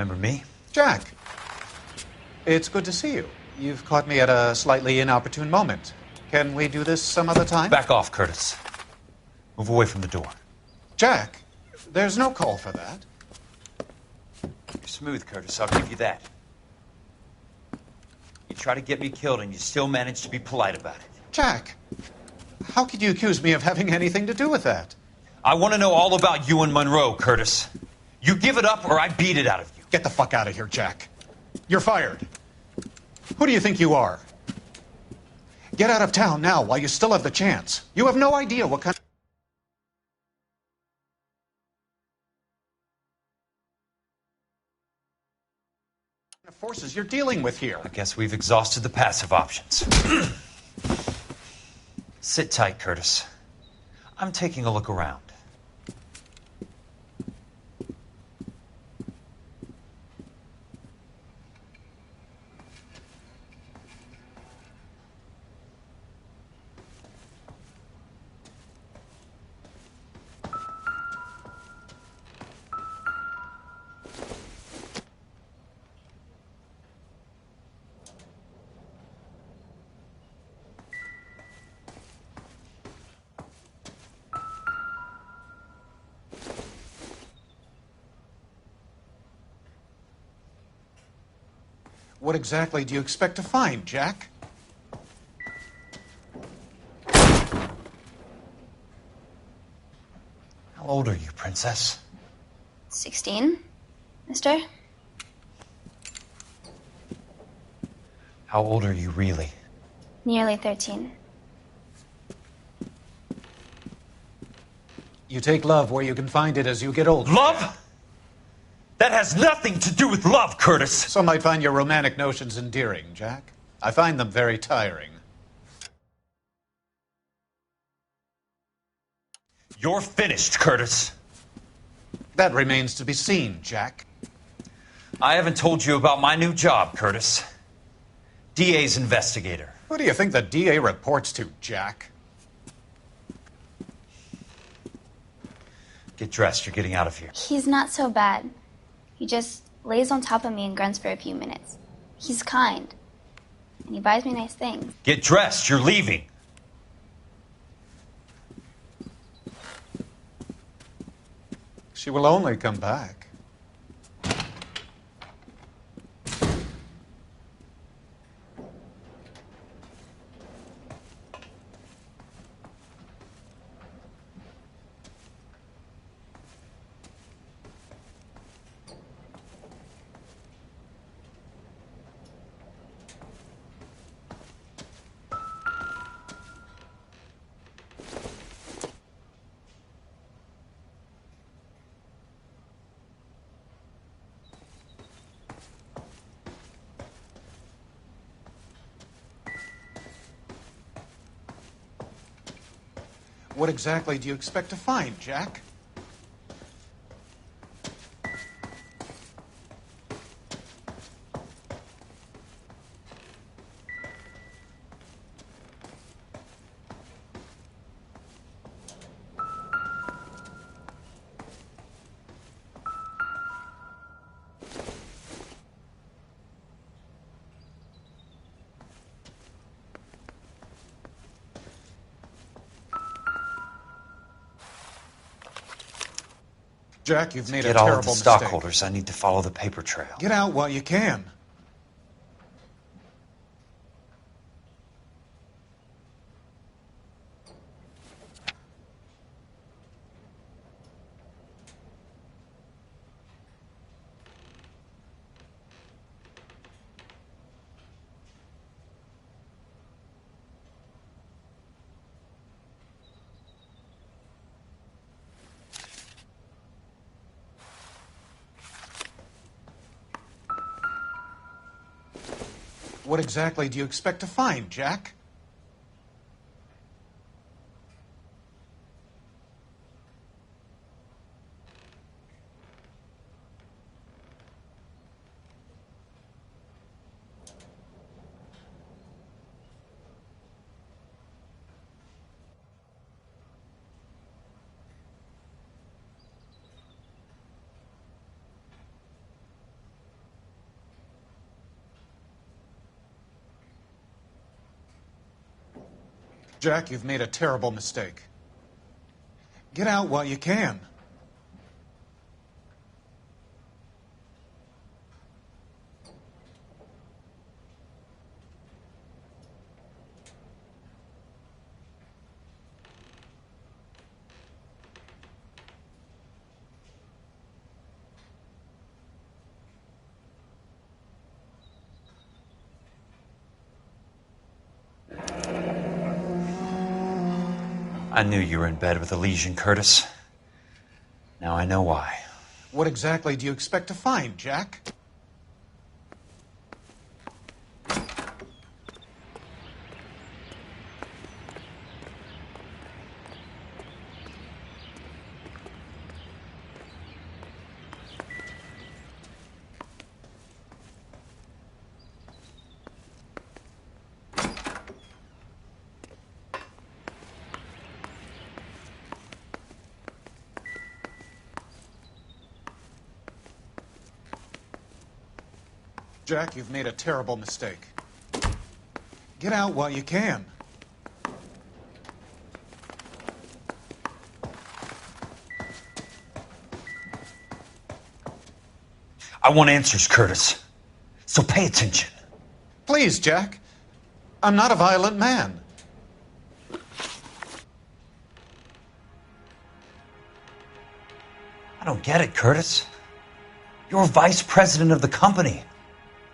Remember me? Jack, it's good to see you. You've caught me at a slightly inopportune moment. Can we do this some other time? Back off, Curtis. Move away from the door. Jack, there's no call for that. You're smooth, Curtis. I'll give you that. You try to get me killed, and you still manage to be polite about it. Jack, how could you accuse me of having anything to do with that? I want to know all about you and Monroe, Curtis. You give it up, or I beat it out of you. Get the fuck out of here, Jack. You're fired. Who do you think you are? Get out of town now while you still have the chance. You have no idea what kind of forces you're dealing with here. I guess we've exhausted the passive options. Sit tight, Curtis. I'm taking a look around. What exactly do you expect to find, Jack? How old are you, Princess? 16, mister? How old are you really? Nearly 13. You take love where you can find it as you get older. Love? That has nothing to do with love, Curtis. Some might find your romantic notions endearing, Jack. I find them very tiring. You're finished, Curtis. That remains to be seen, Jack. I haven't told you about my new job, Curtis. DA's investigator. Who do you think the DA reports to, Jack? Get dressed. You're getting out of here. He's not so bad. He just lays on top of me and grunts for a few minutes. He's kind. And he buys me nice things. Get dressed. You're leaving. She will only come back. What exactly do you expect to find, Jack? Jack, you've made a Get all terrible of the mistake. stockholders. I need to follow the paper trail. Get out while you can. What exactly do you expect to find, Jack? Jack, you've made a terrible mistake. Get out while you can. I knew you were in bed with a lesion, Curtis. Now I know why. What exactly do you expect to find, Jack? Jack, you've made a terrible mistake. Get out while you can. I want answers, Curtis. So pay attention. Please, Jack. I'm not a violent man. I don't get it, Curtis. You're vice president of the company.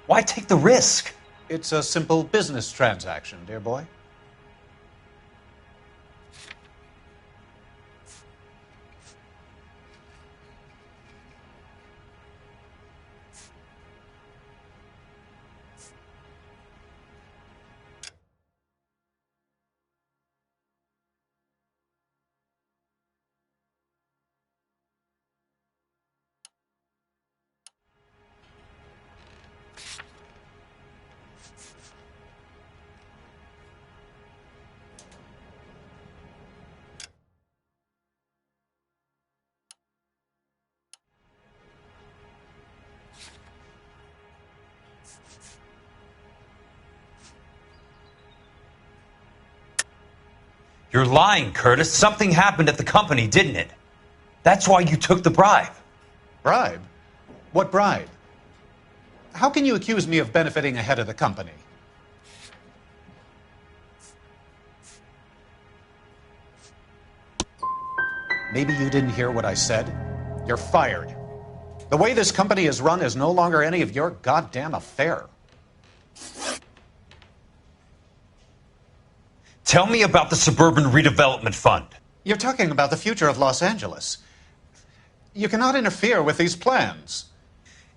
Why take the risk? It's a simple business transaction, dear boy. You're lying, Curtis. Something happened at the company, didn't it? That's why you took the bribe. Bribe? What bribe? How can you accuse me of benefiting ahead of the company? Maybe you didn't hear what I said. You're fired. The way this company is run is no longer any of your goddamn affair. Tell me about the Suburban Redevelopment Fund. You're talking about the future of Los Angeles. You cannot interfere with these plans.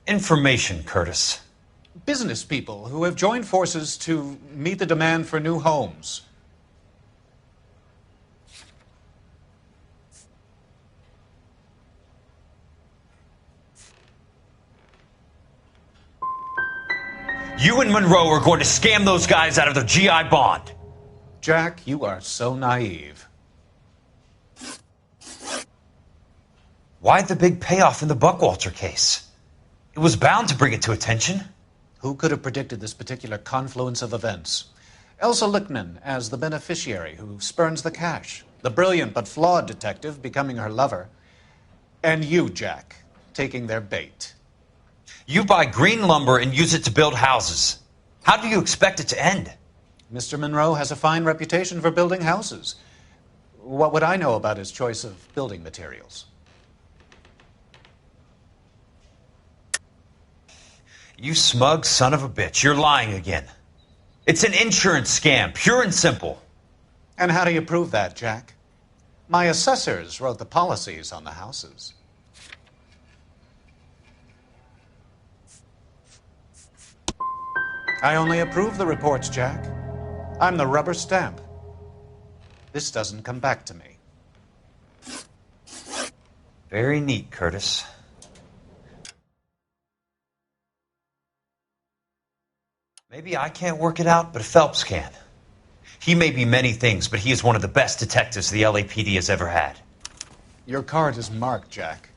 Information, Curtis. Business people who have joined forces to meet the demand for new homes. You and Monroe are going to scam those guys out of their GI bond. Jack, you are so naive. Why the big payoff in the Buckwalter case? It was bound to bring it to attention. Who could have predicted this particular confluence of events? Elsa Lichtman as the beneficiary who spurns the cash. The brilliant but flawed detective becoming her lover. And you, Jack, taking their bait. You buy green lumber and use it to build houses. How do you expect it to end? Mr. Monroe has a fine reputation for building houses. What would I know about his choice of building materials? You smug son of a bitch. You're lying again. It's an insurance scam, pure and simple. And how do you prove that, Jack? My assessors wrote the policies on the houses. I only approve the reports, Jack. I'm the rubber stamp. This doesn't come back to me. Very neat, Curtis. Maybe I can't work it out, but Phelps can. He may be many things, but he is one of the best detectives the LAPD has ever had. Your card is marked, Jack.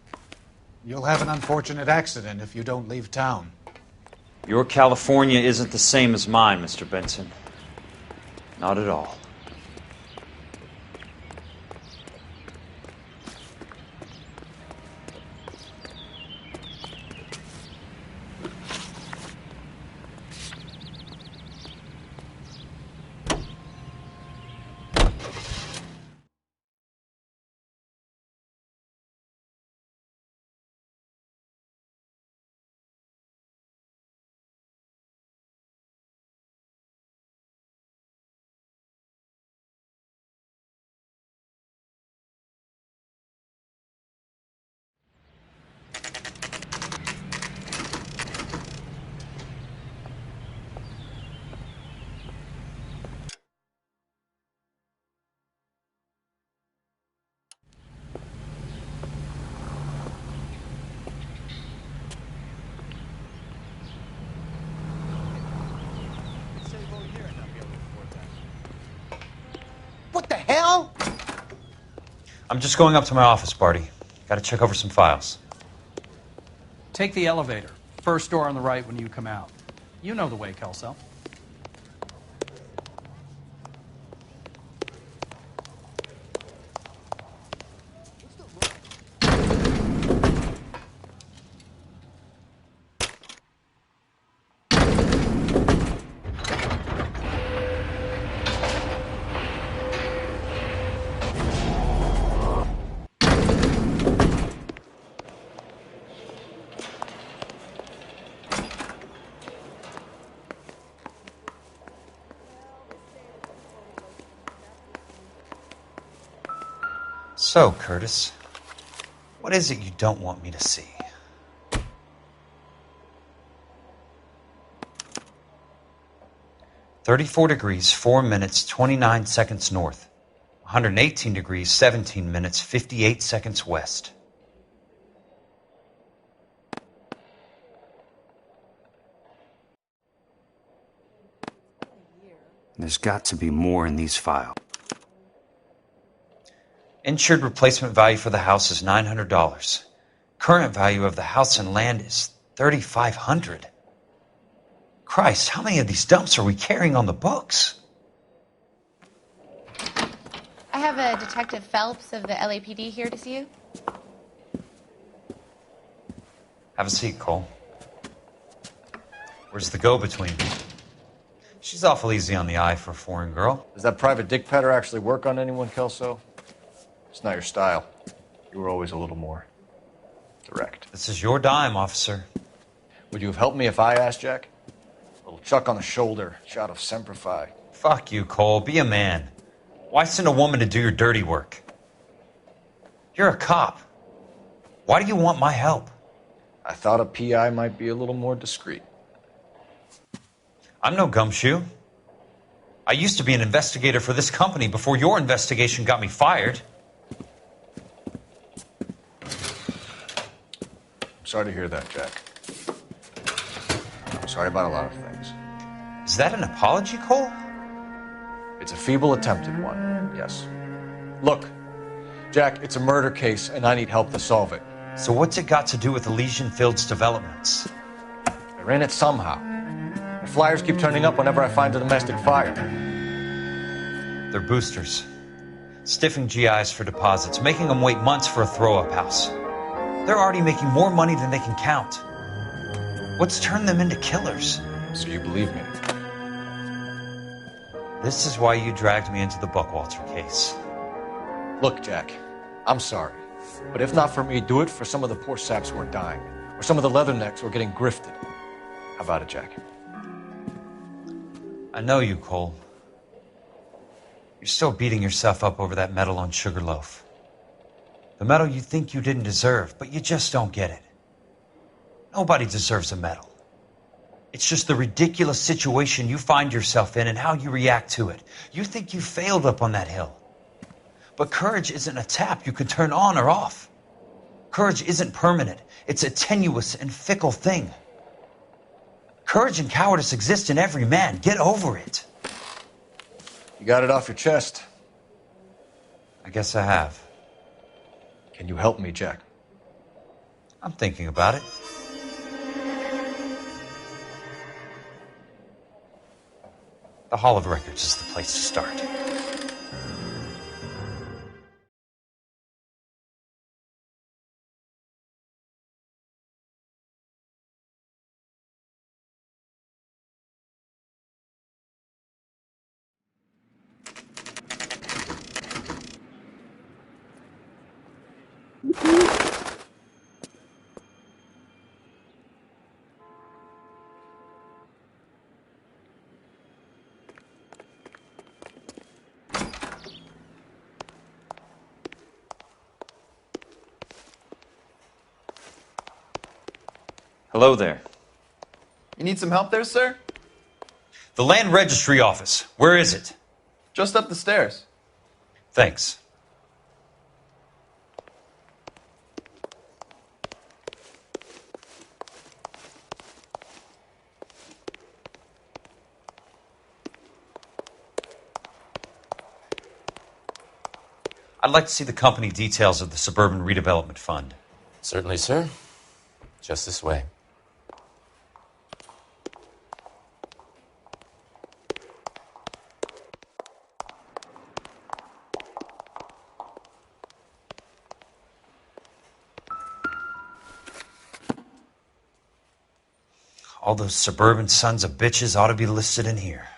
You'll have an unfortunate accident if you don't leave town. Your California isn't the same as mine, Mr. Benson. Not at all. What the hell? I'm just going up to my office, Barty. Gotta check over some files. Take the elevator. First door on the right when you come out. You know the way, Kelso. So, Curtis, what is it you don't want me to see? "34 degrees, 4 minutes, 29 seconds north. 118 degrees, 17 minutes, 58 seconds west." There's got to be more in these files. Insured replacement value for the house is $900. Current value of the house and land is $3,500. Christ, how many of these dumps are we carrying on the books? I have a Detective Phelps of the LAPD here to see you. Have a seat, Cole. Where's the go-between? She's awful easy on the eye for a foreign girl. Does that private dick petter actually work on anyone, Kelso? It's not your style. You were always a little more direct. This is your dime, officer. Would you have helped me if I asked, Jack? A little chuck on the shoulder, shot of Semper Fi. Fuck you, Cole. Be a man. Why send a woman to do your dirty work? You're a cop. Why do you want my help? I thought a PI might be a little more discreet. I'm no gumshoe. I used to be an investigator for this company before your investigation got me fired. I'm sorry to hear that, Jack. I'm sorry about a lot of things. Is that an apology, Cole? It's a feeble attempt at one, yes. Look, Jack, it's a murder case, and I need help to solve it. So what's it got to do with Elysian Fields developments? They're in it somehow. The flyers keep turning up whenever I find a domestic fire. They're boosters. Stiffing GIs for deposits, making them wait months for a throw-up house. They're already making more money than they can count. What's turned them into killers? So you believe me? This is why you dragged me into the Buckwalter case. Look, Jack, I'm sorry. But if not for me, do it for some of the poor saps who are dying. Or some of the leathernecks who are getting grifted. How about it, Jack? I know you, Cole. You're still beating yourself up over that medal on Sugarloaf. The medal you think you didn't deserve, but you just don't get it. Nobody deserves a medal. It's just the ridiculous situation you find yourself in and how you react to it. You think you failed up on that hill. But courage isn't a tap you can turn on or off. Courage isn't permanent. It's a tenuous and fickle thing. Courage and cowardice exist in every man. Get over it. You got it off your chest. I guess I have. Can you help me, Jack? I'm thinking about it. The Hall of Records is the place to start. Hello there. You need some help there, sir? The Land Registry Office. Where is it? Just up the stairs. Thanks. I'd like to see the company details of the Suburban Redevelopment Fund. Certainly, sir. Just this way. All those suburban sons of bitches ought to be listed in here.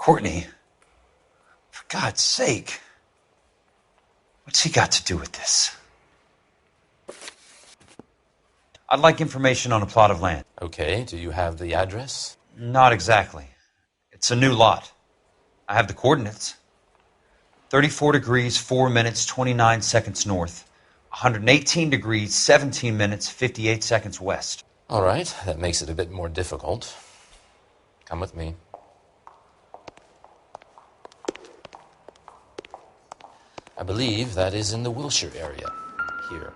Courtney, for God's sake, what's he got to do with this? I'd like information on a plot of land. Okay, do you have the address? Not exactly. It's a new lot. I have the coordinates. 34 degrees, 4 minutes, 29 seconds north. 118 degrees, 17 minutes, 58 seconds west. All right, that makes it a bit more difficult. Come with me. I believe that is in the Wilshire area, here.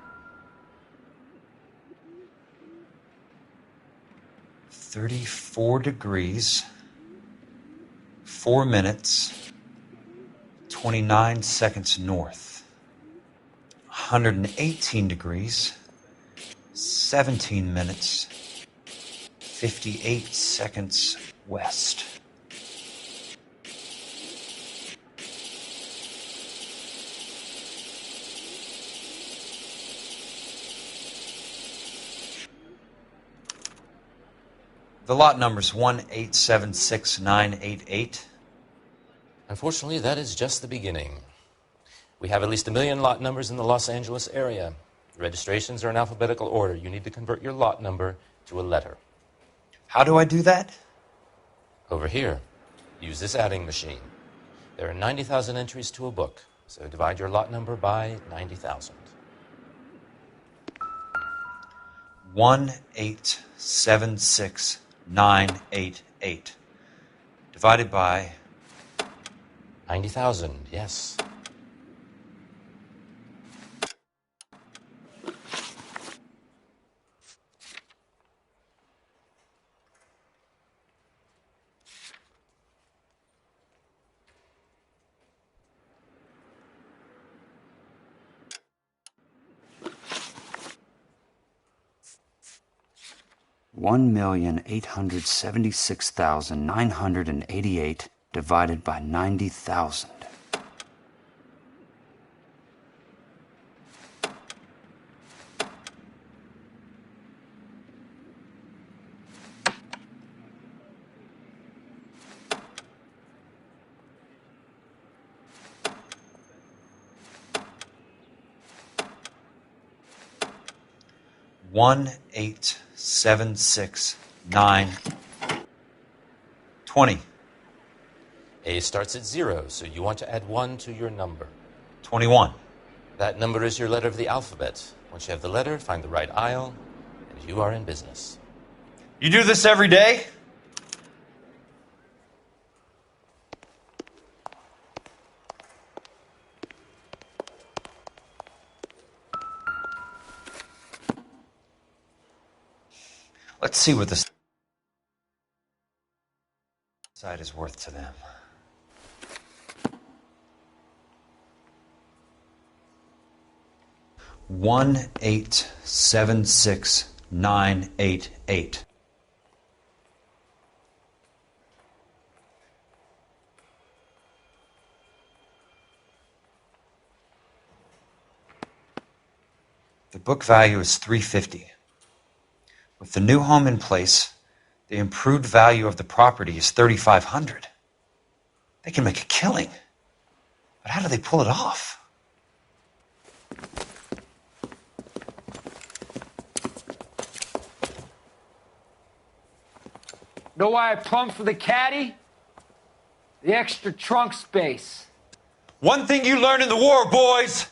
34 degrees, 4 minutes, 29 seconds north. 118 degrees, 17 minutes, 58 seconds west. The lot number's 1876988. Unfortunately, that is just the beginning. We have at least 1 million lot numbers in the Los Angeles area. The registrations are in alphabetical order. You need to convert your lot number to a letter. How do I do that? Over here. Use this adding machine. There are 90,000 entries to a book, so divide your lot number by 90,000. 1876988 divided by 90,000, yes. 1,876,988 divided by 90,000. One, 8, 7, 6, 9, 20. A starts at 0, so you want to add 1 to your number. 21. That number is your letter of the alphabet. Once you have the letter, find the right aisle, and you are in business. You do this every day? Let's see what this side is worth to them. $1,876,988. The book value is $350. With the new home in place, the improved value of the property is $3,500. They can make a killing. But how do they pull it off? Know why I plumbed for the caddy? The extra trunk space. One thing you learn in the war, boys.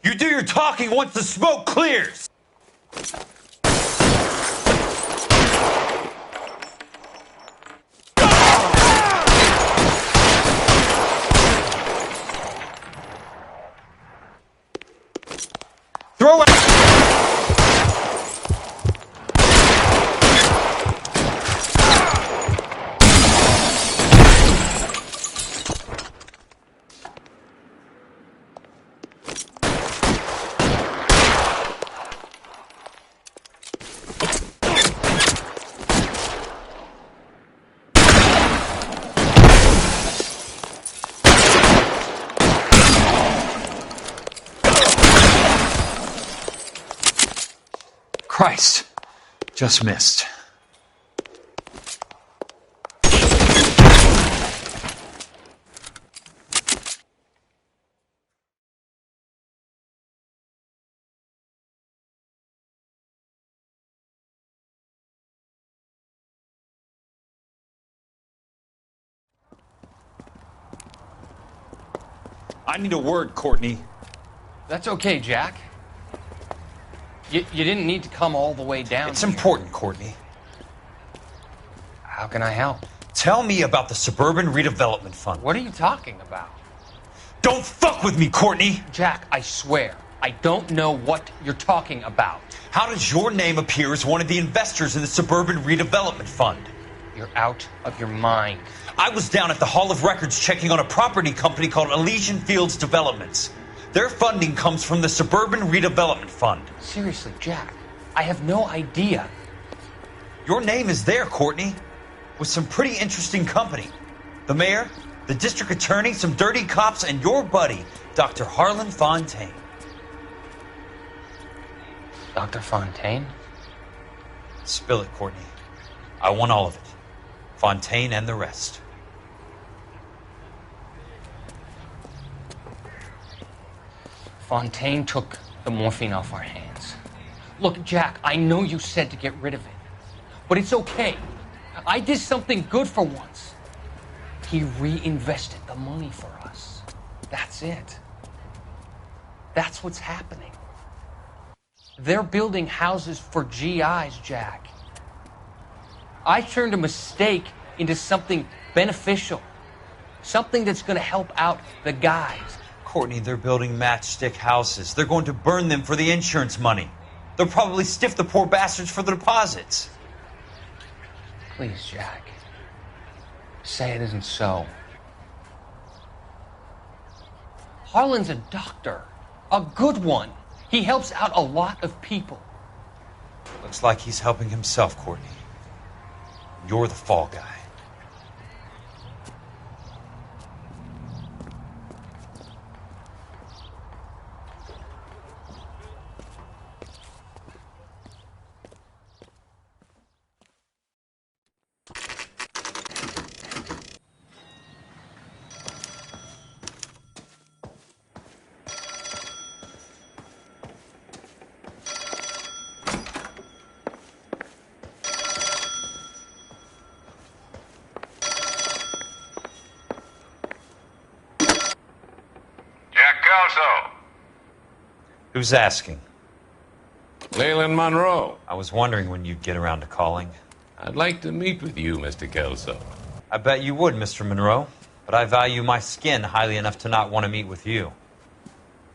You do your talking once the smoke clears. Throw it. Christ, just missed. I need a word, Courtney. That's okay, Jack. You didn't need to come all the way down. It's important, Courtney. How can I help? Tell me about the Suburban Redevelopment Fund. What are you talking about? Don't fuck with me, Courtney! Jack, I swear, I don't know what you're talking about. How does your name appear as one of the investors in the Suburban Redevelopment Fund? You're out of your mind. I was down at the Hall of Records checking on a property company called Elysian Fields Developments. Their funding comes from the Suburban Redevelopment Fund. Seriously, Jack, I have no idea. Your name is there, Courtney, with some pretty interesting company. The mayor, the district attorney, some dirty cops, and your buddy, Dr. Harlan Fontaine. Dr. Fontaine? Spill it, Courtney. I want all of it. Fontaine and the rest. Fontaine took the morphine off our hands. Look, Jack, I know you said to get rid of it, but it's okay. I did something good for once. He reinvested the money for us. That's it. That's what's happening. They're building houses for GIs, Jack. I turned a mistake into something beneficial. Something that's going to help out the guys. Courtney, they're building matchstick houses. They're going to burn them for the insurance money. They'll probably stiff the poor bastards for the deposits. Please, Jack. Say it isn't so. Harlan's a doctor. A good one. He helps out a lot of people. Looks like he's helping himself, Courtney. You're the fall guy. Who's asking? Leland Monroe. I was wondering when you'd get around to calling. I'd like to meet with you, Mr. Kelso. I bet you would, Mr. Monroe. But I value my skin highly enough to not want to meet with you.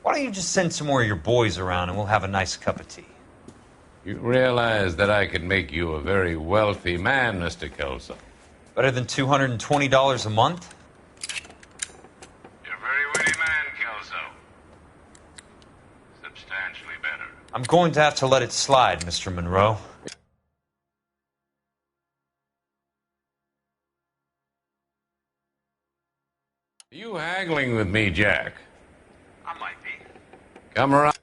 Why don't you just send some more of your boys around and we'll have a nice cup of tea? You realize that I could make you a very wealthy man, Mr. Kelso. Better than $220 a month? You're a very witty man, Kelso. Substantially better. I'm going to have to let it slide, Mr. Monroe. Are you haggling with me, Jack? I might be. Come around.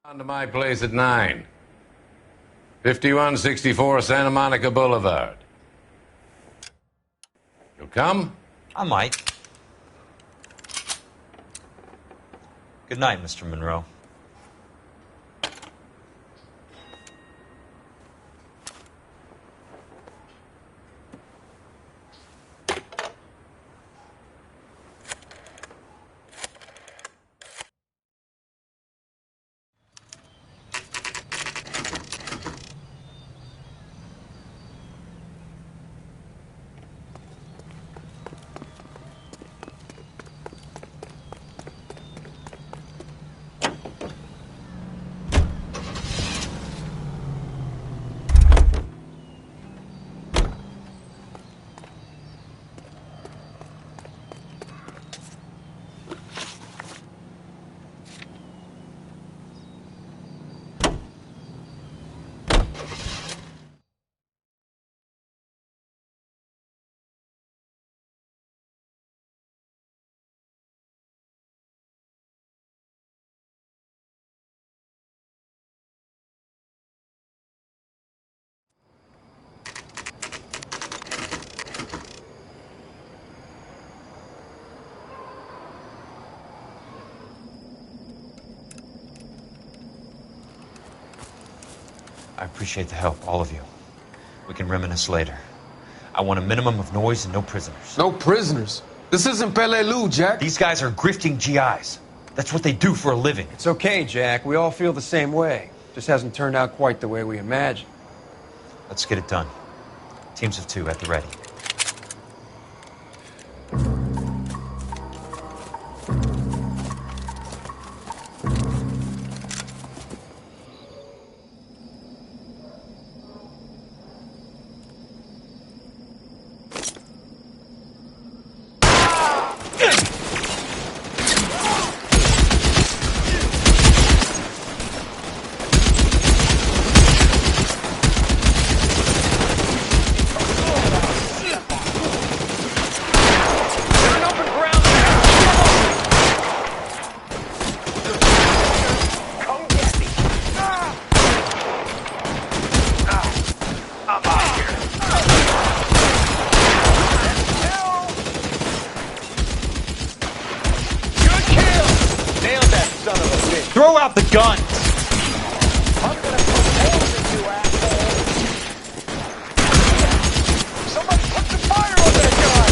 On to my place at 9. 5164 Santa Monica Boulevard. You'll come? I might. Good night, Mr. Monroe. I appreciate the help, all of you. We can reminisce later. I want a minimum of noise and no prisoners. No prisoners? This isn't L.A.Noire, Jack. These guys are grifting GIs. That's what they do for a living. It's okay, Jack. We all feel the same way. Just hasn't turned out quite the way we imagined. Let's get it done. Teams of 2 at the ready. Throw out the guns! I'm gonna put holes in you, asshole! Somebody put some fire on that guy!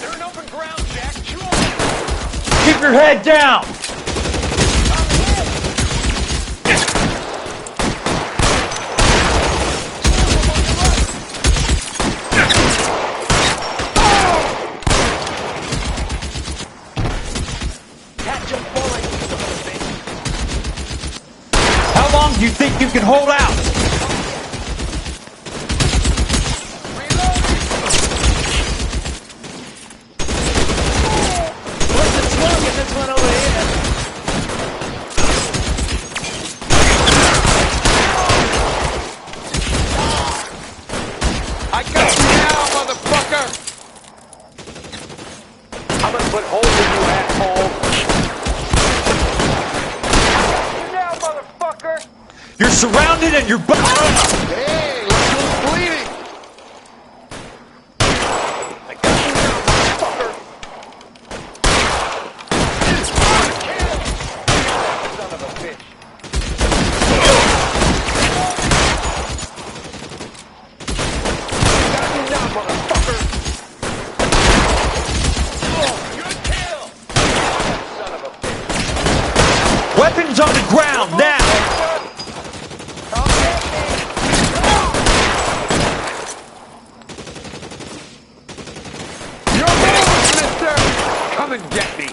They're in open ground, Jack. Chew on them. Keep your head down! can hold out. This one over here. I got you now, motherfucker! I'm gonna put holes in you, asshole! I got you now, motherfucker! You're surrounded and you're... Hey, let's go bleeding! I got you now, motherfucker! Son of a bitch! Got you now, motherfucker! Oh, good kill! Son of a bitch! Weapons on the ground, now! Come and get me!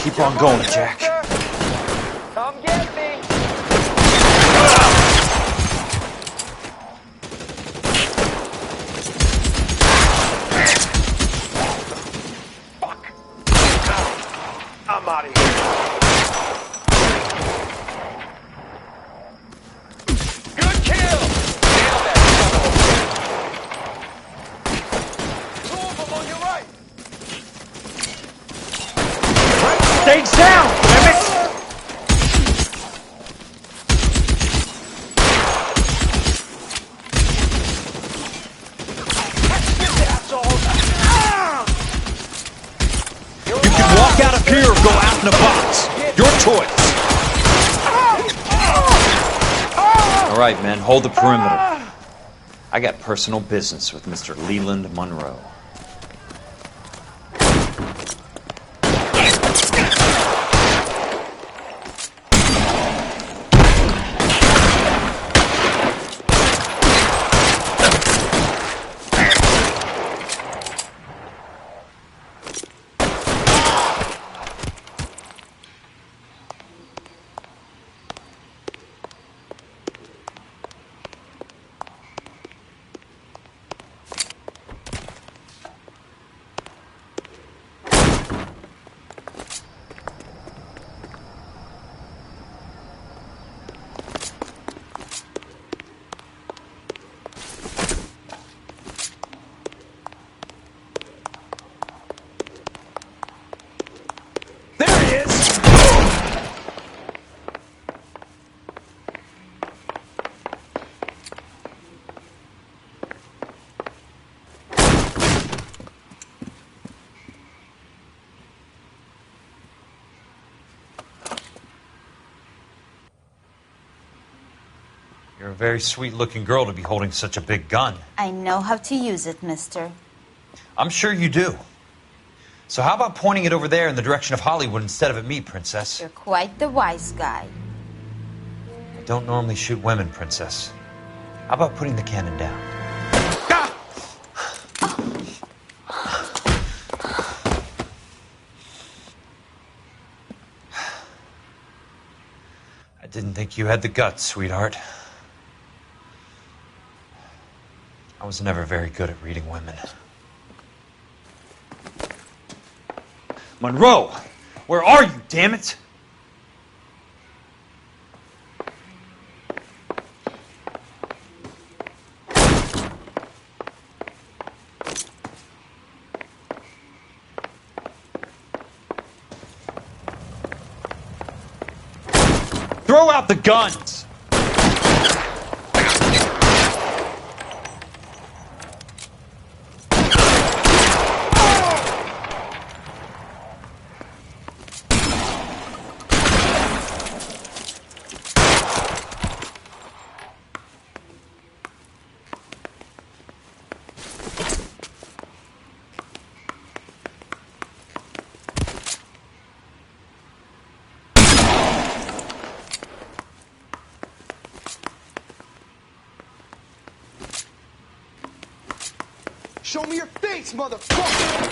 Keep on going, Jack. Come get me! Fuck! I'm out of here. Good kill! Nail that son of a bitch! Two of them on your right! Stay down, damn it! You can walk out of here or go out in a box. Your choice. All right, men, hold the perimeter. I got personal business with Mr. Leland Monroe. You're a very sweet-looking girl to be holding such a big gun. I know how to use it, mister. I'm sure you do. So how about pointing it over there in the direction of Hollywood instead of at me, Princess? You're quite the wise guy. I don't normally shoot women, Princess. How about putting the cannon down? I didn't think you had the guts, sweetheart. I was never very good at reading women. Monroe! Where are you, damn it? Throw out the guns! Show me your face, motherfucker!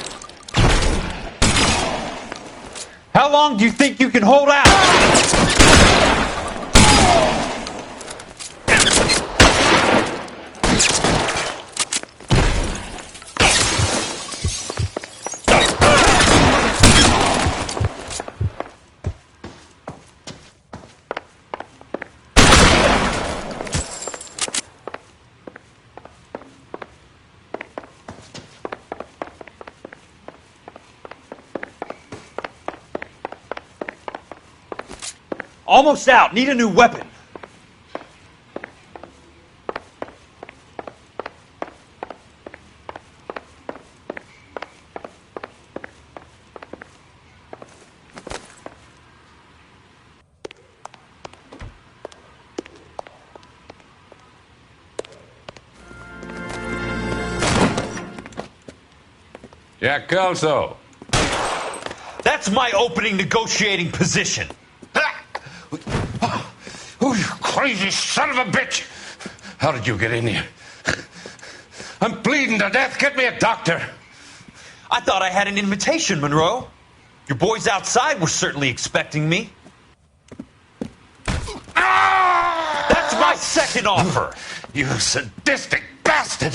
How long do you think you can hold out? Almost out. Need a new weapon. Jack Kelso. That's my opening negotiating position. Oh, you crazy son of a bitch! How did you get in here? I'm bleeding to death. Get me a doctor. I thought I had an invitation, Monroe. Your boys outside were certainly expecting me. That's my second offer. You sadistic bastard!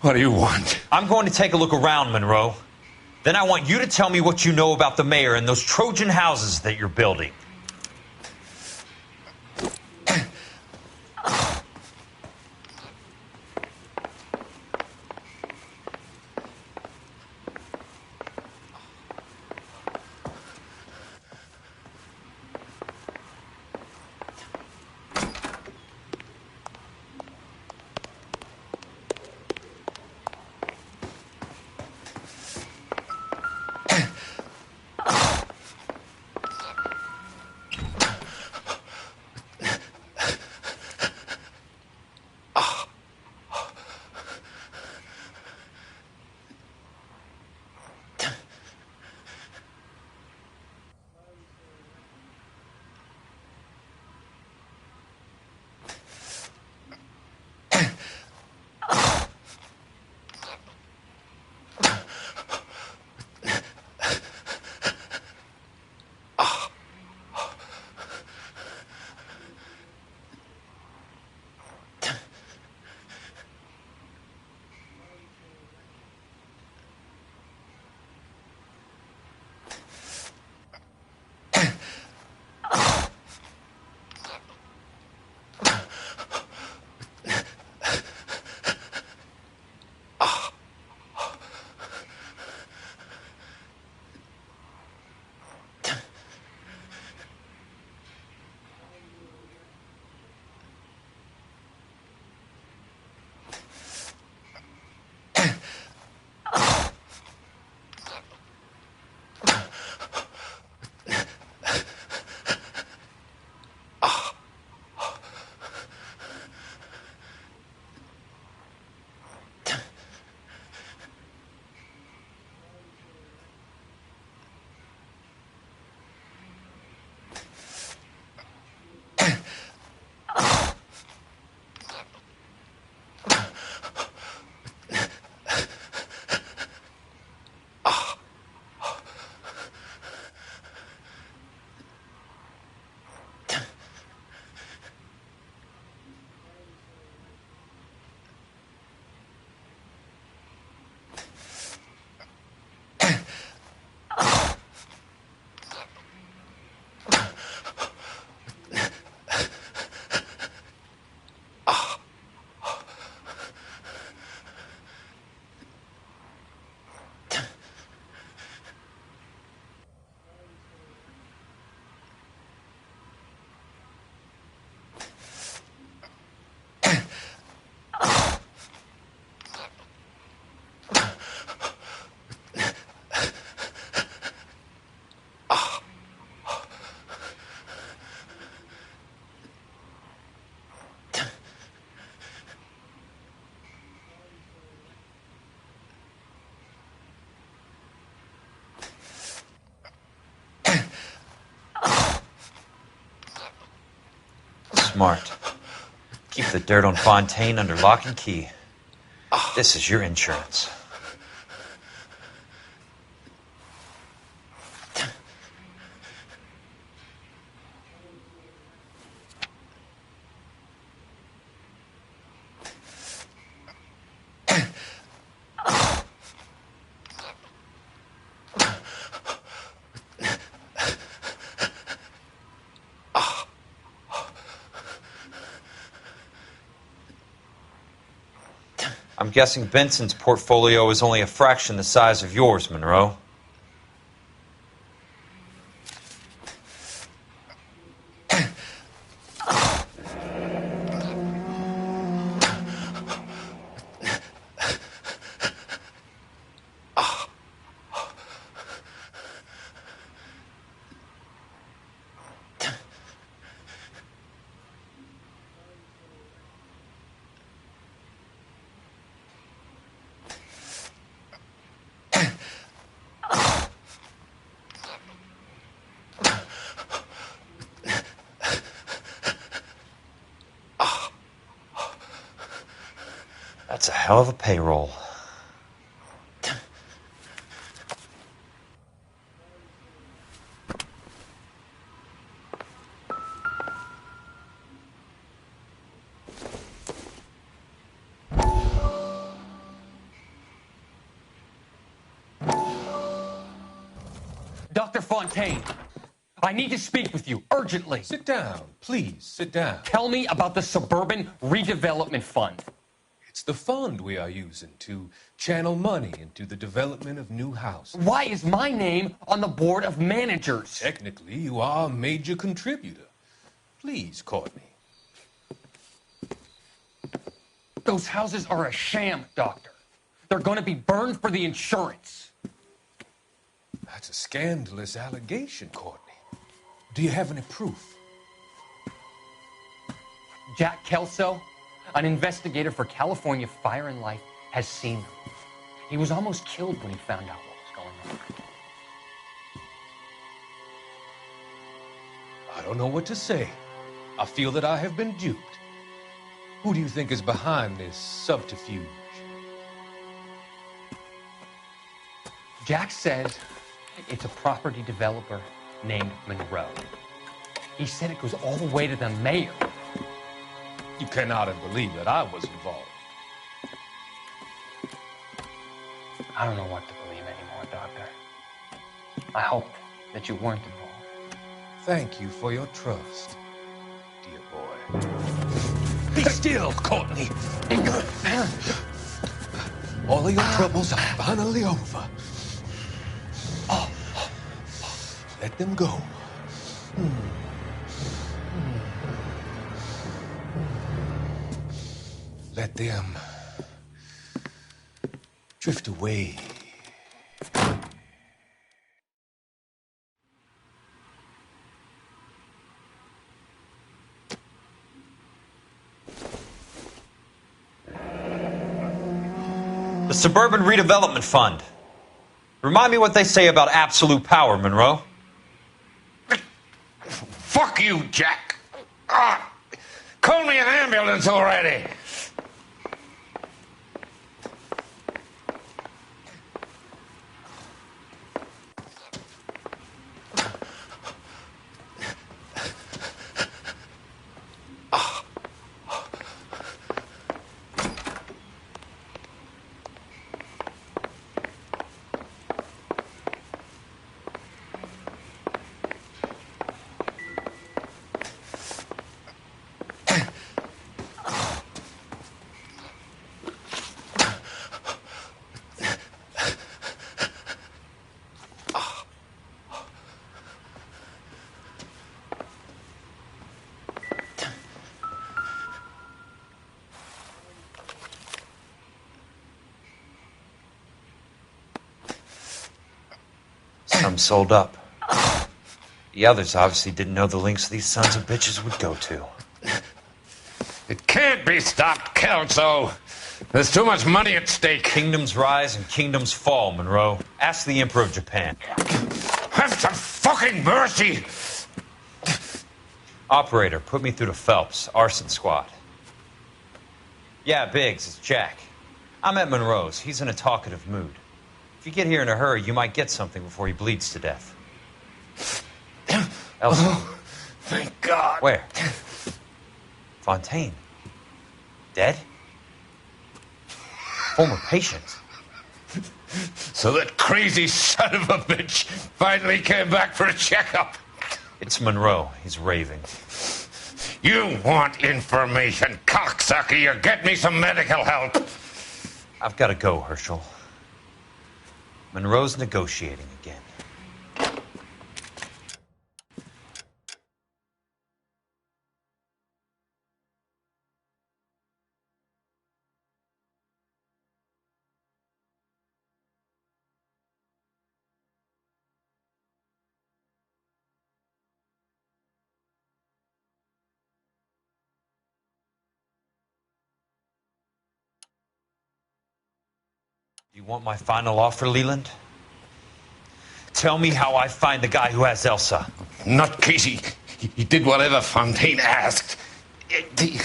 What do you want? I'm going to take a look around, Monroe. Then I want you to tell me what you know about the mayor and those Trojan houses that you're building. Smart. Keep the dirt on Fontaine under lock and key. This is your insurance. I'm guessing Benson's portfolio is only a fraction the size of yours, Monroe. That's a hell of a payroll. Dr. Fontaine, I need to speak with you urgently. Sit down. Please, sit down. Tell me about the Suburban Redevelopment Fund. It's the fund we are using to channel money into the development of new houses. Why is my name on the board of managers? Technically, you are a major contributor. Please, Courtney. Those houses are a sham, Doctor. They're going to be burned for the insurance. That's a scandalous allegation, Courtney. Do you have any proof? Jack Kelso, an investigator for California Fire and Life, has seen them. He was almost killed when he found out what was going on. I don't know what to say. I feel that I have been duped. Who do you think is behind this subterfuge? Jack says it's a property developer named Monroe. He said it goes all the way to the mayor. You cannot believe that I was involved. I don't know what to believe anymore, Doctor. I hoped that you weren't involved. Thank you for your trust, dear boy. Be still, Courtney. All of your troubles are finally over. Let them go. Let them drift away. The Suburban Redevelopment Fund. Remind me what they say about absolute power, Monroe. Fuck you, Jack. Call me an ambulance already. Some sold up. The others obviously didn't know the lengths these sons of bitches would go to. It can't be stopped, Kelso. There's too much money at stake. Kingdoms rise and kingdoms fall, Monroe. Ask the Emperor of Japan. Have some fucking mercy! Operator, put me through to Phelps, arson squad. Yeah, Biggs, it's Jack. I'm at Monroe's. He's in a talkative mood. If you get here in a hurry, you might get something before he bleeds to death. Elsa. Oh, thank God. Where? Fontaine. Dead? Former patient. So that crazy son of a bitch finally came back for a checkup. It's Monroe. He's raving. You want information, cocksucker. You get me some medical help. I've got to go, Herschel. Monroe's negotiating again. You want my final offer, Leland? Tell me how I find the guy who has Elsa. Nutcase, he did whatever Fontaine asked. He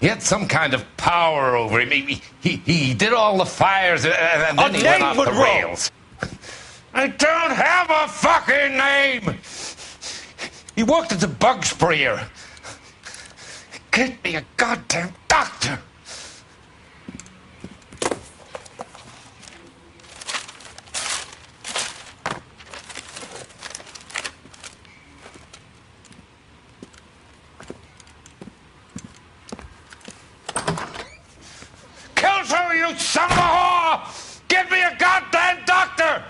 had some kind of power over him. He did all the fires, and then he went off the rails. I don't have a fucking name! He worked as a bug sprayer. Get me a goddamn doctor! Kelso, you son of a whore! Get me a goddamn doctor!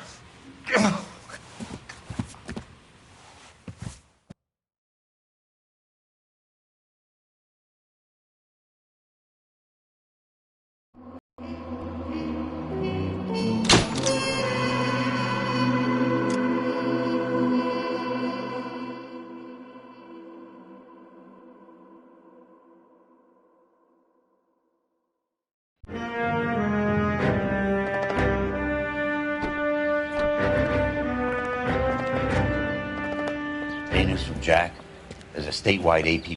Any news from Jack? There's a statewide AP